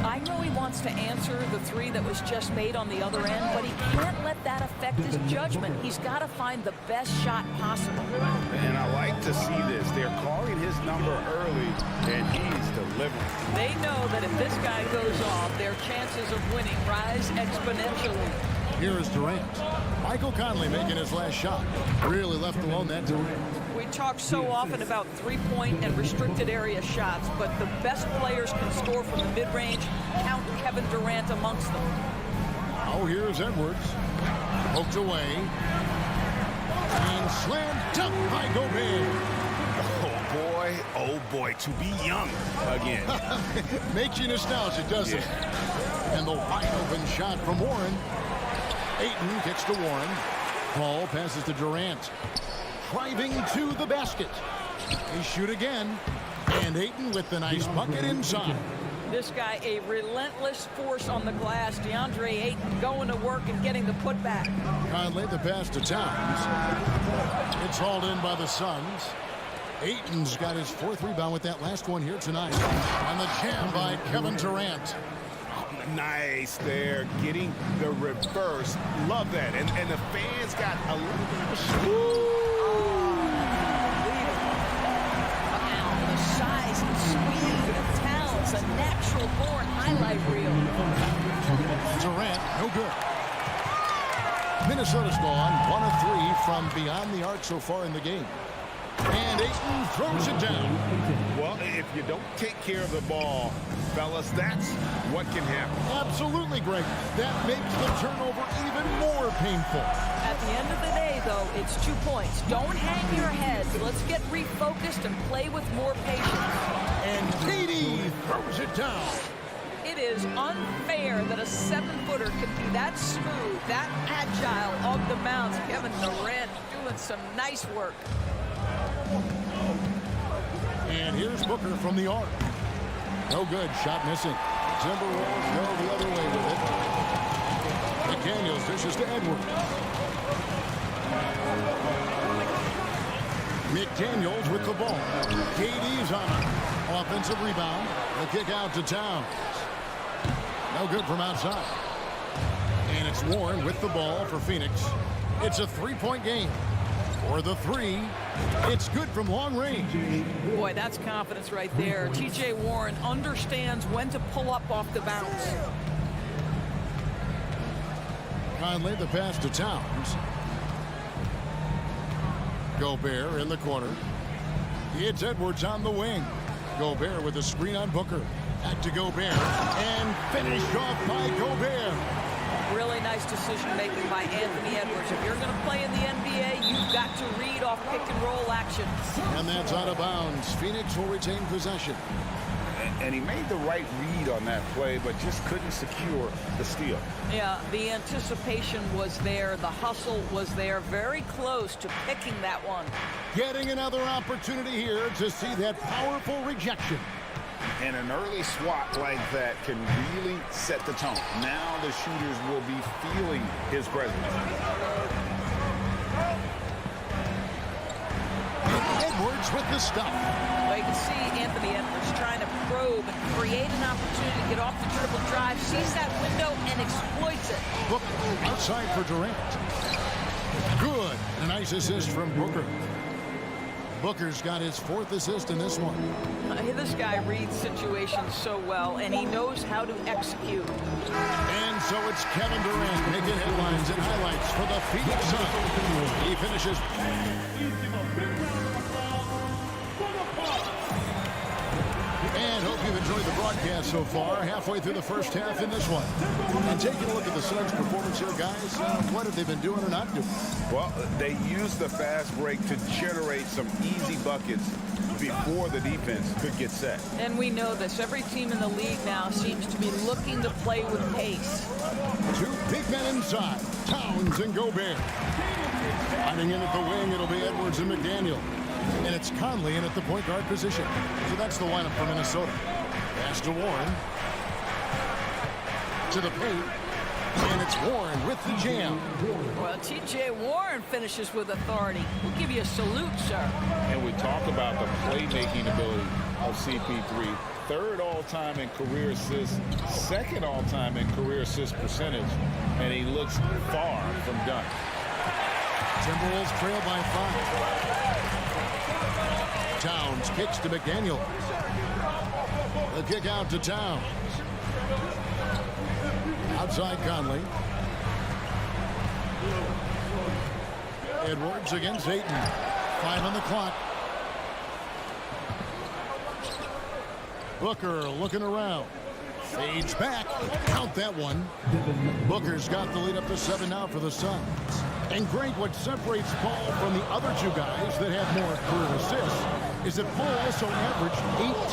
I know he wants to answer the 3 that was just made on the other end, but he can't let that affect his judgment. He's got to find the best shot possible. And I like to see this. They're calling his number early, and he's delivering. They know that if this guy goes off, their chances of winning rise exponentially. Here is Durant. Michael Conley making his last shot. Really left alone that time. We talk so often about three-point and restricted area shots, but the best players can score from the mid-range. Count Kevin Durant amongst them. Oh, here's Edwards. Poked away. And slammed dunk by Gobert. Oh boy, to be young again. Makes you nostalgic, doesn't it? And the wide open shot from Warren. Ayton gets to Warren. Ball passes to Durant. Driving to the basket. They shoot again. And Ayton with the nice bucket inside. This guy, a relentless force on the glass. DeAndre Ayton going to work and getting the putback. Conley the pass to Towns. It's hauled in by the Suns. Ayton's got his 4th rebound with that last one here tonight. And the jam by Kevin Durant. Nice there, getting the reverse. Love that. And the fans got a little bit of a The size and speed of Towns, a natural-born highlight reel. Durant, no good. Minnesota's gone 1 of 3 from beyond the arc so far in the game. And Ayton throws it down. Well, if you don't take care of the ball, fellas, that's what can happen. Absolutely, Greg. That makes the turnover even more painful. At the end of the day, though, it's 2 points. Don't hang your head. Let's get refocused and play with more patience. And KD throws it down. It is unfair that a 7-footer can be that smooth, that agile on the bounce. Kevin Durant doing some nice work. And here's Booker from the arc. No good. Shot missing. Timberwolves go the other way with it. McDaniels dishes to Edwards. McDaniels with the ball. KD's on it. Offensive rebound. The kick out to Towns. No good from outside. And it's Warren with the ball for Phoenix. It's a 3-point game. For the 3, it's good from long range. Boy, that's confidence right there. T.J. Warren understands when to pull up off the bounce. Conley the pass to Towns. Gobert in the corner. It's Edwards on the wing. Gobert with a screen on Booker. Back to Gobert. And finished off by Gobert. Really nice decision-making by Anthony Edwards. If you're going to play in the NBA, you've got to read off pick-and-roll action. And that's out of bounds. Phoenix will retain possession. And he made the right read on that play, but just couldn't secure the steal. Yeah, the anticipation was there. The hustle was there. Very close to picking that one. Getting another opportunity here to see that powerful rejection. And an early swat like that can really set the tone. Now the shooters will be feeling his presence. Edwards with the stop. Well, you can see Anthony Edwards trying to probe and create an opportunity to get off the dribble drive, sees that window and exploits it. Booker outside for Durant. Good. A nice assist from Booker. Booker's got his 4th assist in this one. This guy reads situations so well, and he knows how to execute. And so it's Kevin Durant making headlines and highlights for the Phoenix Suns. He finishes. And hope you've enjoyed the broadcast so far. Halfway through the first half in this one. And taking a look at the Suns' performance here, guys, what have they been doing or not doing? Well, they used the fast break to generate some easy buckets before the defense could get set. And we know this. Every team in the league now seems to be looking to play with pace. 2 big men inside. Towns and Gobert. Hiding in at the wing, it'll be Edwards and McDaniel. And it's Conley in at the point guard position. So that's the lineup for Minnesota. Pass to Warren. To the paint. And it's Warren with the jam. Well, T.J. Warren finishes with authority. We'll give you a salute, sir. And we talk about the playmaking ability of CP3. 3rd all-time in career assists, 2nd all-time in career assist percentage, and he looks far from done. Timberwolves trail by 5. Towns kicks to McDaniel. The kick out to Towns. Outside Conley. Edwards against Ayton. 5 on the clock. Booker looking around. Fades back. Count that one. Booker's got the lead up to 7 now for the Suns. And great, what separates Paul from the other 2 guys that have more career assists is that Paul also averaged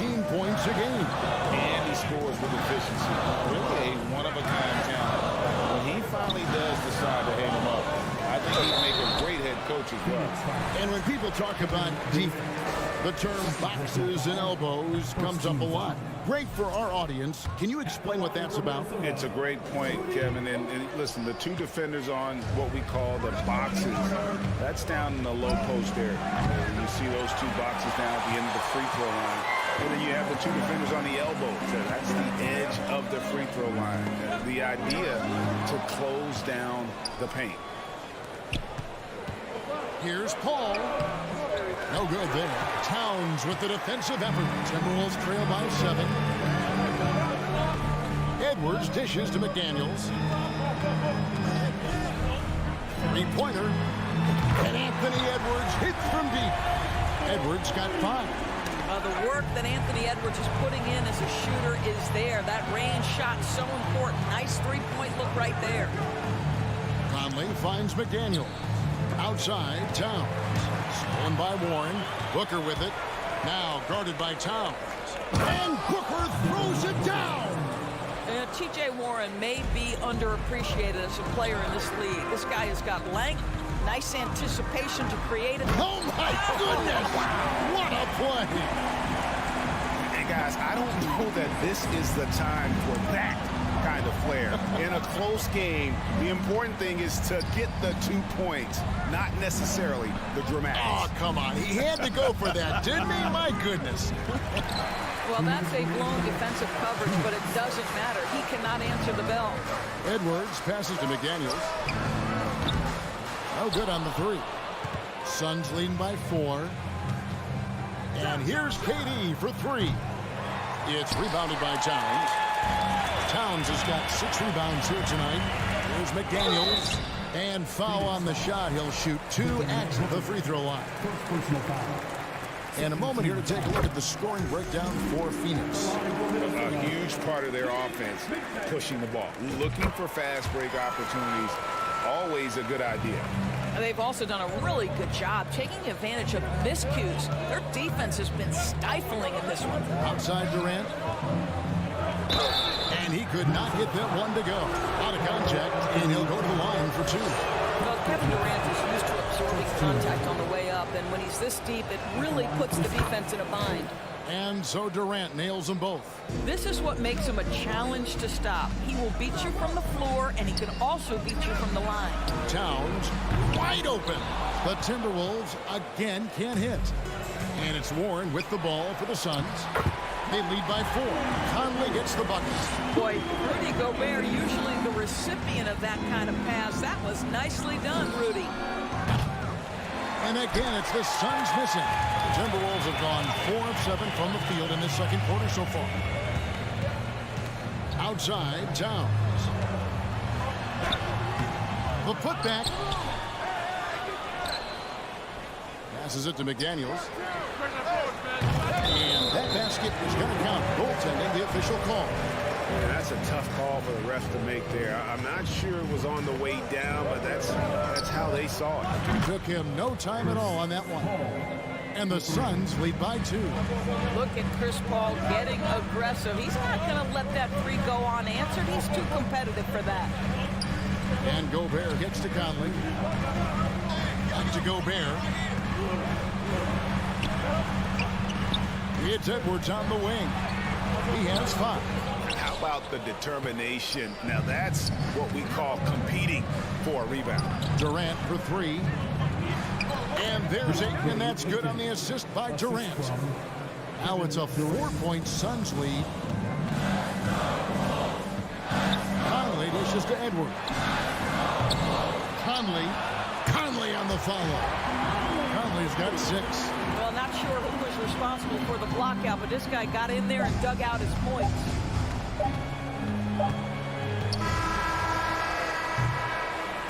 18 points a game. And he scores with efficiency. Really a one-of-a-kind talent. When he finally does decide to hang him up, I think he'd make a great head coach as well. And when people talk about defense, the term boxes and elbows comes up a lot. Great for our audience. Can you explain what that's about? It's a great point, Kevin. And listen, the 2 defenders on what we call the boxes, that's down in the low post area. You see those 2 boxes down at the end of the free throw line. And then you have the 2 defenders on the elbows. That's the edge of the free throw line. The idea to close down the paint. Here's Paul. No good there. Towns with the defensive effort. Timberwolves trail by 7. Edwards dishes to McDaniels. 3-pointer. And Anthony Edwards hits from deep. Edwards got 5. The work that Anthony Edwards is putting in as a shooter is there. That range shot so important. Nice 3-point look right there. Conley finds McDaniel. Outside, Towns. Stolen by Warren. Booker with it. Now guarded by Towns. And Booker throws it down. T.J. Warren may be underappreciated as a player in this league. This guy has got length, nice anticipation to create it. Oh, my goodness. What a play. And, guys, I don't know that this is the time for that kind of flair. In a close game, the important thing is to get the 2 points, not necessarily the dramatics. Oh, come on. He had to go for that, didn't he? My goodness. Well, that's a blown defensive coverage, but it doesn't matter. He cannot answer the bell. Edwards passes to McDaniels. No good on the 3. Suns leading by 4. And here's KD for 3. It's rebounded by Towns. Towns has got 6 rebounds here tonight. Here's McDaniels. And foul on the shot. He'll shoot 2 at the free throw line. And a moment here to take a look at the scoring breakdown for Phoenix. A huge part of their offense, pushing the ball. Looking for fast break opportunities, always a good idea. They've also done a really good job taking advantage of miscues. Their defense has been stifling in this one. Outside Durant. And he could not get that one to go. Out of contact, and he'll go to the line for two. Well, Kevin Durant is used to absorbing contact on the way up, and when he's this deep, it really puts the defense in a bind. And so Durant nails them both. This is what makes him a challenge to stop. He will beat you from the floor, and he can also beat you from the line. Towns wide open. The Timberwolves again can't hit. And it's Warren with the ball for the Suns. They lead by 4. Conley gets the buckets. Boy, Rudy Gobert, usually the recipient of that kind of pass. That was nicely done, Rudy. And again, it's the Suns missing. The Timberwolves have gone 4 of 7 from the field in this second quarter so far. Outside, Towns. The putback. Passes it to McDaniels. And that basket is going to count. Goaltending, the official call. Yeah, that's a tough call for the refs to make there. I'm not sure it was on the way down, but that's how they saw it. Took him no time at all on that one. And the Suns lead by 2. Look at Chris Paul getting aggressive. He's not going to let that three go unanswered. He's too competitive for that. And Gobert gets to Conley. Back to Gobert. It's Edwards on the wing. He has 5. How about the determination? Now that's what we call competing for a rebound. Durant for 3. And there's 8, and that's good on the assist by Durant. Now it's a 4-point Suns lead. Conley dishes to Edwards. Conley on the follow. Conley's got 6. Well, not sure who was responsible for the block out, but this guy got in there and dug out his points.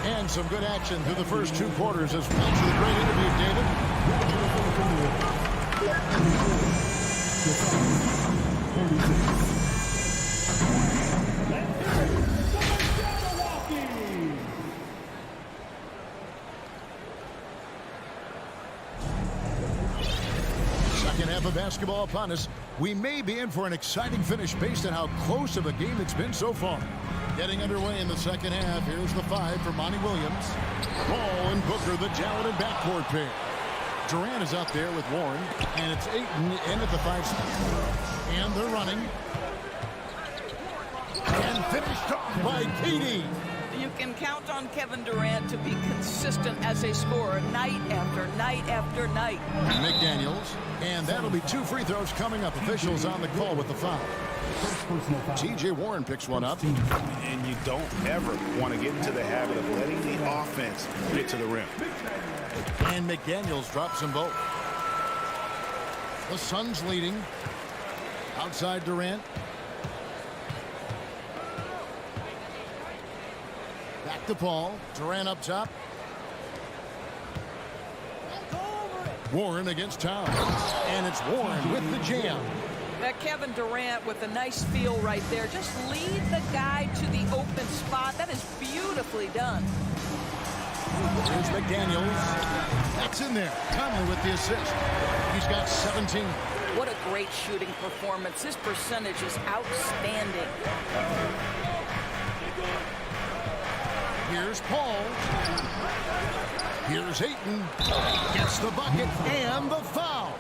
And some good action through the first 2 quarters as well. Thanks for the great interview, David. Second half of basketball upon us. We may be in for an exciting finish based on how close of a game it's been so far. Getting underway in the second half. Here's the 5 for Monty Williams. Ball and Booker, the talented backcourt pair. Durant is out there with Warren, and it's Ayton in at the 5 spot. And they're running. And finished off by KD. You can count on Kevin Durant to be consistent as a scorer night after night after night. McDaniels, and that'll be 2 free throws coming up. Officials on the call with the foul. T.J. Warren picks one up. And you don't ever want to get into the habit of letting the offense get to the rim. And McDaniels drops them both. The Suns leading. Outside Durant. Back to Paul. Durant up top. Warren against Towns. And it's Warren with the jam. Kevin Durant with a nice feel right there. Just lead the guy to the open spot. That is beautifully done. Here's McDaniels. That's in there. Conley with the assist. He's got 17. What a great shooting performance. His percentage is outstanding. Here's Paul. Here's Ayton. Gets the bucket and the foul.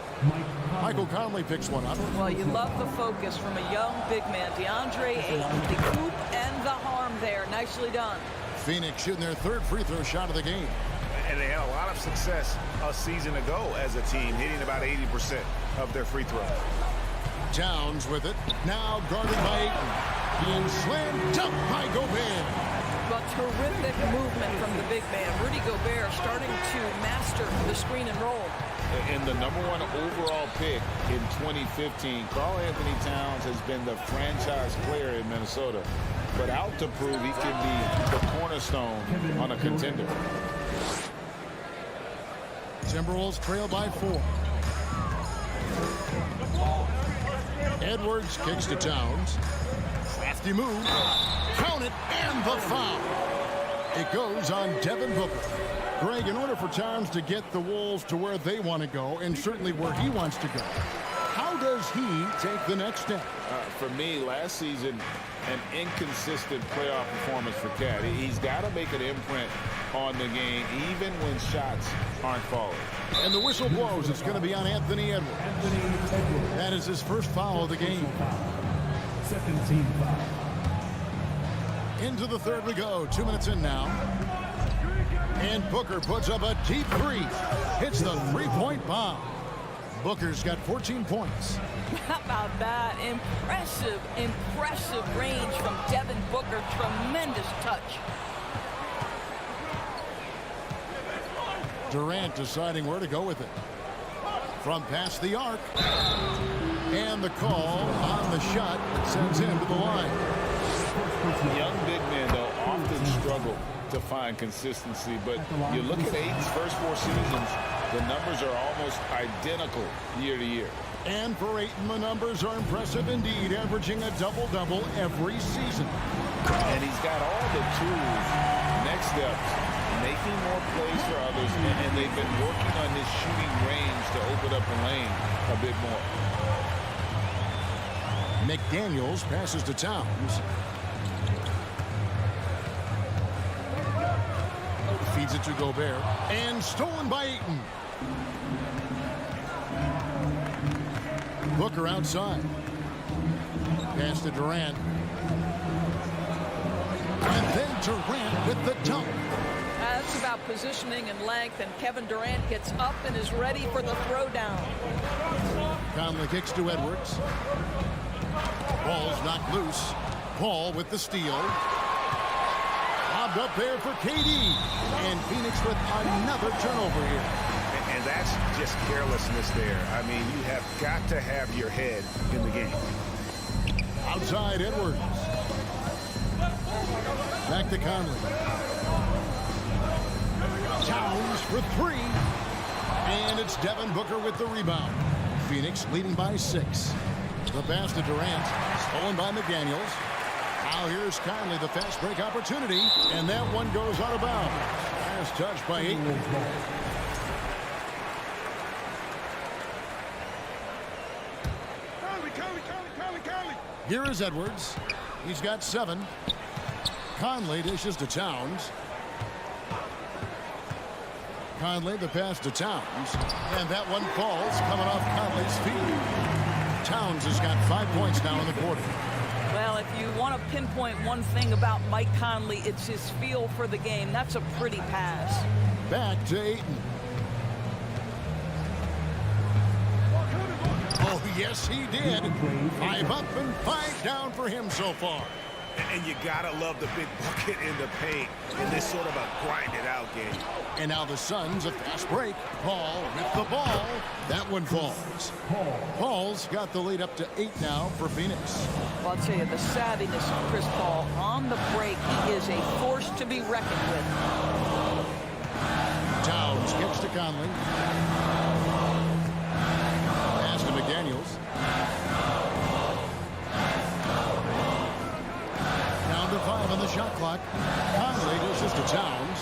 Michael Conley picks one up. Well, you love the focus from a young big man. DeAndre Ayton, the coup and the harm there. Nicely done. Phoenix shooting their 3rd free throw shot of the game. And they had a lot of success a season ago as a team, hitting about 80% of their free throws. Towns with it. Now guarded by Ayton. And slammed dunk by Gobert. Well, terrific movement from the big man. Rudy Gobert starting to master the screen and roll. And the #1 overall pick in 2015, Karl Anthony Towns has been the franchise player in Minnesota, but out to prove he can be the cornerstone on a contender. Timberwolves trail by 4. Edwards kicks to Towns. Crafty move. Count it, and the foul. It goes on Devin Booker. Greg, in order for Towns to get the Wolves to where they want to go, and certainly where he wants to go, how does he take the next step? For me, last season, an inconsistent playoff performance for Cat. He's got to make an imprint on the game, even when shots aren't falling. And the whistle blows. It's going to be on Anthony Edwards. That is his first foul of the game. Second team foul. Into the third we go. 2 minutes in now. And Booker puts up a deep three. Hits the three-point bomb. Booker's got 14 points. How about that? Impressive, impressive range from Devin Booker. Tremendous touch. Durant deciding where to go with it. From past the arc. And the call on the shot that sends him to the line. Young big men, though, often struggle to find consistency, but you look at Ayton's first 4 seasons, the numbers are almost identical year to year. And for Ayton, the numbers are impressive indeed, averaging a double-double every season. And he's got all the tools. Next step, making more plays for others, and they've been working on his shooting range to open up the lane a bit more. McDaniels passes to Towns. Feeds it to Gobert. And stolen by Ayton. Booker outside. Pass to Durant. And then Durant with the dunk. That's about positioning and length, and Kevin Durant gets up and is ready for the throwdown. Conley kicks to Edwards. Ball's knocked loose. Paul with the steal. Lobbed up there for KD. And Phoenix with another turnover here. And that's just carelessness there. I mean, you have got to have your head in the game. Outside Edwards. Back to Conley. Towns for 3. And it's Devin Booker with the rebound. Phoenix leading by 6. The pass to Durant. Stolen by McDaniels. Now here's Conley, the fast break opportunity. And that one goes out of bounds. Last touch by Ayton. Here is Edwards. He's got 7. Conley dishes to Towns. Conley, the pass to Towns. And that one falls, coming off Conley's feet. Towns has got 5 points now in the quarter. Well, if you want to pinpoint one thing about Mike Conley, it's his feel for the game. That's a pretty pass. Back to Ayton. Oh, yes, he did. 5 up and 5 down for him so far. And you gotta love the big bucket in the paint in this sort of a grinded-out game. And now the Suns, a fast break. Paul with the ball. That one falls. Paul's got the lead up to 8 now for Phoenix. Well, I'll tell you, the savviness of Chris Paul on the break, he is a force to be reckoned with. Towns gets to Conley. Pass to McDaniels. Down to 5 on the shot clock. Conley dishes to Towns.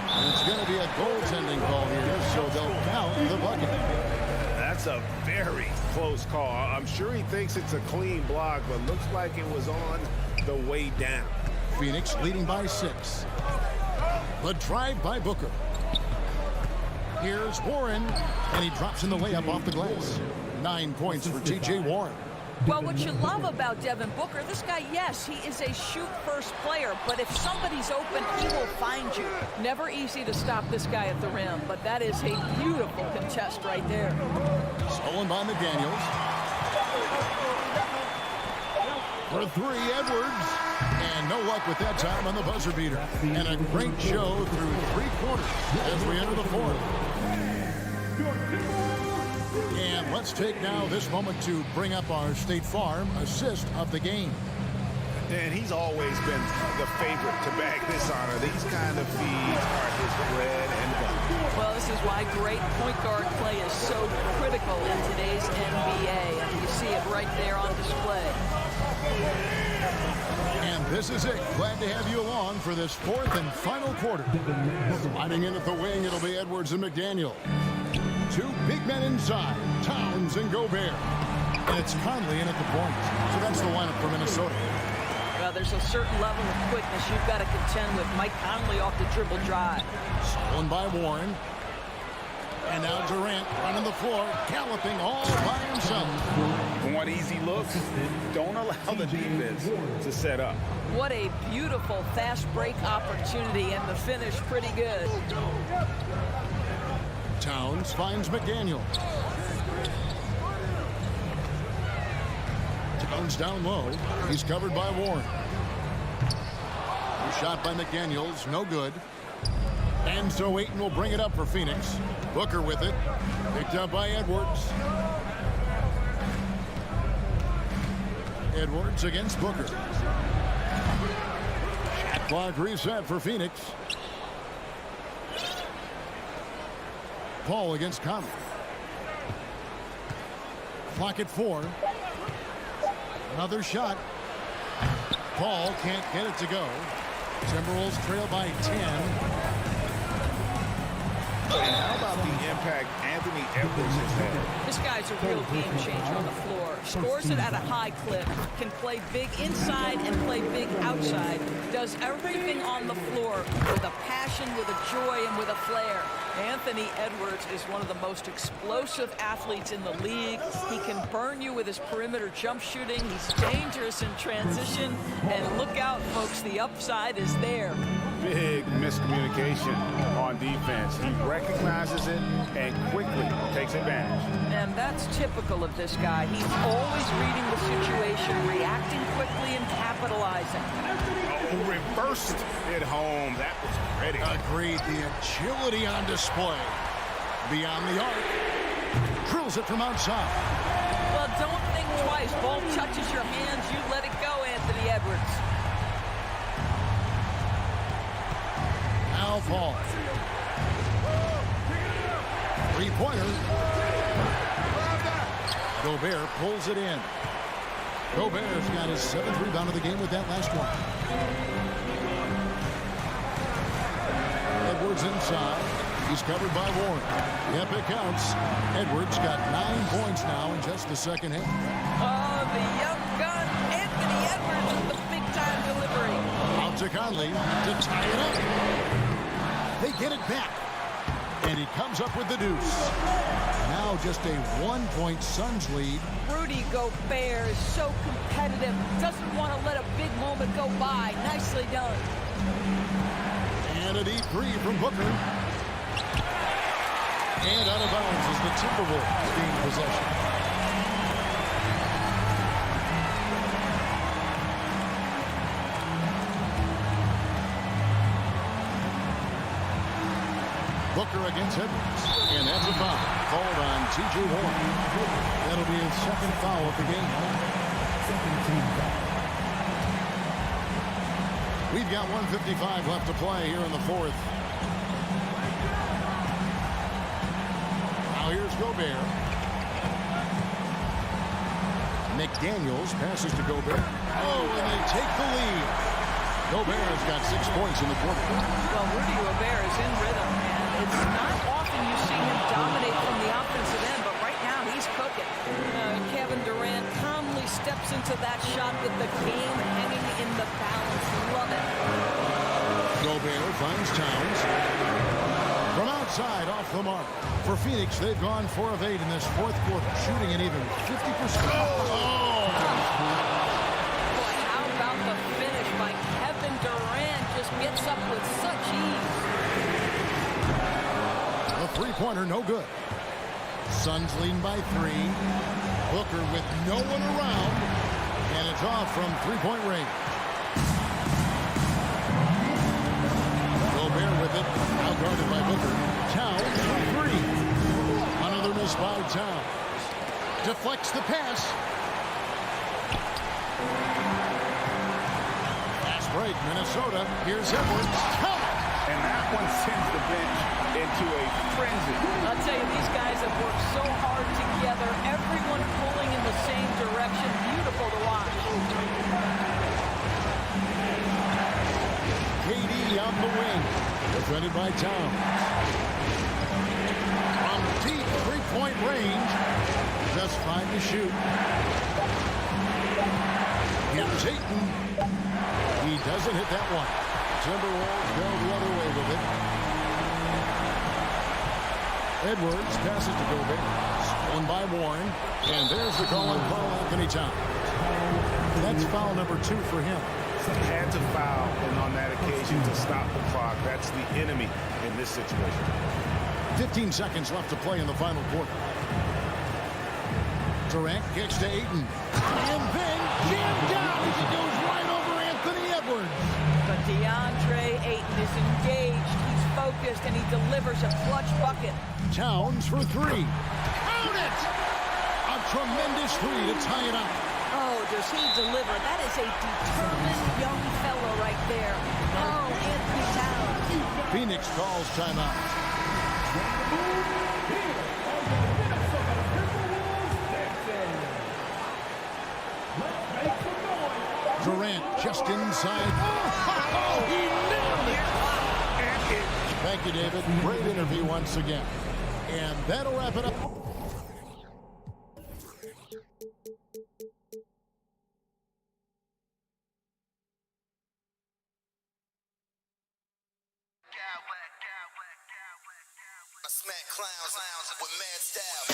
And it's going to be a goaltending call here, so they'll count the bucket. That's a very close call. I'm sure he thinks it's a clean block, but looks like it was on the way down. Phoenix leading by 6. The drive by Booker. Here's Warren, and he drops in the layup off the glass. 9 points for T.J. Warren. Well, what you love about Devin Booker, this guy, yes, he is a shoot-first player, but if somebody's open, he will find you. Never easy to stop this guy at the rim, but that is a beautiful contest right there. Stolen by McDaniels. For 3, Edwards. And no luck with that time on the buzzer beater. And a great show through 3 quarters as we enter the 4th. And let's take now this moment to bring up our State Farm assist of the game. And he's always been the favorite to bag this honor. These kind of feeds are his bread and butter. Well, this is why great point guard play is so critical in today's NBA. And you see it right there on display. And This is it. Glad to have you along for this fourth and final quarter. Sliding in at the wing, it'll be Edwards and McDaniel. Two big men inside, Towns and Gobert. And it's Conley in at the point. So that's the lineup for Minnesota. Well, there's a certain level of quickness you've got to contend with. Mike Conley off the dribble drive. Stolen by Warren. And now Durant running the floor, galloping all by himself. Want easy looks? Don't allow the defense to set up. What a beautiful fast break opportunity, and the finish pretty good. Towns finds McDaniel. Towns down low. He's covered by Warren. Shot by McDaniels, no good. And so Ayton will bring it up for Phoenix. Booker with it. Picked up by Edwards. Edwards against Booker. Shot clock reset for Phoenix. Paul against Conley. Clock at 4. Another shot. Paul can't get it to go. Timberwolves trail by 10. And how about the impact Anthony Edwards has had? This guy's a real game changer on the floor. Scores it at a high clip. Can play big inside and play big outside. Does everything on the floor with a passion, with a joy, and with a flair. Anthony Edwards is one of the most explosive athletes in the league. He can burn you with his perimeter jump shooting. He's dangerous in transition. And look out, folks, the upside is there. Big miscommunication on defense. He recognizes it and quickly takes advantage. And that's typical of this guy. He's always reading the situation, reacting quickly, and capitalizing. Oh, reversed it home. That was pretty. Agreed. The agility on display. Beyond the arc. Drills it from outside. Well, don't think twice. Ball touches your hands. You let it go, Anthony Edwards. Now Paul. Three-pointer. Gobert pulls it in. Gobert's got his 7th rebound of the game with that last one. Edwards inside. He's covered by Warren. Yep, it counts. Edwards got 9 points now in just the second half. Oh, the young gun, Anthony Edwards with the big-time delivery. Out to Conley to tie it up. They get it back. And he comes up with the deuce. Now just a 1-point Suns lead. Rudy Gobert is so competitive. Doesn't want to let a big moment go by. Nicely done. And a deep three from Booker. And out of bounds as the Timberwolves gain possession. Booker against Edwards. And that's a foul called on T.J. Warren. That'll be his 2nd foul of the game. We've got 1:55 left to play here in the 4th. Now here's Gobert. McDaniels passes to Gobert. Oh, and they take the lead. Gobert's got 6 points in the quarter. Well, Rudy Gobert is in rhythm, and it's not often you see him dominate from the offensive end, but right now he's cooking. Kevin Durant calmly steps into that shot with the game hanging in the balance. Love it. Gobert finds Towns. From outside, off the mark. For Phoenix, they've gone 4 of 8 in this 4th quarter, shooting an even 50%. Oh! How about the finish by Kevin Durant? Just gets up with such ease. A three-pointer, no good. Suns leading by 3. Booker with no one around. And it's off from three-point range. Gobert with it. Now guarded by Booker. Towns for 3. Another miss by Towns. Deflects the pass. Fast break, Minnesota. Here's Edwards. And that one sends the bench into a frenzy. I'll tell you, these guys have worked so hard together. Everyone pulling in the same direction. Beautiful to watch. from the wing. Defended by Towns. From deep three-point range. Just 5 to shoot. Here's Ayton. He doesn't hit that one. Timberwolves go the other way with it. Edwards passes to Gobert. Stolen by Warren. And there's the call on Karl Anthony Towns. That's foul number 2 for him. Had to foul, and on that occasion to stop the clock. That's the enemy in this situation. 15 seconds left to play in the final quarter. Durant gets to Ayton. And then jammed down as he goes right over Anthony Edwards. But DeAndre Ayton is engaged. He's focused, and he delivers a clutch bucket. Towns for 3. Count it! A tremendous 3 to tie it up. Oh, does he deliver? That is a determined young fellow right there. Karl Anthony Towns. Phoenix calls timeout. Durant just inside. Oh, he nailed it! Thank you, David. Great interview once again. And that'll wrap it up. I smack clowns with mad style.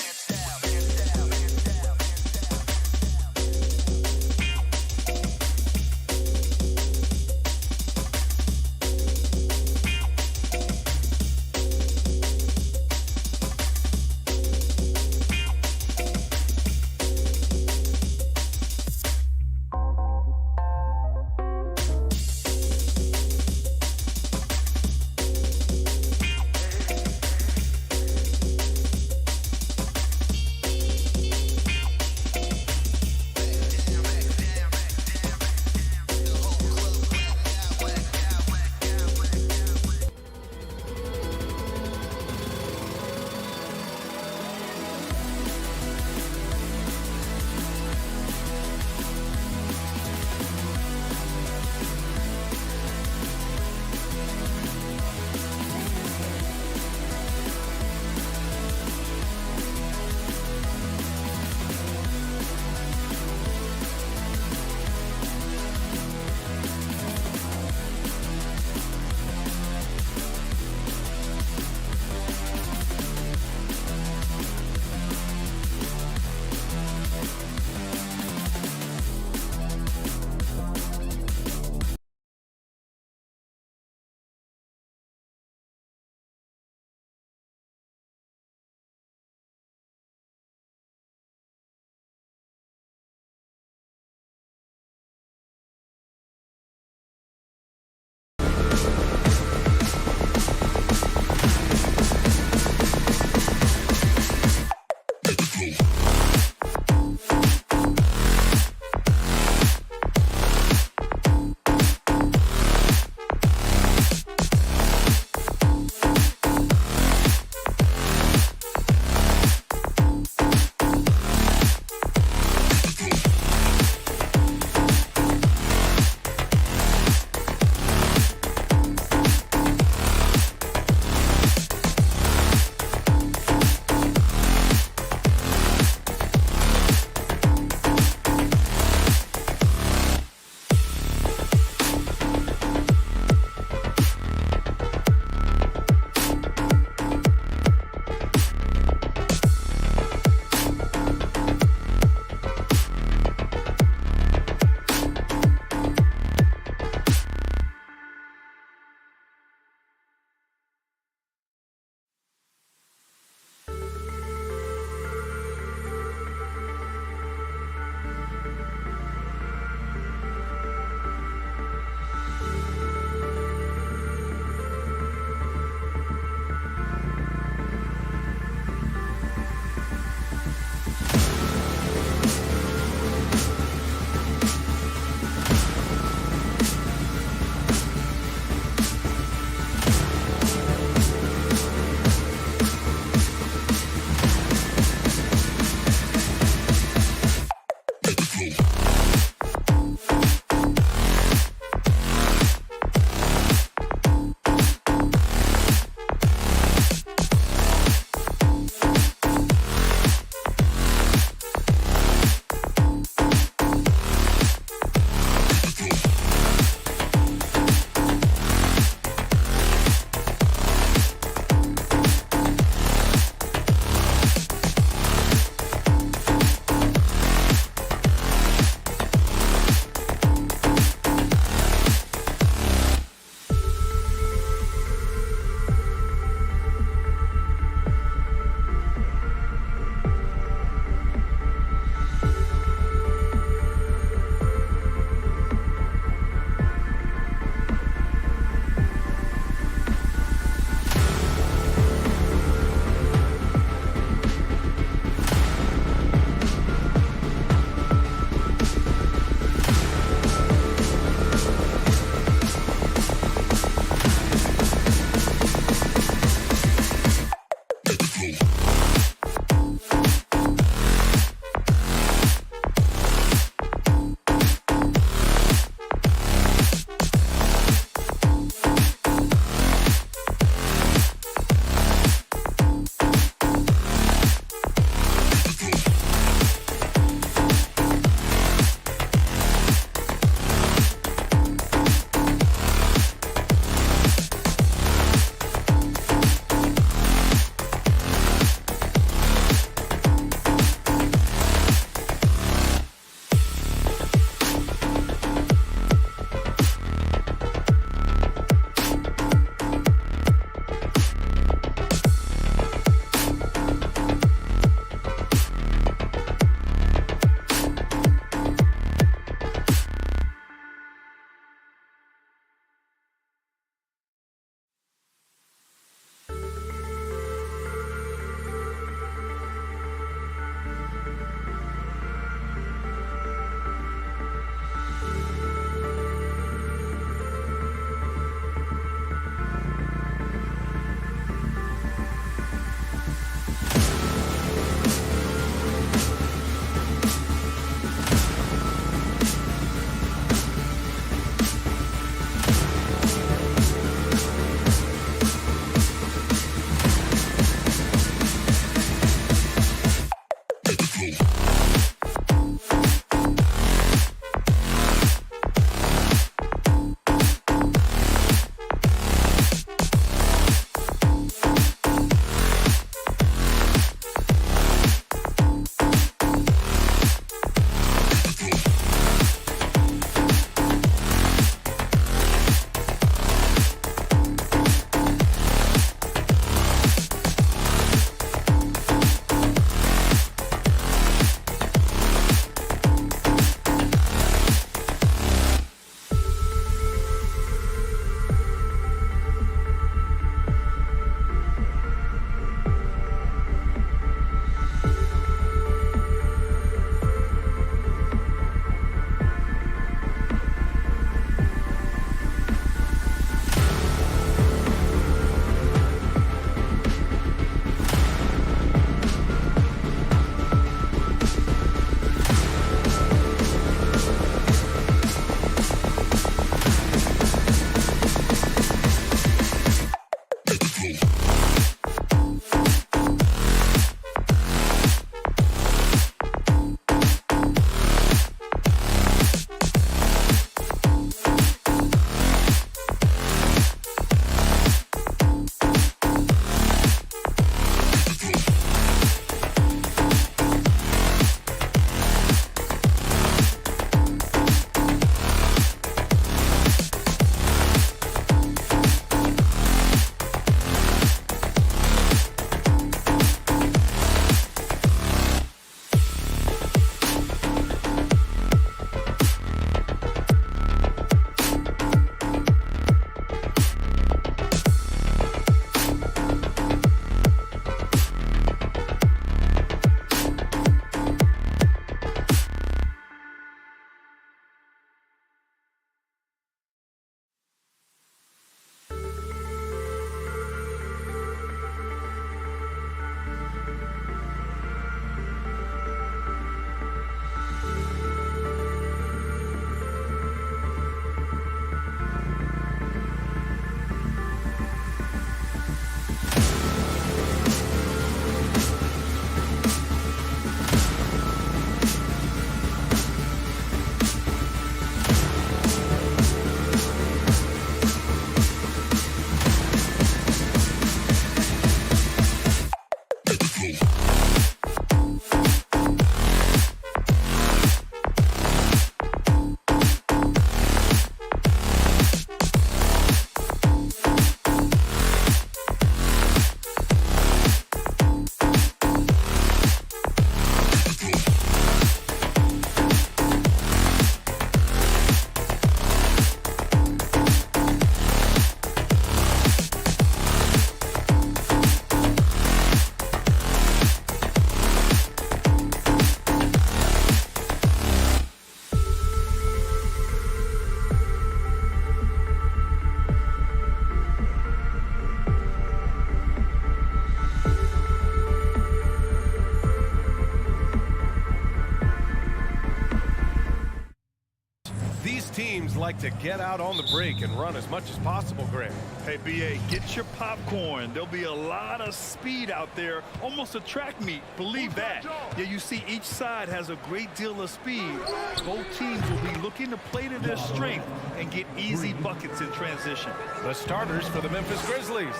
Teams like to get out on the break and run as much as possible, Grant. Hey, B.A., get your popcorn. There'll be a lot of speed out there, almost a track meet. Believe that. Yeah, you see each side has a great deal of speed. Both teams will be looking to play to their strength and get easy buckets in transition. The starters for the Memphis Grizzlies.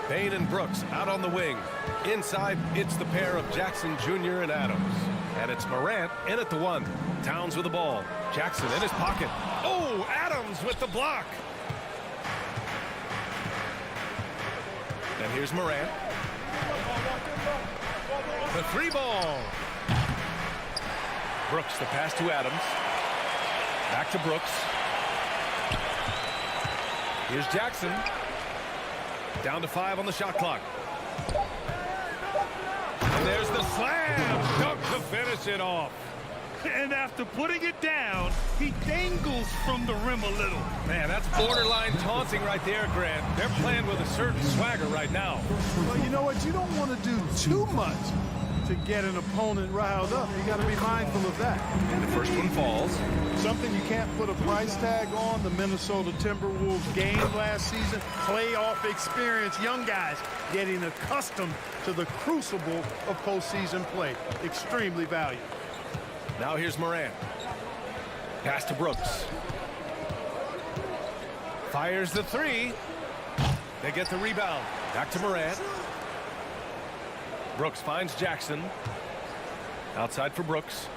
Payne and Brooks out on the wing. Inside, it's the pair of Jackson Jr. and Adams. And it's Morant in at the one. Towns with the ball. Jackson in his pocket. Oh, Adams with the block. And here's Morant. The three ball. Brooks, the pass to Adams. Back to Brooks. Here's Jackson. Down to 5 on the shot clock. And there's the slam. Dunk to finish it off. And after putting it down, he dangles from the rim a little. Man, that's borderline taunting right there, Grant. They're playing with a certain swagger right now. Well, you know what? You don't want to do too much to get an opponent riled up. You got to be mindful of that. And the first one falls. Something you can't put a price tag on. The Minnesota Timberwolves game last season, playoff experience, young guys getting accustomed to the crucible of postseason play. Extremely valuable. Now here's Morant. Pass to Brooks. Fires the three. They get the rebound. Back to Morant. Brooks finds Jackson. Outside for Brooks.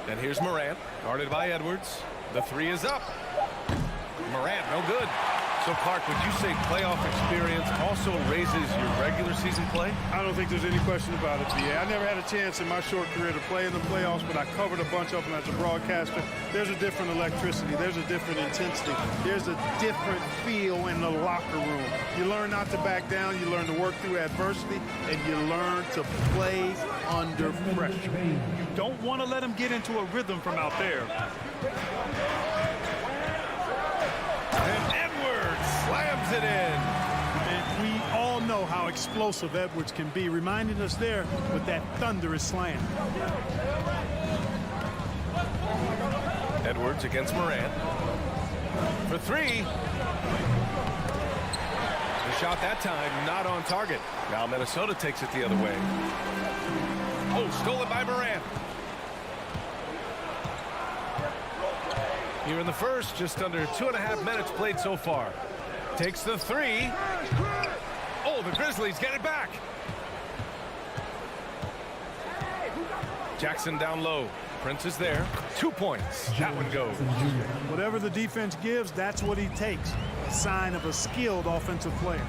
And here's Morant, guarded by Edwards. The three is up. Morant, no good. So, Clark, would you say playoff experience also raises your regular season play? I don't think there's any question about it, B.A. I never had a chance in my short career to play in the playoffs, but I covered a bunch of them as a broadcaster. There's a different electricity. There's a different intensity. There's a different feel in the locker room. You learn not to back down. You learn to work through adversity, and you learn to play under pressure. You don't want to let him get into a rhythm from out there. And Edwards slams it in. And we all know how explosive Edwards can be, reminding us there with that thunderous slam. Edwards against Morant. For three. The shot that time not on target. Now Minnesota takes it the other way. Oh, stolen by Morant. Here in the first, just under 2.5 minutes played so far. Takes the three. Oh, the Grizzlies get it back. Jackson down low. Prince is there. 2 points. That one goes. Whatever the defense gives, that's what he takes. A sign of a skilled offensive player.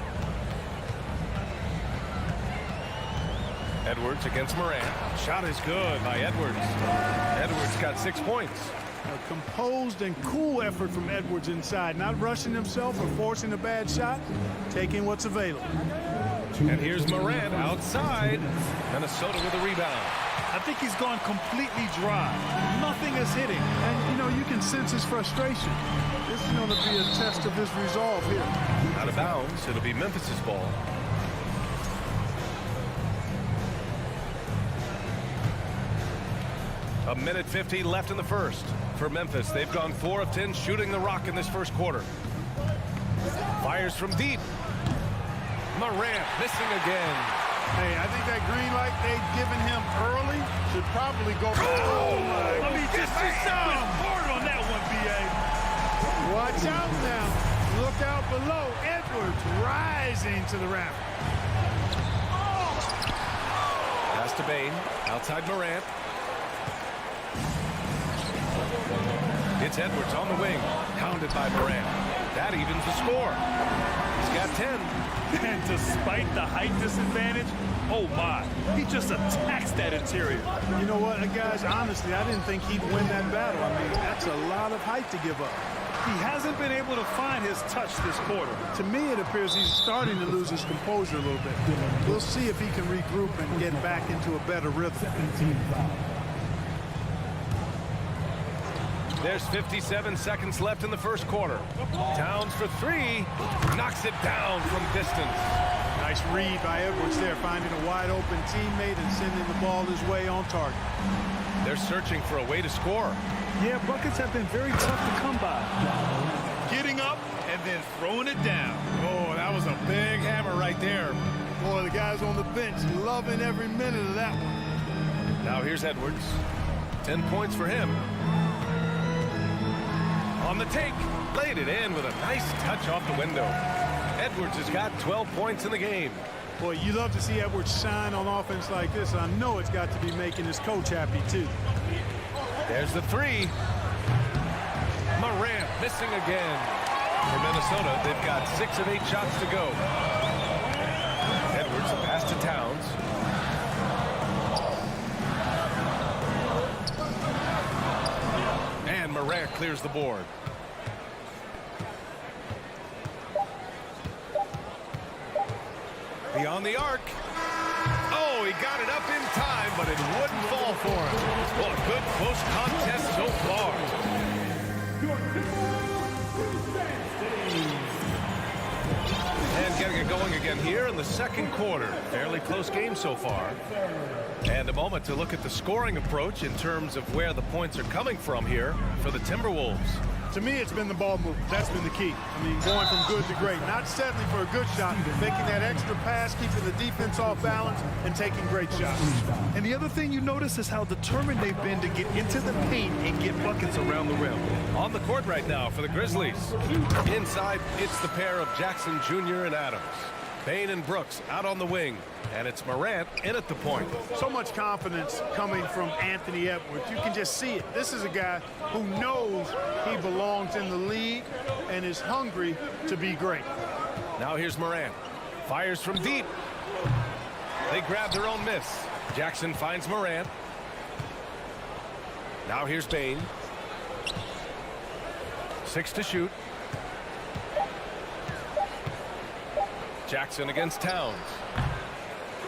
Edwards against Morant. Shot is good by Edwards. Edwards got 6 points. A composed and cool effort from Edwards inside, not rushing himself or forcing a bad shot, taking what's available. And here's Morant outside. Minnesota with a rebound. I think he's gone completely dry. Nothing is hitting. And, you know, you can sense his frustration. This is going to be a test of his resolve here. Out of bounds. It'll be Memphis's ball. A minute 50 left in the first. For Memphis, they've gone 4 of 10 shooting the rock in this first quarter. Fires from deep. Morant missing again. Hey, I think that green light they've given him early should probably go. Oh, my. I mean, just hard on that one, B.A. Watch out now. Look out below. Edwards rising to the raft. Pass to Bane. Outside Morant. It's Edwards on the wing. Pounded by Morant. That evens the score. He's got 10. And despite the height disadvantage, oh my, he just attacks that interior. You know what, guys, honestly, I didn't think he'd win that battle. I mean, that's a lot of height to give up. He hasn't been able to find his touch this quarter. To me, it appears he's starting to lose his composure a little bit. We'll see if he can regroup and get back into a better rhythm. There's 57 seconds left in the first quarter. Towns for three. Knocks it down from distance. Nice read by Edwards there, finding a wide-open teammate and sending the ball his way on target. They're searching for a way to score. Yeah, buckets have been very tough to come by. Getting up and then throwing it down. Oh, that was a big hammer right there. Boy, the guys on the bench loving every minute of that one. Now here's Edwards. 10 points for him. On the take, laid it in with a nice touch off the window. Edwards has got 12 points in the game. Boy, you love to see Edwards shine on offense like this. I know it's got to be making his coach happy, too. There's the three. Morant missing again. For Minnesota, they've got 6 of 8 shots to go. Edwards, a pass to Towns. And Morant clears the board. Beyond the arc. Oh, he got it up in time, but it wouldn't fall for him. Well, a good close contest so far. And getting it going again here in the second quarter. Fairly close game so far. And a moment to look at the scoring approach in terms of where the points are coming from here for the Timberwolves. To me, it's been the ball movement. That's been the key. I mean, going from good to great. Not settling for a good shot, making that extra pass, keeping the defense off balance, and taking great shots. And the other thing you notice is how determined they've been to get into the paint and get buckets around the rim. On the court right now for the Grizzlies. Inside, it's the pair of Jackson Jr. and Adams. Bane and Brooks out on the wing. And it's Morant in at the point. So much confidence coming from Anthony Edwards. You can just see it. This is a guy who knows he belongs in the league and is hungry to be great. Now here's Morant. Fires from deep. They grab their own miss. Jackson finds Morant. Now here's Bane. 6 to shoot. Jackson against Towns.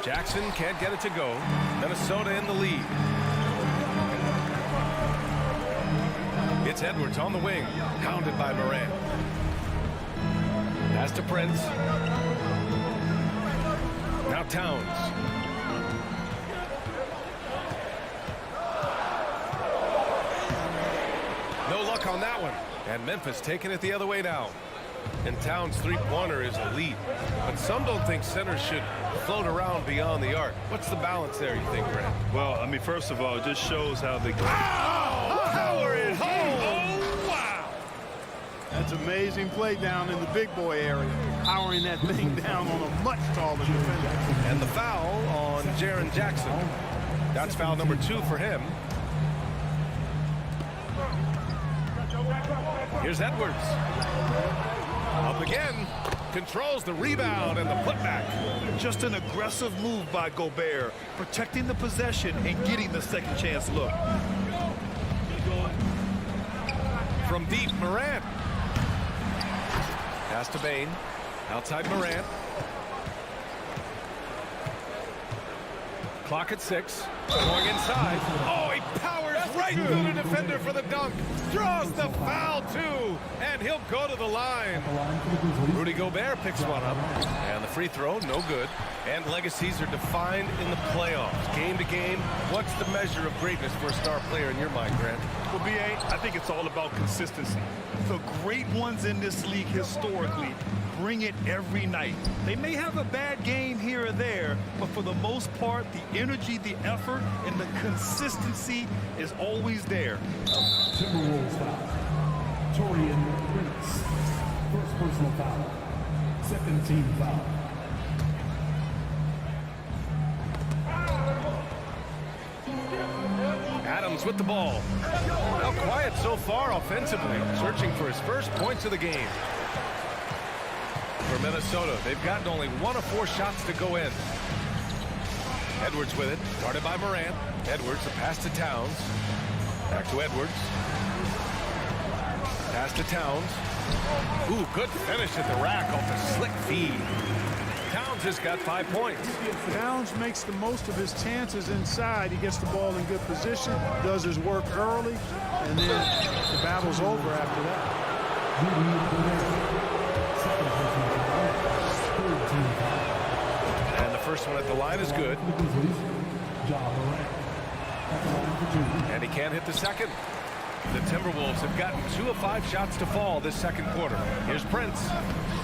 Jackson can't get it to go. Minnesota in the lead. It's Edwards on the wing. Pounded by Morant. Pass to Prince. Now Towns. No luck on that one. And Memphis taking it the other way now. And Towns' three-pointer is elite. But some don't think centers should float around beyond the arc. What's the balance there, you think, Grant? Well, I mean, first of all, it just shows how the... Power it home! Oh, wow! That's amazing play down in the big boy area. Powering that thing down on a much taller defender. And the foul on Jaren Jackson. That's foul number 2 for him. Here's Edwards. Up again. Controls the rebound and the putback. Just an aggressive move by Gobert, protecting the possession and getting the second chance look. From deep, Morant. Pass to Bane. Outside Morant. Clock at 6. Going inside. Oh, he powers right through the defender for the dunk. Draws the foul, too. And he'll go to the line. Rudy Gobert picks one up. And the free throw, no good. And legacies are defined in the playoffs. Game to game, what's the measure of greatness for a star player in your mind, Grant? Well, B.A., I think it's all about consistency. The great ones in this league historically bring it every night. They may have a bad game here or there, but for the most part, the energy, the effort, and the consistency is always there. Timberwolves foul. Torian Prince. First personal foul. Second team foul. Adams with the ball. Now quiet so far offensively, searching for his first points of the game. For Minnesota, they've gotten only 1 of 4 shots to go in. Edwards with it, guarded by Morant. Edwards, a pass to Towns. Back to Edwards. Pass to Towns. Ooh, good finish at the rack off a slick feed. Towns has got 5 points. Towns makes the most of his chances inside. He gets the ball in good position, does his work early, and then the battle's over after that. And the first one at the line is good. And he can't hit the second. The Timberwolves have gotten 2 of 5 shots to fall this second quarter. Here's Prince.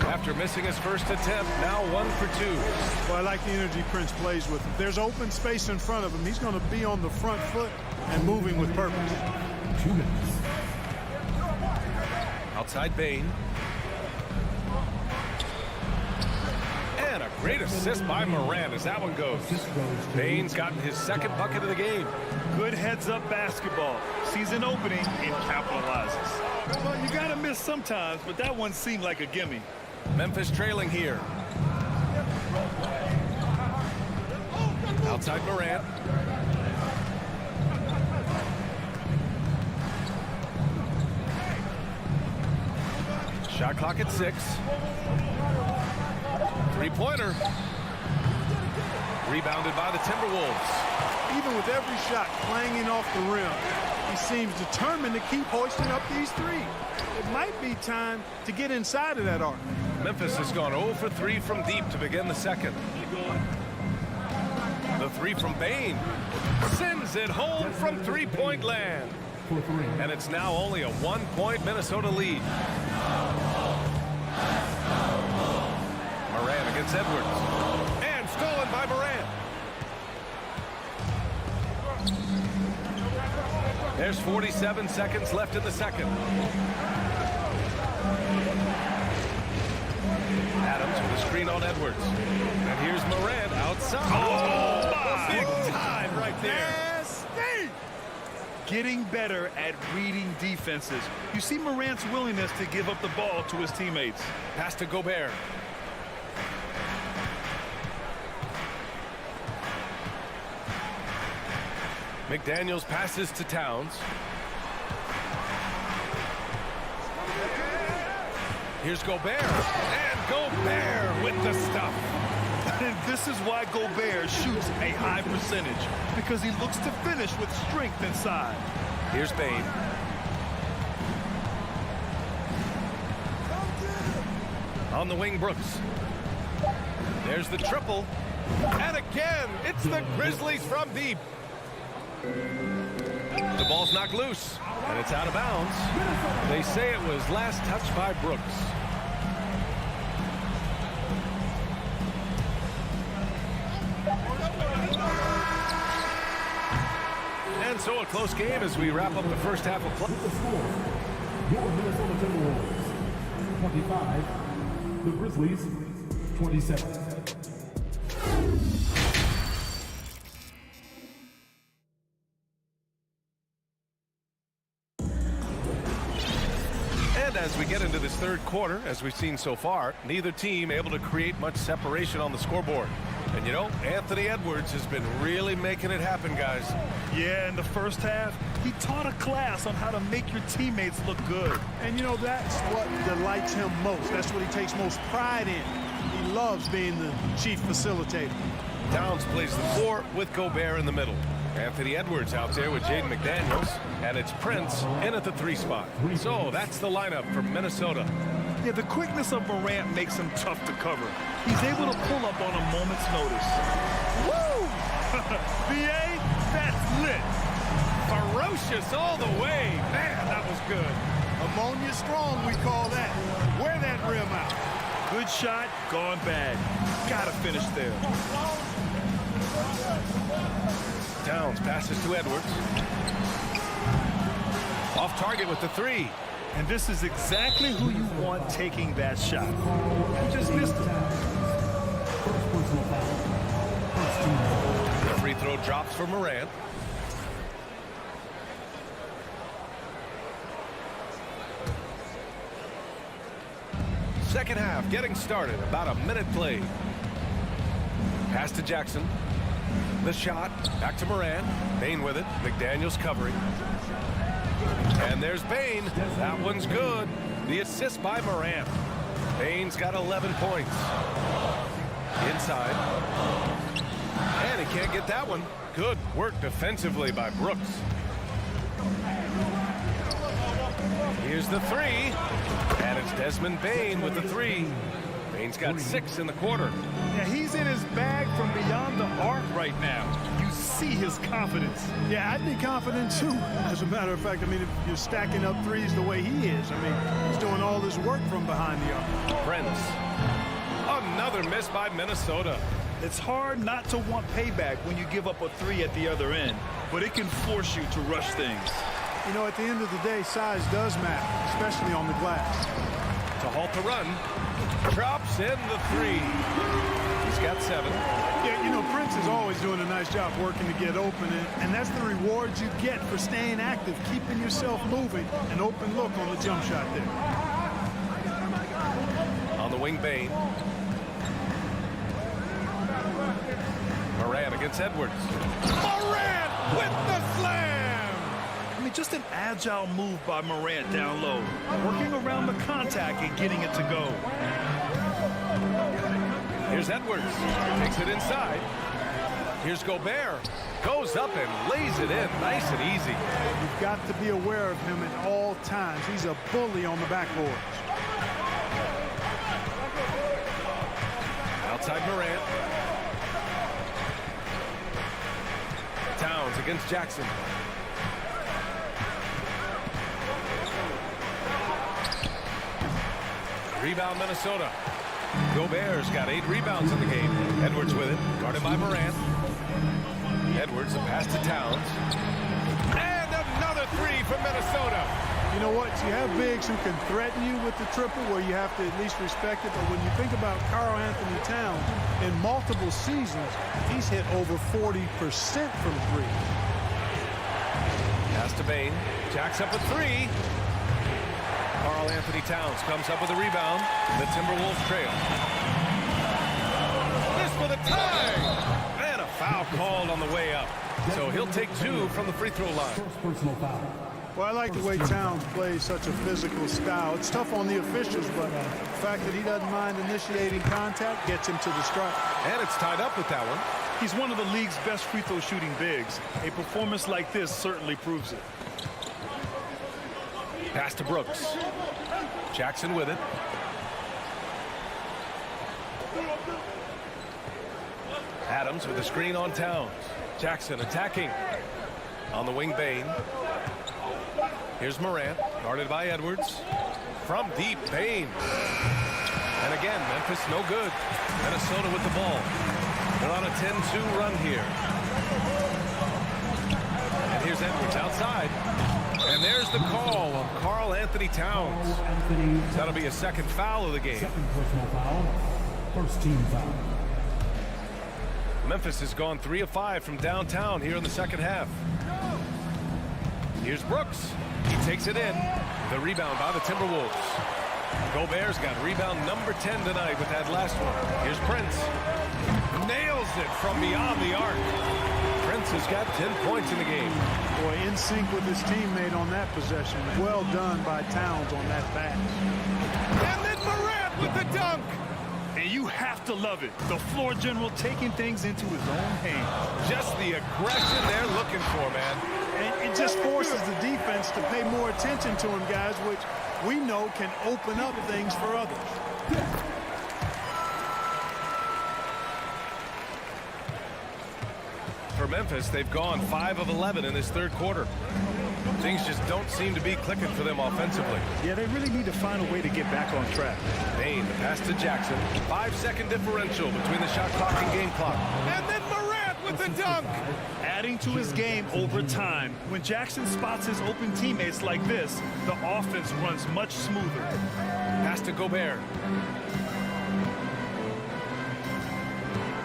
After missing his first attempt, now 1 for 2. Well, I like the energy Prince plays with. If there's open space in front of him, he's going to be on the front foot and moving with purpose. 2 minutes. Outside Bane. And a great assist by Morant as that one goes. Bane's gotten his second bucket of the game. Good heads-up basketball. Sees an opening and capitalizes. Well, you got to miss sometimes, but that one seemed like a gimme. Memphis trailing here. Outside Morant. Shot clock at 6. 3-pointer. Rebounded by the Timberwolves. Even with every shot clanging off the rim, he seems determined to keep hoisting up these 3. It might be time to get inside of that arc. Memphis has gone 0 for 3 from deep to begin the second. The 3 from Bane sends it home from 3-point land. And it's now only a 1-point Minnesota lead. Morant against Edwards. And stolen by Morant. There's 47 seconds left in the second. Adams with a screen on Edwards. And here's Morant outside. Oh, big time right there. Getting better at reading defenses. You see Morant's willingness to give up the ball to his teammates. Pass to Gobert. McDaniels passes to Towns. Here's Gobert. And Gobert with the stuff. And this is why Gobert shoots a high percentage, because he looks to finish with strength inside. Here's Bane. On the wing, Brooks. There's the triple. And again, it's the Grizzlies from deep. The ball's knocked loose, and it's out of bounds. They say it was last touched by Brooks. And so a close game as we wrap up the first half of play. The score, your Minnesota Timberwolves, 25. The Grizzlies, 27. And as we get into this third quarter, as we've seen so far, neither team able to create much separation on the scoreboard. And you know, Anthony Edwards has been really making it happen, guys. Yeah, in the first half, he taught a class on how to make your teammates look good. And you know, that's what delights him most. That's what he takes most pride in. He loves being the chief facilitator. Towns plays the 4 with Gobert in the middle. Anthony Edwards out there with Jaden McDaniels. And it's Prince in at the 3 spot. So that's the lineup for Minnesota. Yeah, the quickness of Morant makes him tough to cover. He's able to pull up on a moment's notice. Woo! BA, that's lit. Ferocious all the way. Man, that was good. Ammonia strong, we call that. Wear that rim out. Good shot, gone bad. Gotta finish there. Towns passes to Edwards. Off target with the 3. And this is exactly who you want taking that shot. You just missed it. The free throw drops for Morant. Second half getting started. About a minute played. Pass to Jackson. The shot. Back to Morant. Bane with it. McDaniels covering. And there's Bane. That one's good. The assist by Morant. Bane's got 11 points. Inside. And he can't get that one. Good work defensively by Brooks. Here's the three. And it's Desmond Bane with the three. Bane's got 6 in the quarter. Yeah, he's in his bag from beyond the arc right now. You see his confidence. Yeah, I'd be confident too. As a matter of fact, I mean, if you're stacking up threes the way he is, I mean, he's doing all this work from behind the arc. Prince. Another miss by Minnesota. It's hard not to want payback when you give up a three at the other end, but it can force you to rush things. You know, at the end of the day, size does matter, especially on the glass. To halt the run. Drops in the three. He's got 7. Yeah, you know, Prince is always doing a nice job working to get open, and that's the reward you get for staying active, keeping yourself moving, an open look on the jump shot there. On the wing, Bane. Morant against Edwards. Morant with the slam! I mean, just an agile move by Morant down low, working around the contact and getting it to go. Here's Edwards. Takes it inside. Here's Gobert. Goes up and lays it in. Nice and easy. You've got to be aware of him at all times. He's a bully on the backboard. Outside Morant. Towns against Jackson. Rebound Minnesota. Gobert's got 8 rebounds in the game. Edwards with it. Guarded by Morant. Edwards, a pass to Towns. And another three from Minnesota. You know what? You have bigs who can threaten you with the triple where you have to at least respect it. But when you think about Karl Anthony Towns, in multiple seasons, he's hit over 40% from 3. Pass to Bane. Jacks up a 3. Karl Anthony Towns comes up with a rebound. The Timberwolves trail. This for the tie! And a foul called on the way up. So he'll take 2 from the free throw line. Personal foul. Well, I like the way Towns plays such a physical style. It's tough on the officials, but the fact that he doesn't mind initiating contact gets him to the stripe. And it's tied up with that one. He's one of the league's best free throw shooting bigs. A performance like this certainly proves it. Pass to Brooks. Jackson with it. Adams with the screen on Towns. Jackson attacking. On the wing, Bane. Here's Morant, guarded by Edwards. From deep, Bane. And again, Memphis no good. Minnesota with the ball. They're on a 10-2 run here. And here's Edwards outside. And there's the call on Karl Anthony Towns. That'll be a second foul of the game. Second personal foul. First team foul. Memphis has gone 3 of 5 from downtown here in the second half. Here's Brooks. He takes it in. The rebound by the Timberwolves. Gobert's got rebound number 10 tonight with that last one. Here's Prince. Nails it from beyond the arc. Prince has got 10 points in the game. Boy, in sync with his teammate on that possession. Well done by Towns on that pass. And then Morant with the dunk. And you have to love it. The floor general taking things into his own hands. Just the aggression they're looking for, man. And it just forces the defense to pay more attention to him, guys, which we know can open up things for others. For Memphis, they've gone 5 of 11 in this third quarter. Things just don't seem to be clicking for them offensively. Yeah, they really need to find a way to get back on track. Bane, the pass to Jackson. 5-second differential between the shot clock and game clock. And then Morant with the dunk. Adding to his game over time. When Jackson spots his open teammates like this, the offense runs much smoother. Pass to Gobert.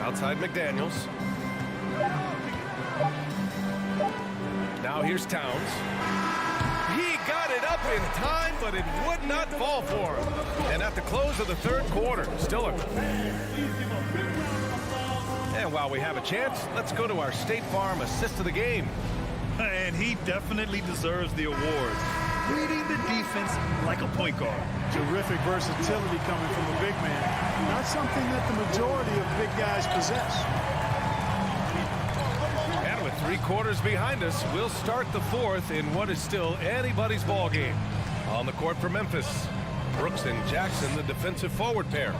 Outside McDaniels. Now here's Towns. He got it up up in time, but it would not fall for him. And at the close of the third quarter, still a... And while we have a chance, let's go to our State Farm assist of the game. And he definitely deserves the award. Reading the defense like a point guard. Terrific versatility coming from a big man. Not something that the majority of big guys possess. And with 3 quarters behind us, we'll start the fourth in what is still anybody's ball game. On the court for Memphis, Brooks and Jackson, the defensive forward pair.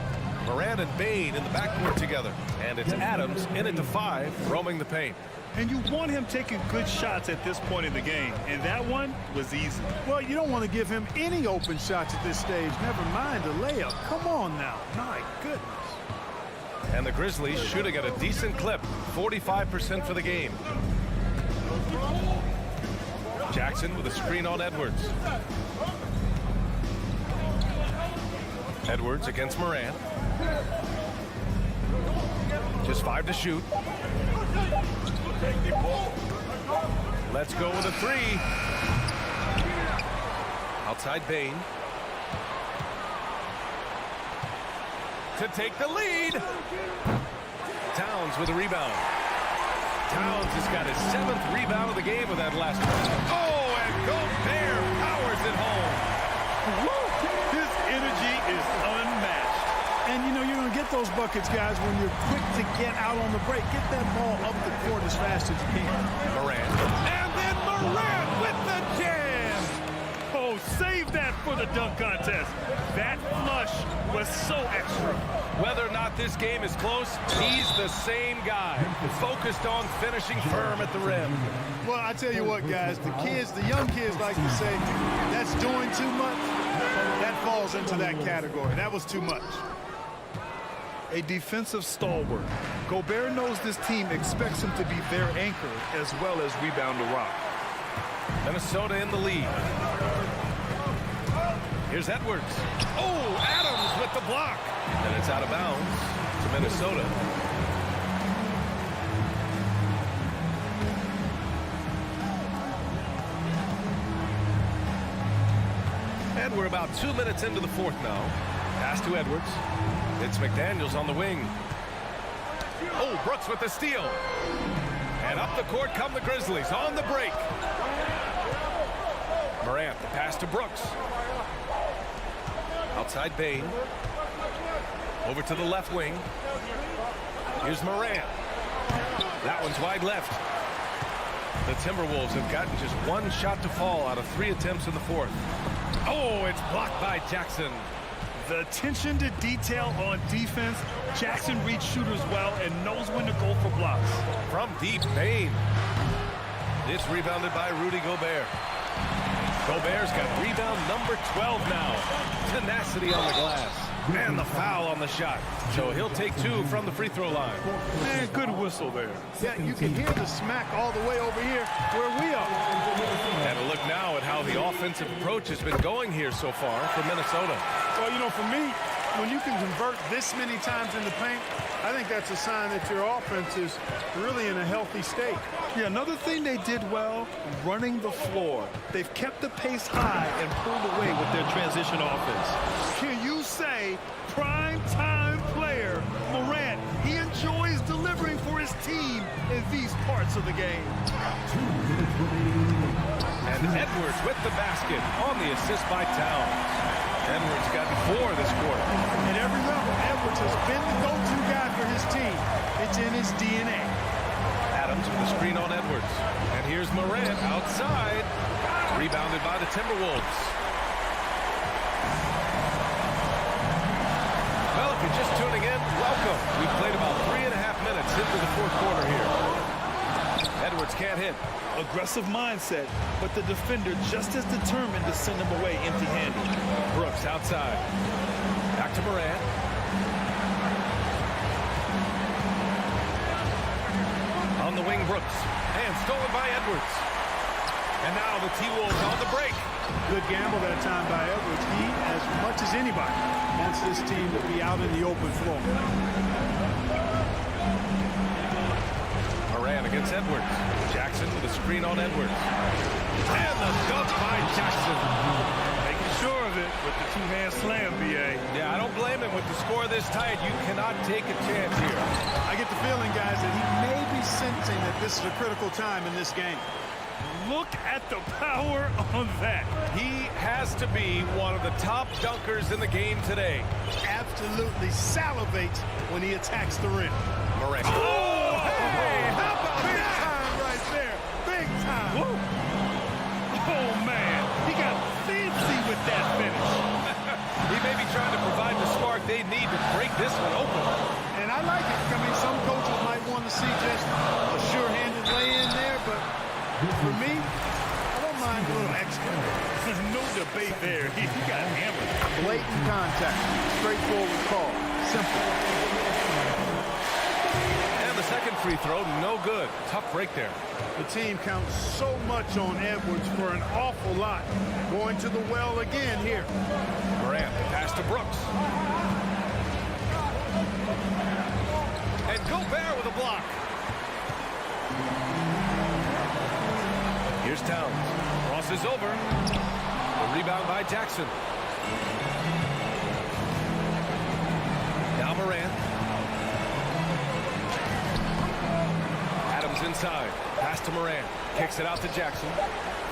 Morant and Bane in the backcourt together. And it's Adams in at the 5, roaming the paint. And you want him taking good shots at this point in the game. And that one was easy. Well, you don't want to give him any open shots at this stage. Never mind a layup. Come on now. My goodness. And the Grizzlies shooting at a decent clip, 45% for the game. Jackson with a screen on Edwards. Edwards against Morant. Just 5 to shoot. Let's go with a 3. Outside Bane. To take the lead. Towns with a rebound. Towns has got his 7th rebound of the game with that last one. Oh, and Gobert powers it home. Woo! His energy is unmatched. And, you know, you're going to get those buckets, guys, when you're quick to get out on the break. Get that ball up the court as fast as you can. Morant. And then Morant with the jam. Oh, save that for the dunk contest. That flush was so extra. Whether or not this game is close, he's the same guy. Focused on finishing firm at the rim. Well, I tell you what, guys, the young kids like to say, that's doing too much. That falls into that category. That was too much. A defensive stalwart. Gobert knows this team expects him to be their anchor as well as rebound the rock. Minnesota in the lead. Here's Edwards. Oh, Adams with the block. And it's out of bounds to Minnesota. And we're about 2 minutes into the fourth now. Pass to Edwards. It's McDaniels on the wing. Oh, Brooks with the steal. And up the court come the Grizzlies on the break. Morant, the pass to Brooks. Outside Bane. Over to the left wing. Here's Morant. That one's wide left. The Timberwolves have gotten just 1 shot to fall out of 3 attempts in the fourth. Oh, it's blocked by Jackson. The attention to detail on defense. Jackson reads shooters well and knows when to go for blocks. From deep, Bane. It's rebounded by Rudy Gobert. Gobert's got rebound number 12 now. Tenacity on the glass. And the foul on the shot. So he'll take 2 from the free throw line. Man, good whistle there. Yeah, you can hear the smack all the way over here where we are. And a look now at how the offensive approach has been going here so far for Minnesota. Well, you know, for me, when you can convert this many times in the paint, I think that's a sign that your offense is really in a healthy state. Yeah, another thing they did well, running the floor. They've kept the pace high and pulled away with their transition offense. Can you say prime time player Morant, he enjoys delivering for his team in these parts of the game? And Edwards with the basket on the assist by Towns. Edwards got 4 this quarter. At every level, Edwards has been the go-to guy for his team. It's in his DNA. Adams with the screen on Edwards. And here's Morant outside. Rebounded by the Timberwolves. Well, if you're just tuning in, welcome. We've played about 3.5 minutes into the fourth quarter here. Edwards can't hit. Aggressive mindset, but the defender just as determined to send him away empty-handed. Brooks outside. Back to Morant. On the wing, Brooks. And stolen by Edwards. And now the T-Wolves on the break. Good gamble that time by Edwards. He, as much as anybody, wants this team to be out in the open floor. Morant against Edwards. Jackson with a screen on Edwards. And the dunk by Jackson. Making sure of it with the two-hand slam, B.A. Yeah, I don't blame him. With the score this tight, you cannot take a chance here. I get the feeling, guys, that he may be sensing that this is a critical time in this game. Look at the power on that. He has to be one of the top dunkers in the game today. Absolutely salivates when he attacks the rim. Morant. Oh, hey, how about big time right there? Big time. Woo. Oh, man. He got fancy with that finish. He may be trying to provide the spark they need to break this one open. And I like it. I mean, some coaches might want to see just a sure-handed lay-in there, but for me, I don't mind a little extra. There's no debate there. He got hammered. Blatant contact. Straightforward call. Simple. And the second free throw, no good. Tough break there. The team counts so much on Edwards for an awful lot. Going to the well again here. Morant, pass to Brooks. And Gobert with a block. Here's Towns. Crosses over. The rebound by Jackson. Now Morant. Adams inside. Pass to Morant. Kicks it out to Jackson.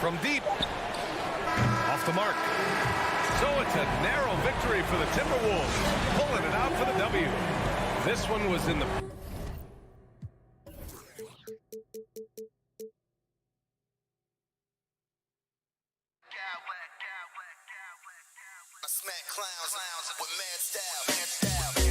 From deep. Off the mark. So it's a narrow victory for the Timberwolves. Pulling it out for the W. This one was in the... I smack clowns with mad style.